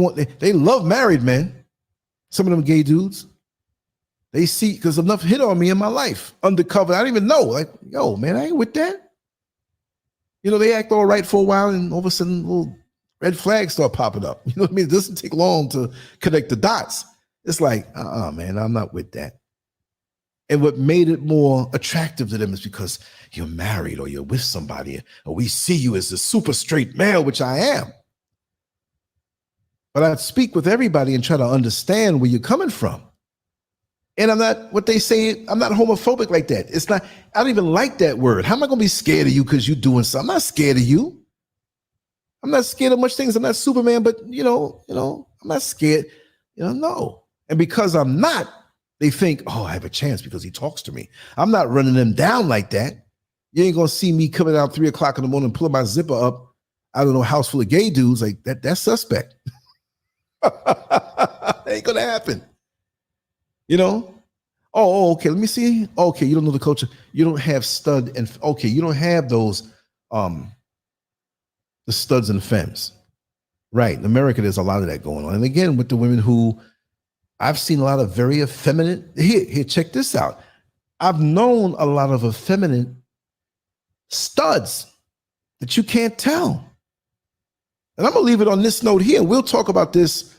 love married men. Some of them gay dudes. They see, because enough hit on me in my life. Undercover. I didn't even know. Like, yo, man, I ain't with that. They act all right for a while, and all of a sudden little red flags start popping up. You know what I mean? It doesn't take long to connect the dots. It's like, man, I'm not with that. And what made it more attractive to them is because you're married or you're with somebody, or we see you as a super straight male, which I am. But I speak with everybody and try to understand where you're coming from. And I'm not, what they say, I'm not homophobic like that. It's not, I don't even like that word. How am I going to be scared of you because you're doing something? I'm not scared of you. I'm not scared of much things. I'm not Superman, but I'm not scared. No. And because I'm not, they think, oh, I have a chance because he talks to me. I'm not running them down like that. You ain't going to see me coming out 3 o'clock in the morning, pulling my zipper up. I don't know, house full of gay dudes like that. That's suspect. Ain't going to happen. Oh, okay. Let me see. Okay. You don't know the culture. You don't have stud and okay. You don't have those, the studs and femmes. Right. In America, there's a lot of that going on. And again, with the women who I've seen a lot of very effeminate. Here, check this out. I've known a lot of effeminate studs that you can't tell. And I'm going to leave it on this note here. We'll talk about this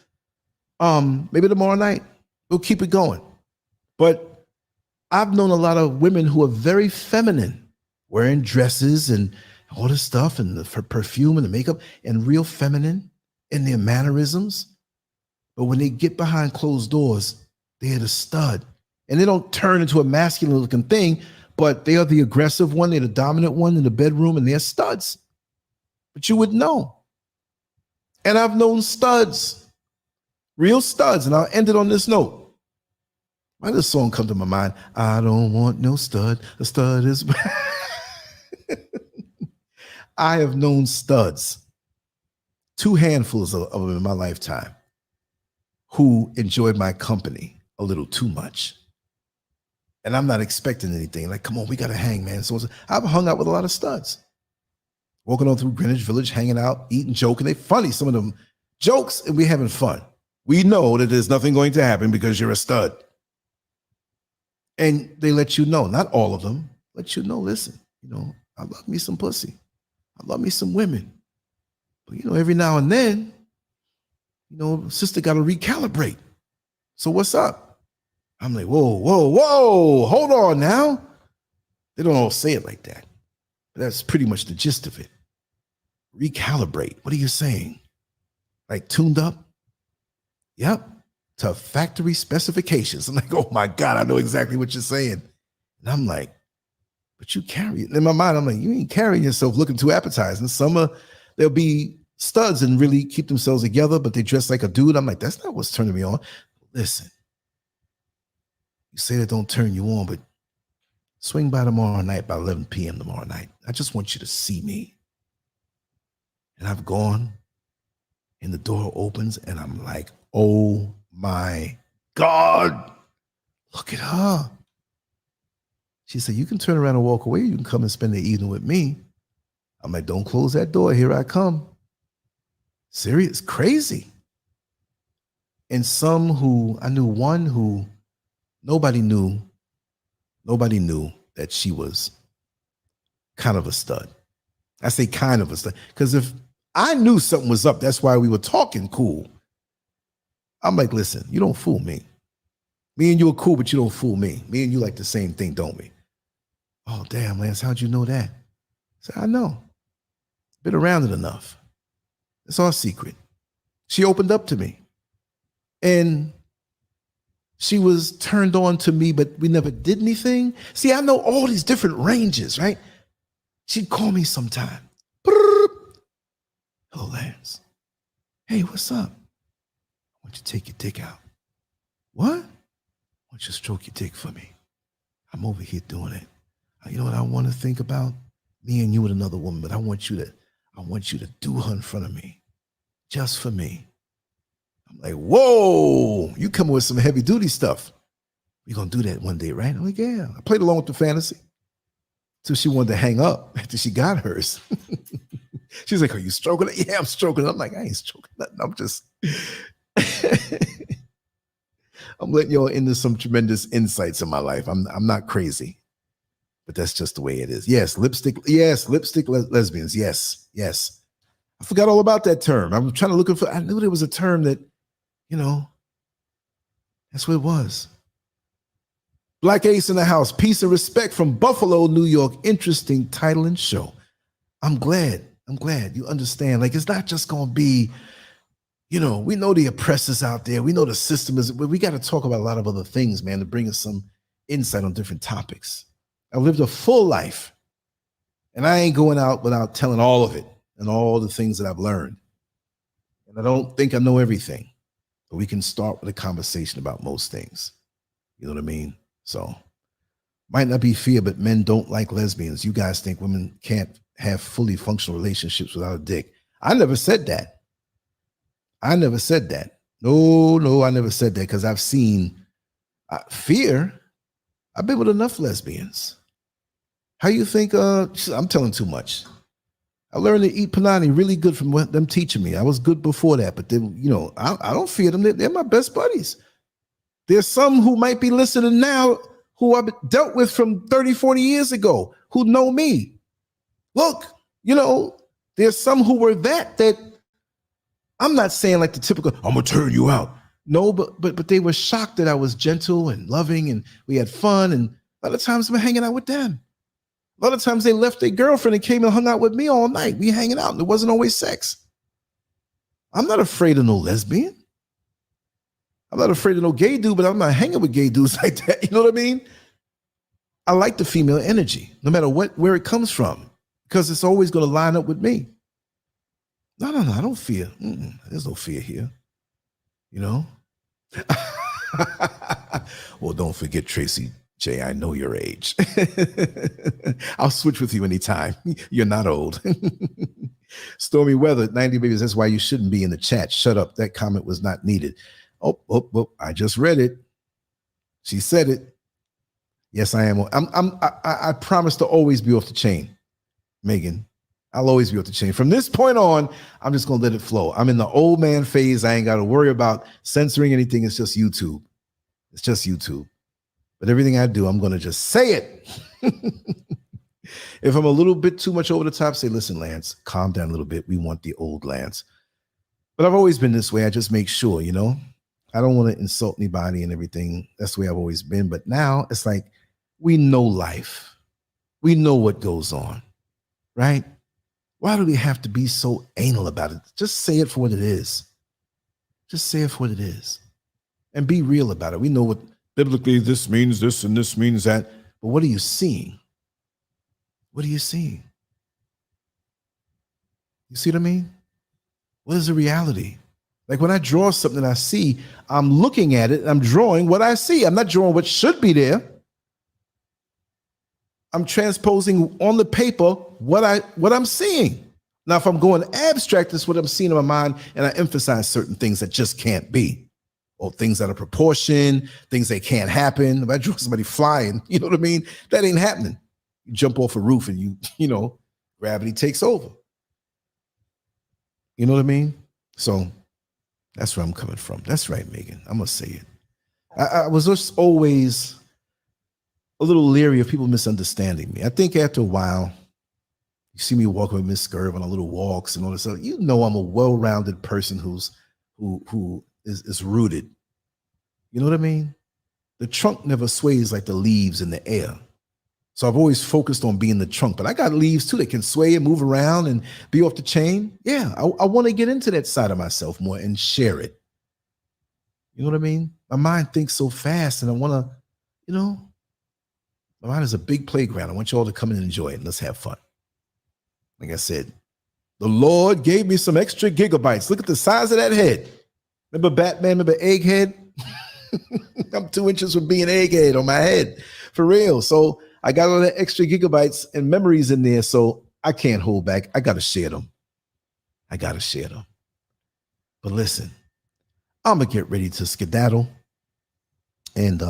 maybe tomorrow night. We'll keep it going. But I've known a lot of women who are very feminine, wearing dresses and all this stuff and the perfume and the makeup, and real feminine in their mannerisms. But when they get behind closed doors, they're the stud. And they don't turn into a masculine looking thing, but they are the aggressive one. They're the dominant one in the bedroom, and they're studs. But you would know. And I've known studs, real studs. And I'll end it on this note. Why does this song come to my mind? I don't want no stud. A stud is... I have known studs, 2 handfuls of them in my lifetime, who enjoyed my company a little too much. And I'm not expecting anything. Like, come on, we got to hang, man. So I've hung out with a lot of studs. Walking on through Greenwich Village, hanging out, eating, joking. They're funny, some of them jokes, and we're having fun. We know that there's nothing going to happen because you're a stud. And they let you know, not all of them, let you know, listen, I love me some pussy. I love me some women. But, every now and then, sister got to recalibrate. So what's up? I'm like, whoa, hold on now. They don't all say it like that. But that's pretty much the gist of it. Recalibrate. What are you saying? Like tuned up? Yep. To factory specifications. I'm like, oh my God, I know exactly what you're saying. And I'm like, but you carry it. In my mind, I'm like, you ain't carrying yourself looking too appetizing. There'll be studs and really keep themselves together, but they dress like a dude. I'm like, that's not what's turning me on. Listen, you say that don't turn you on, but swing by tomorrow night by 11 p.m. tomorrow night. I just want you to see me. And I've gone, and the door opens, and I'm like, oh my God, look at her. She said, you can turn around and walk away. You can come and spend the evening with me. I'm like, don't close that door. Here I come. Serious, crazy. And some who, I knew one who nobody knew that she was kind of a stud. I say kind of a stud, because if I knew something was up, that's why we were talking cool. I'm like, listen, you don't fool me. Me and you are cool, but you don't fool me. Me and you like the same thing, don't we? Oh, damn, Lance, how'd you know that? I said, I know. Been around it enough. It's our secret. She opened up to me. And she was turned on to me, but we never did anything. See, I know all these different ranges, right? She'd call me sometime. Hello, Lance. Hey, what's up? I want you to take your dick out. What? I want you to stroke your dick for me. I'm over here doing it. You know what I want to think about? Me and you with another woman, but I want you to do her in front of me. Just for me. I'm like, whoa, you coming with some heavy duty stuff. We're going to do that one day, right? I'm like, yeah. I played along with the fantasy till she wanted to hang up after she got hers. She's like, are you stroking it? Yeah, I'm stroking it. I'm like, I ain't stroking nothing. I'm just, I'm letting y'all into some tremendous insights in my life. I'm not crazy, but that's just the way it is. Yes, lipstick lesbians. Yes. I forgot all about that term. I was trying to look for, I knew there was a term that, that's what it was. Black Ace in the house. Peace and respect from Buffalo, New York. Interesting title and show. I'm glad you understand. Like, it's not just going to be, we know the oppressors out there. We know the system is, but we got to talk about a lot of other things, man, to bring us some insight on different topics. I lived a full life, and I ain't going out without telling all of it and all the things that I've learned. And I don't think I know everything, but we can start with a conversation about most things. You know what I mean? So, might not be fear, but men don't like lesbians. You guys think women can't have fully functional relationships without a dick. I never said that. No, I never said that because I've seen fear. I've been with enough lesbians. How you think? I'm telling too much. I learned to eat panani really good from them teaching me. I was good before that, but then, I don't fear them. They're my best buddies. There's some who might be listening now who I've dealt with from 30, 40 years ago who know me. Look, there's some who were that I'm not saying like the typical, I'm going to turn you out. No, but they were shocked that I was gentle and loving and we had fun. And a lot of times I'm hanging out with them. A lot of times they left their girlfriend and came and hung out with me all night. We hanging out and it wasn't always sex. I'm not afraid of no lesbian. I'm not afraid of no gay dude, but I'm not hanging with gay dudes like that. You know what I mean? I like the female energy, no matter where it comes from, because it's always going to line up with me. No, I don't fear. There's no fear here. Well, don't forget, Tracy J, I know your age. I'll switch with you anytime. You're not old. Stormy weather, 90 babies. That's why you shouldn't be in the chat. Shut up. That comment was not needed. Oh, I just read it. She said it. Yes, I am. I promise to always be off the chain, Megan. I'll always be off the chain. From this point on, I'm just going to let it flow. I'm in the old man phase. I ain't got to worry about censoring anything. It's just YouTube. But everything I do, I'm going to just say it. If I'm a little bit too much over the top, say, listen, Lance, calm down a little bit. We want the old Lance. But I've always been this way. I just make sure, I don't want to insult anybody and everything. That's the way I've always been. But now it's like, we know life. We know what goes on, right? Why do we have to be so anal about it? Just say it for what it is. Just say it for what it is. And be real about it. We know what biblically this means this and this means that. But what are you seeing? What are you seeing? You see what I mean? What is the reality? Like when I draw something I see, I'm looking at it, and I'm drawing what I see. I'm not drawing what should be there. I'm transposing on the paper what I'm seeing. Now, if I'm going abstract, that's what I'm seeing in my mind, and I emphasize certain things that just can't be, or things out of proportion, things that can't happen. If I draw somebody flying, you know what I mean? That ain't happening. You jump off a roof and gravity takes over. You know what I mean? So that's where I'm coming from. That's right, Megan. I'm going to say it. I was just always a little leery of people misunderstanding me. I think after a while, you see me walking with Miss SCURV on our little walks and all this stuff. I'm a well-rounded person who is rooted. You know what I mean? The trunk never sways like the leaves in the air. So I've always focused on being the trunk, but I got leaves too that can sway and move around and be off the chain. Yeah, I want to get into that side of myself more and share it. You know what I mean? My mind thinks so fast, and I want to, my mind is a big playground. I want you all to come and enjoy it. Let's have fun. Like I said, the Lord gave me some extra gigabytes. Look at the size of that head. Remember Batman? Remember Egghead? I'm 2 inches from being Egghead on my head. For real. So I got all that extra gigabytes and memories in there, so I can't hold back. I got to share them. But listen, I'm going to get ready to skedaddle. And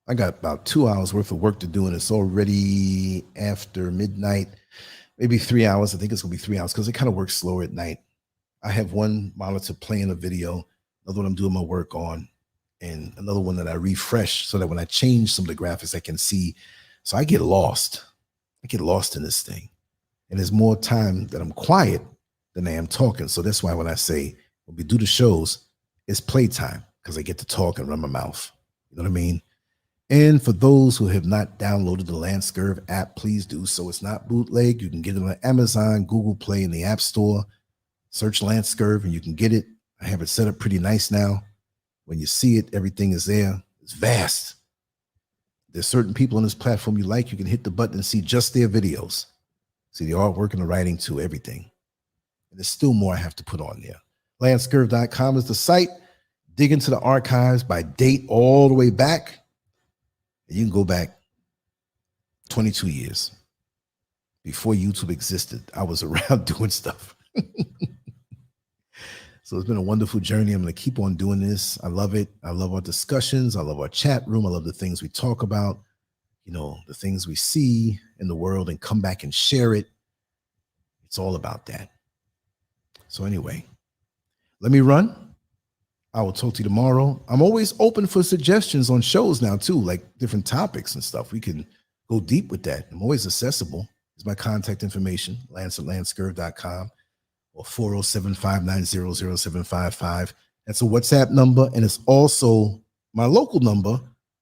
I got about 2 hours worth of work to do, and it's already after midnight, maybe 3 hours. I think it's going to be 3 hours because it kind of works slower at night. I have one monitor playing a video, another one I'm doing my work on, and another one that I refresh so that when I change some of the graphics, I can see. So I get lost. In this thing. And there's more time that I'm quiet than I am talking. So that's why when I say, when we do the shows, it's playtime because I get to talk and run my mouth. You know what I mean? And for those who have not downloaded the LANCESCURV app, please do so. It's not bootleg. You can get it on Amazon, Google Play, and the App Store. Search LANCESCURV and you can get it. I have it set up pretty nice now. When you see it, everything is there. It's vast. There's certain people on this platform you like. You can hit the button and see just their videos. See the artwork and the writing too, everything. And there's still more I have to put on there. LANCESCURV.com is the site. Dig into the archives by date all the way back. And you can go back 22 years. Before YouTube existed, I was around doing stuff. So it's been a wonderful journey. I'm going to keep on doing this. I love it. I love our discussions. I love our chat room. I love the things we talk about, you know, the things we see in the world and come back and share it. It's all about that. So anyway, let me run. I will talk to you tomorrow. I'm always open for suggestions on shows now too, like different topics and stuff. We can go deep with that. I'm always accessible. Here's my contact information, lance@lancescurv.com. or 407-590-0755. That's a WhatsApp number, and it's also my local number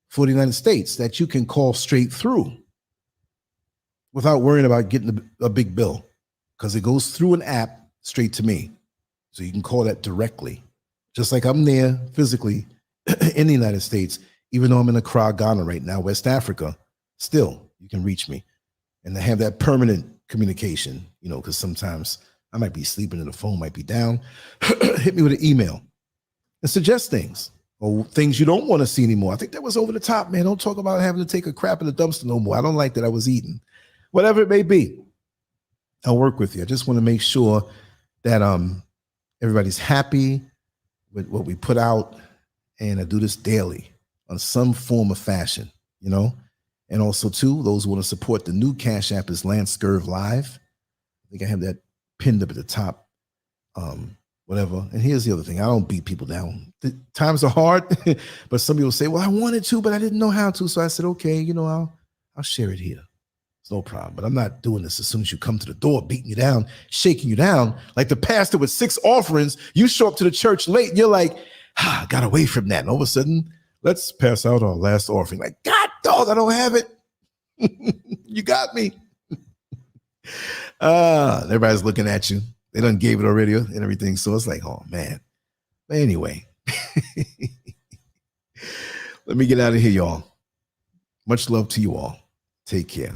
for the United States that you can call straight through without worrying about getting a big bill, because it goes through an app straight to me. So you can call that directly, just like I'm there physically in the United States, even though I'm in Accra, Ghana right now, West Africa, still you can reach me and have that permanent communication, you know, because sometimes I might be sleeping and the phone might be down. Hit me with an email and suggest things or things you don't want to see anymore. I think that was over the top, man. Don't talk about having to take a crap in the dumpster no more. I don't like that I was eating. Whatever it may be, I'll work with you. I just want to make sure that everybody's happy with what we put out, and I do this daily on some form of fashion, you know. And also, too, those who want to support the new Cash App is LANCESCURV Live. I think I have that pinned up at the top, whatever. And here's the other thing. I don't beat people down. The times are hard, but some people say, well, I wanted to, but I didn't know how to. So I said, okay, you know, I'll share it here. It's no problem. But I'm not doing this as soon as you come to the door, beating you down, shaking you down. Like the pastor with 6 offerings, you show up to the church late and you're like, I got away from that. And all of a sudden, let's pass out our last offering. Like, God, dog, I don't have it. You got me. Everybody's looking at you. They done gave it already and everything. So it's like, oh man. But anyway, let me get out of here, y'all. Much love to you all. Take care.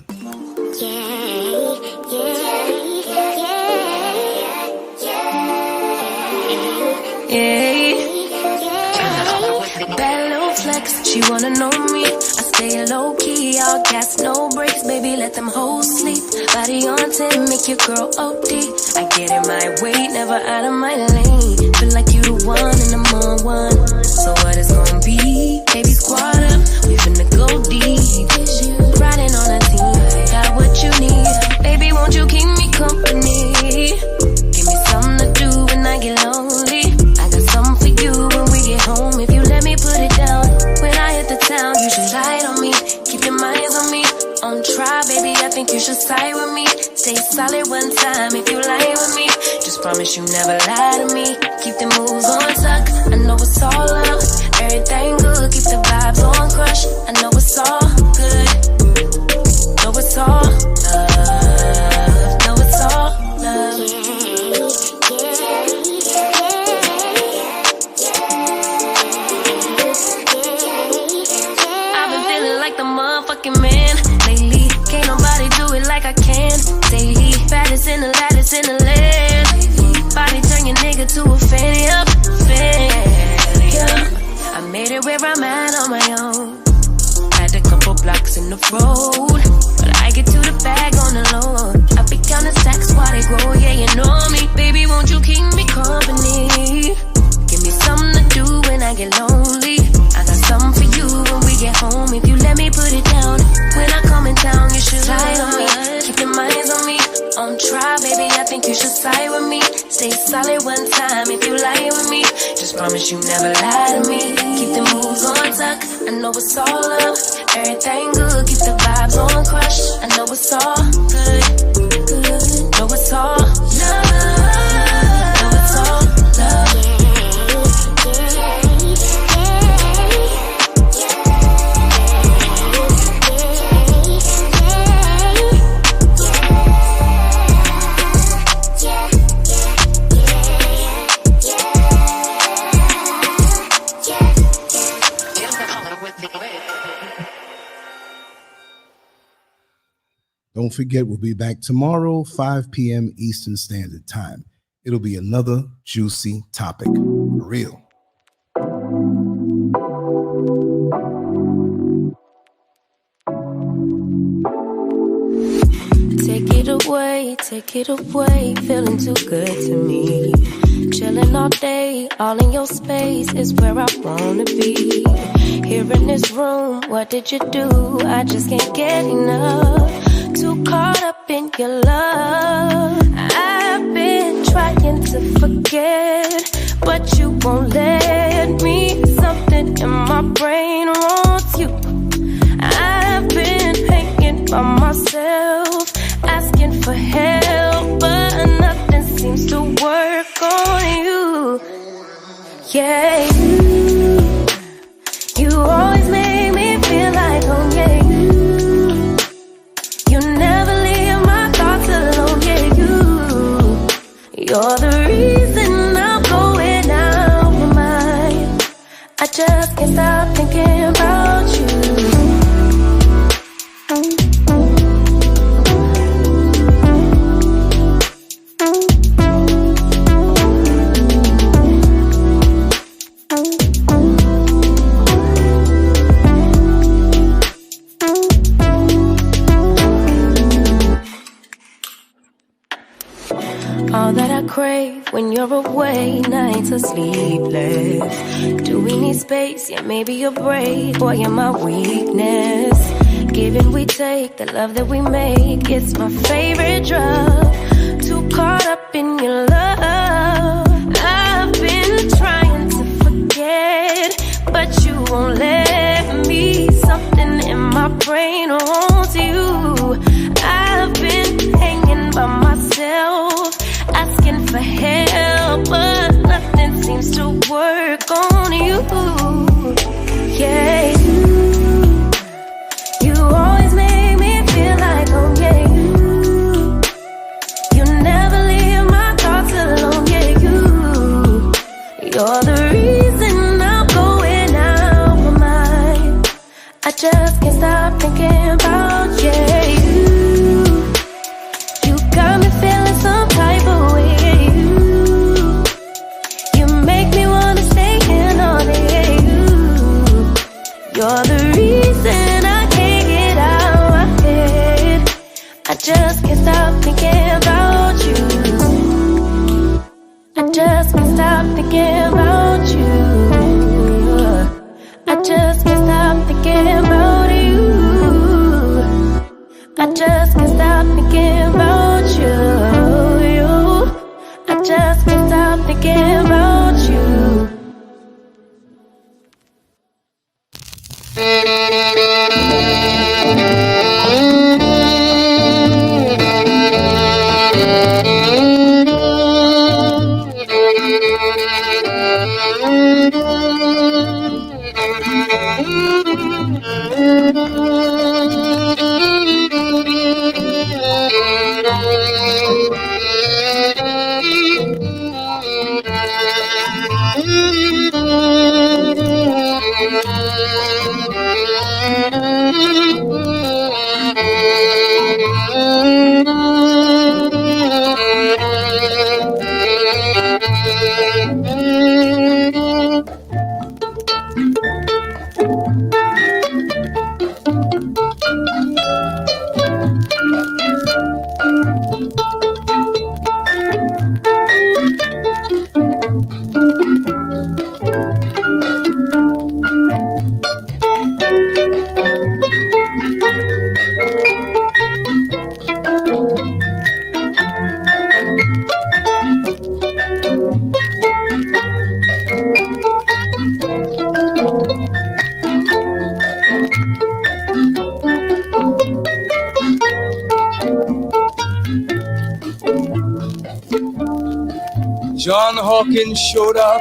Bad little flex, she wanna know me. I stay low key, all gas, no brakes, baby, let them hoes sleep. Body on 10, make your girl OD. I get in my way, never out of my lane. Feel like you the one and I'm on one. So what it's gonna be? Baby, squad up, we finna go deep. Riding on a team, got what you need. Baby, won't you keep me company? Give me something to do when I get lonely. I got something for you when we get home. If you let me put it down, when I hit the town, you should ride on me. Keep your minds on me. On try, baby, I think you should side with me. Stay solid one time if you lie with me. Just promise you never lie to me. Keep the moves on tuck, I know it's all love. Everything good, keep the vibes on crush. I know it's all good. Know it's all love. Know it's all love. I've been feeling like the motherfucking man lately. Can't nobody do it like I can. Daily, baddest in the lattice in the land. Body turn your nigga to a fanny up, fanny up. I made it where I'm at on my own. Had a couple blocks in the road, but I get to the bag on the low. I be counting stacks while they grow, yeah, you know me. Baby, won't you keep me company? Give me something to do when I get lonely. I got something for you when we get home. If you let me put it down, when I come in town, you should ride on me. Keep your minds on me. On try, baby, I think you should side with me. Stay solid one time if you lie with me. Just promise you never lie to me. Keep the moves on tuck, I know it's all love. Everything good, keep the vibes on crush. I know it's all good, good. Know it's all love. Know it's all love. don't forget, we'll be back tomorrow, 5 p.m. Eastern Standard Time. It'll be another juicy topic. For real. Take it away, feeling too good to me. Chilling all day, all in your space is where I wanna be. Here in this room, what did you do? I just can't get enough. Too caught up in your love. I've been trying to forget, but you won't let me. Something in my brain wants you. I've been hanging by myself, asking for help, but nothing seems to work on you. Yeah, you always make me feel like home. Yeah, you never leave my thoughts alone. Yeah, you're the reason I'm going out my mind. I just can't stop thinking about you. All that I crave when you're away, nights are sleepless. Do we need space? Yeah, maybe a break. Boy, you're my weakness. Give and we take, the love that we make, it's my favorite drug. Too caught up in your love. I've been trying to forget, but you won't let me. Something in my brain wants you. I've been hanging by myself, asking for help, but nothing seems to work on you. Yeah, you always make me feel like home. Yeah, you never leave my thoughts alone. Yeah, you're the reason I'm going out my mind. I just can't stop thinking about you. Got me feeling some type of way. You make me wanna stay in all day. You're the reason I can't get out my head. I just can't stop thinking about you. I just can't stop thinking about you. I just can't stop thinking about you. I just can't stop thinking about you. I just can't stop thinking about you. John Hawkins showed up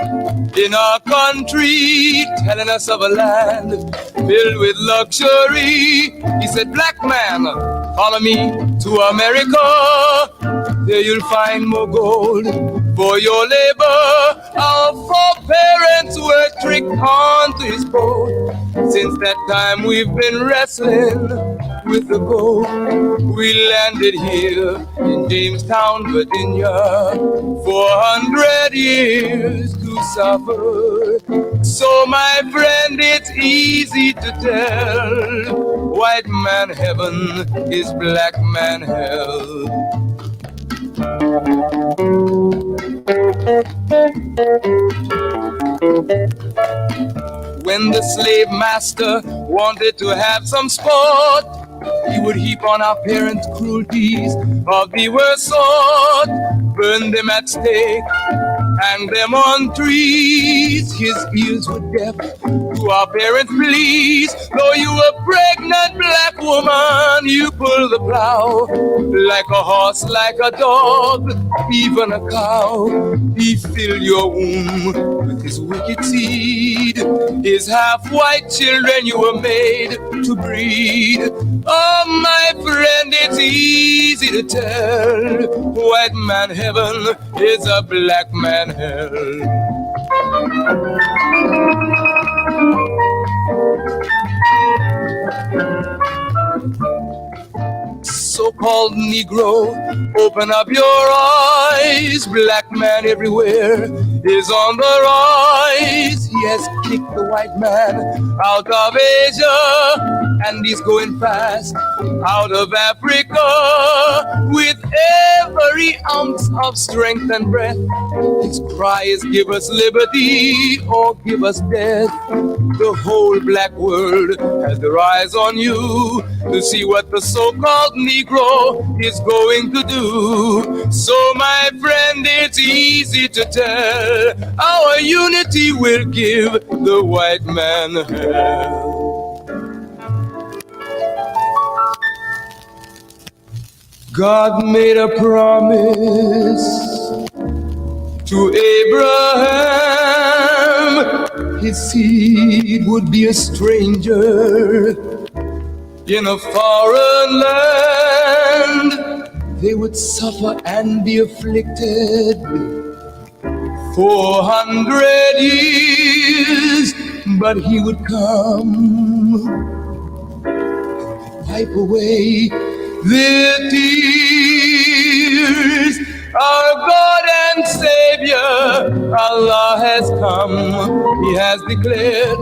in our country, telling us of a land filled with luxury. He said, black man, follow me to America. There you'll find more gold for your labor. Our foreparents were tricked onto his boat. Since that time we've been wrestling with the boat. We landed here in Jamestown, Virginia, 400 years to suffer. So my friend, it's easy to tell, white man heaven is black man hell. When the slave master wanted to have some sport, he would heap on our parents cruelties of the worst sort, burn them at stake, hang them on trees. His ears were deaf to our parents' pleas. Though you were pregnant, black woman, you pull the plow like a horse, like a dog, even a cow. He filled your womb with his wicked seed. His half-white children you were made to breed. Oh, my friend, it's easy to tell, white man heaven is a black man hell. So-called Negro, open up your eyes. Black man everywhere is on the rise. He has kicked the white man out of Asia, and he's going fast out of Africa. With every ounce of strength and breath, his cry is give us liberty or give us death. The whole black world has their eyes on you to see what the so-called Negro is going to do. So my friend, it's easy to tell, our unity will give the white man hell. God made a promise to Abraham, his seed would be a stranger in a foreign land. They would suffer and be afflicted 400 years, but he would come, wipe away their tears. Our God and Savior, Allah has come. He has declared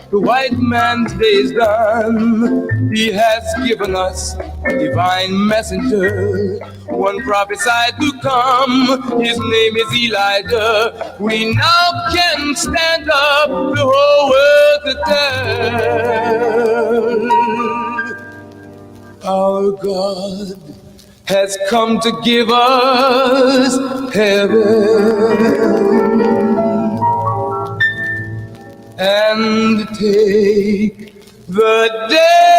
the white man's day is done. He has given us a divine messenger, one prophesied to come. His name is Elijah. We now can stand up the whole world to tell. Our God has come to give us heaven and take the devil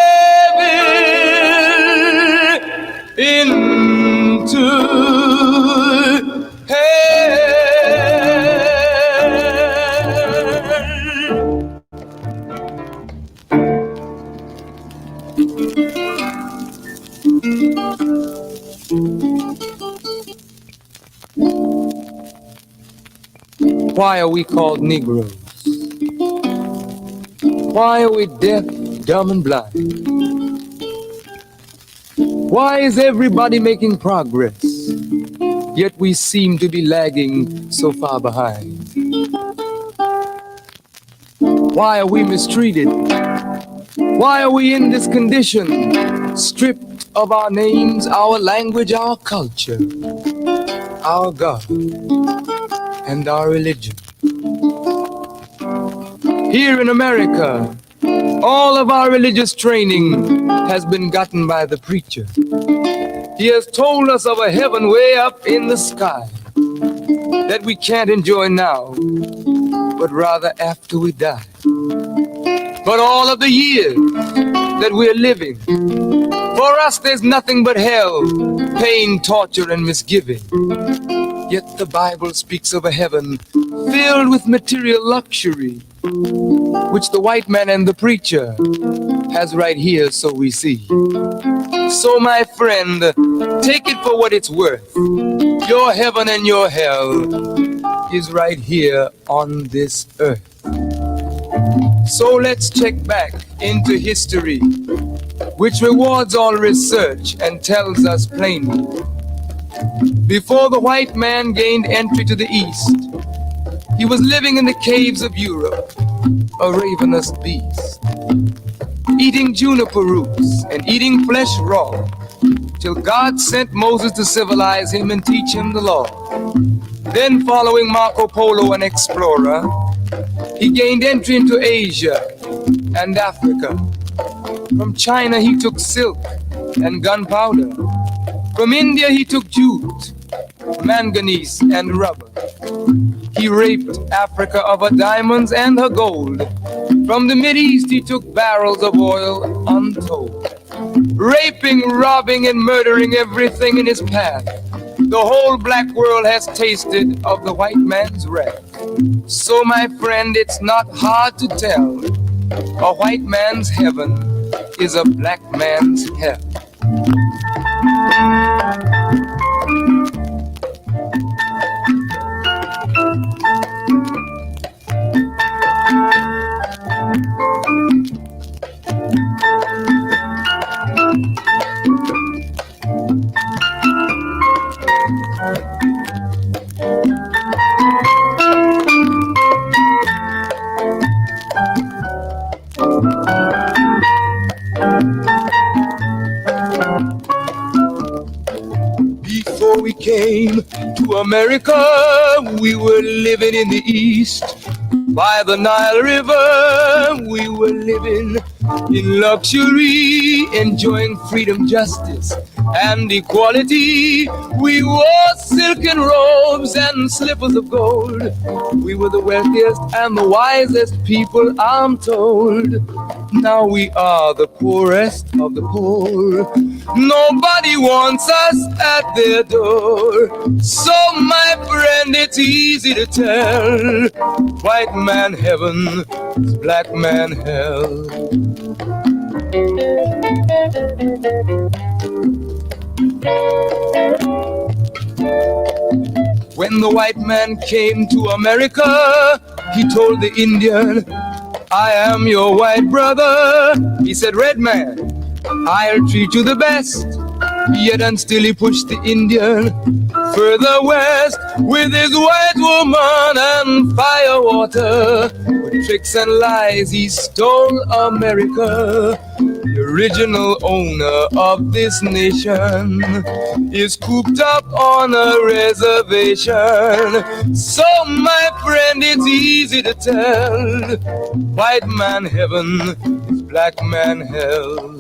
into hell. Why are we called Negroes? Why are we deaf, dumb, and blind? Why is everybody making progress, yet we seem to be lagging so far behind? Why are we mistreated? Why are we in this condition, stripped of our names, our language, our culture, our God, and our religion? Here in America, all of our religious training has been gotten by the preacher. He has told us of a heaven way up in the sky that we can't enjoy now, but rather after we die. But all of the years that we're living, for us there's nothing but hell, pain, torture, and misgiving. Yet the Bible speaks of a heaven filled with material luxury, which the white man and the preacher has right here, so we see. So my friend, take it for what it's worth. Your heaven and your hell is right here on this earth. So let's check back into history which rewards all research and tells us plainly. Before the white man gained entry to the East, he was living in the caves of Europe, a ravenous beast, eating juniper roots and eating flesh raw, till God sent Moses to civilize him and teach him the law. Then, following Marco Polo, an explorer, he gained entry into Asia and Africa. From China he took silk and gunpowder. From India he took jute, manganese and rubber. He raped Africa of her diamonds and her gold. From the Mideast he took barrels of oil untold. Raping, robbing and murdering everything in his path. The whole black world has tasted of the white man's wrath. So my friend, it's not hard to tell. A white man's heaven is a black man's hell. Before we came to America, we were living in the East. By the Nile River, we were living in luxury, enjoying freedom, justice, and equality. We wore silken robes and slippers of gold. We were the wealthiest and the wisest people, I'm told. Now we are the poorest of the poor. Nobody wants us at their door. So my friend, it's easy to tell. White man heaven is black man hell. When the white man came to America, he told the Indian, I am your white brother. He said, red man, I'll treat you the best. Yet and still he pushed the Indian further west with his white woman and fire water. With tricks and lies he stole America. The original owner of this nation is cooped up on a reservation. So my friend, it's easy to tell. White man heaven is black man hell.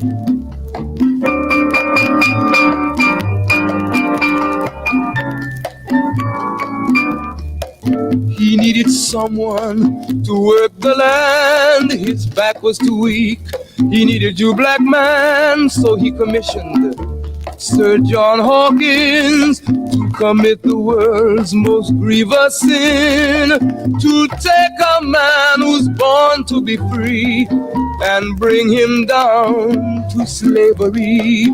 He needed someone to work the land. His back was too weak. He needed you, black man, so he commissioned Sir John Hawkins to commit the world's most grievous sin, to take a man who's born to be free and bring him down to slavery,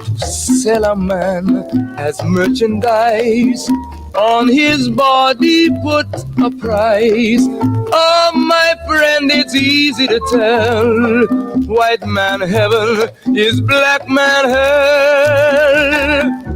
to sell a man as merchandise, on his body put a price. Oh, my friend, it's easy to tell. White man heaven is black man hell.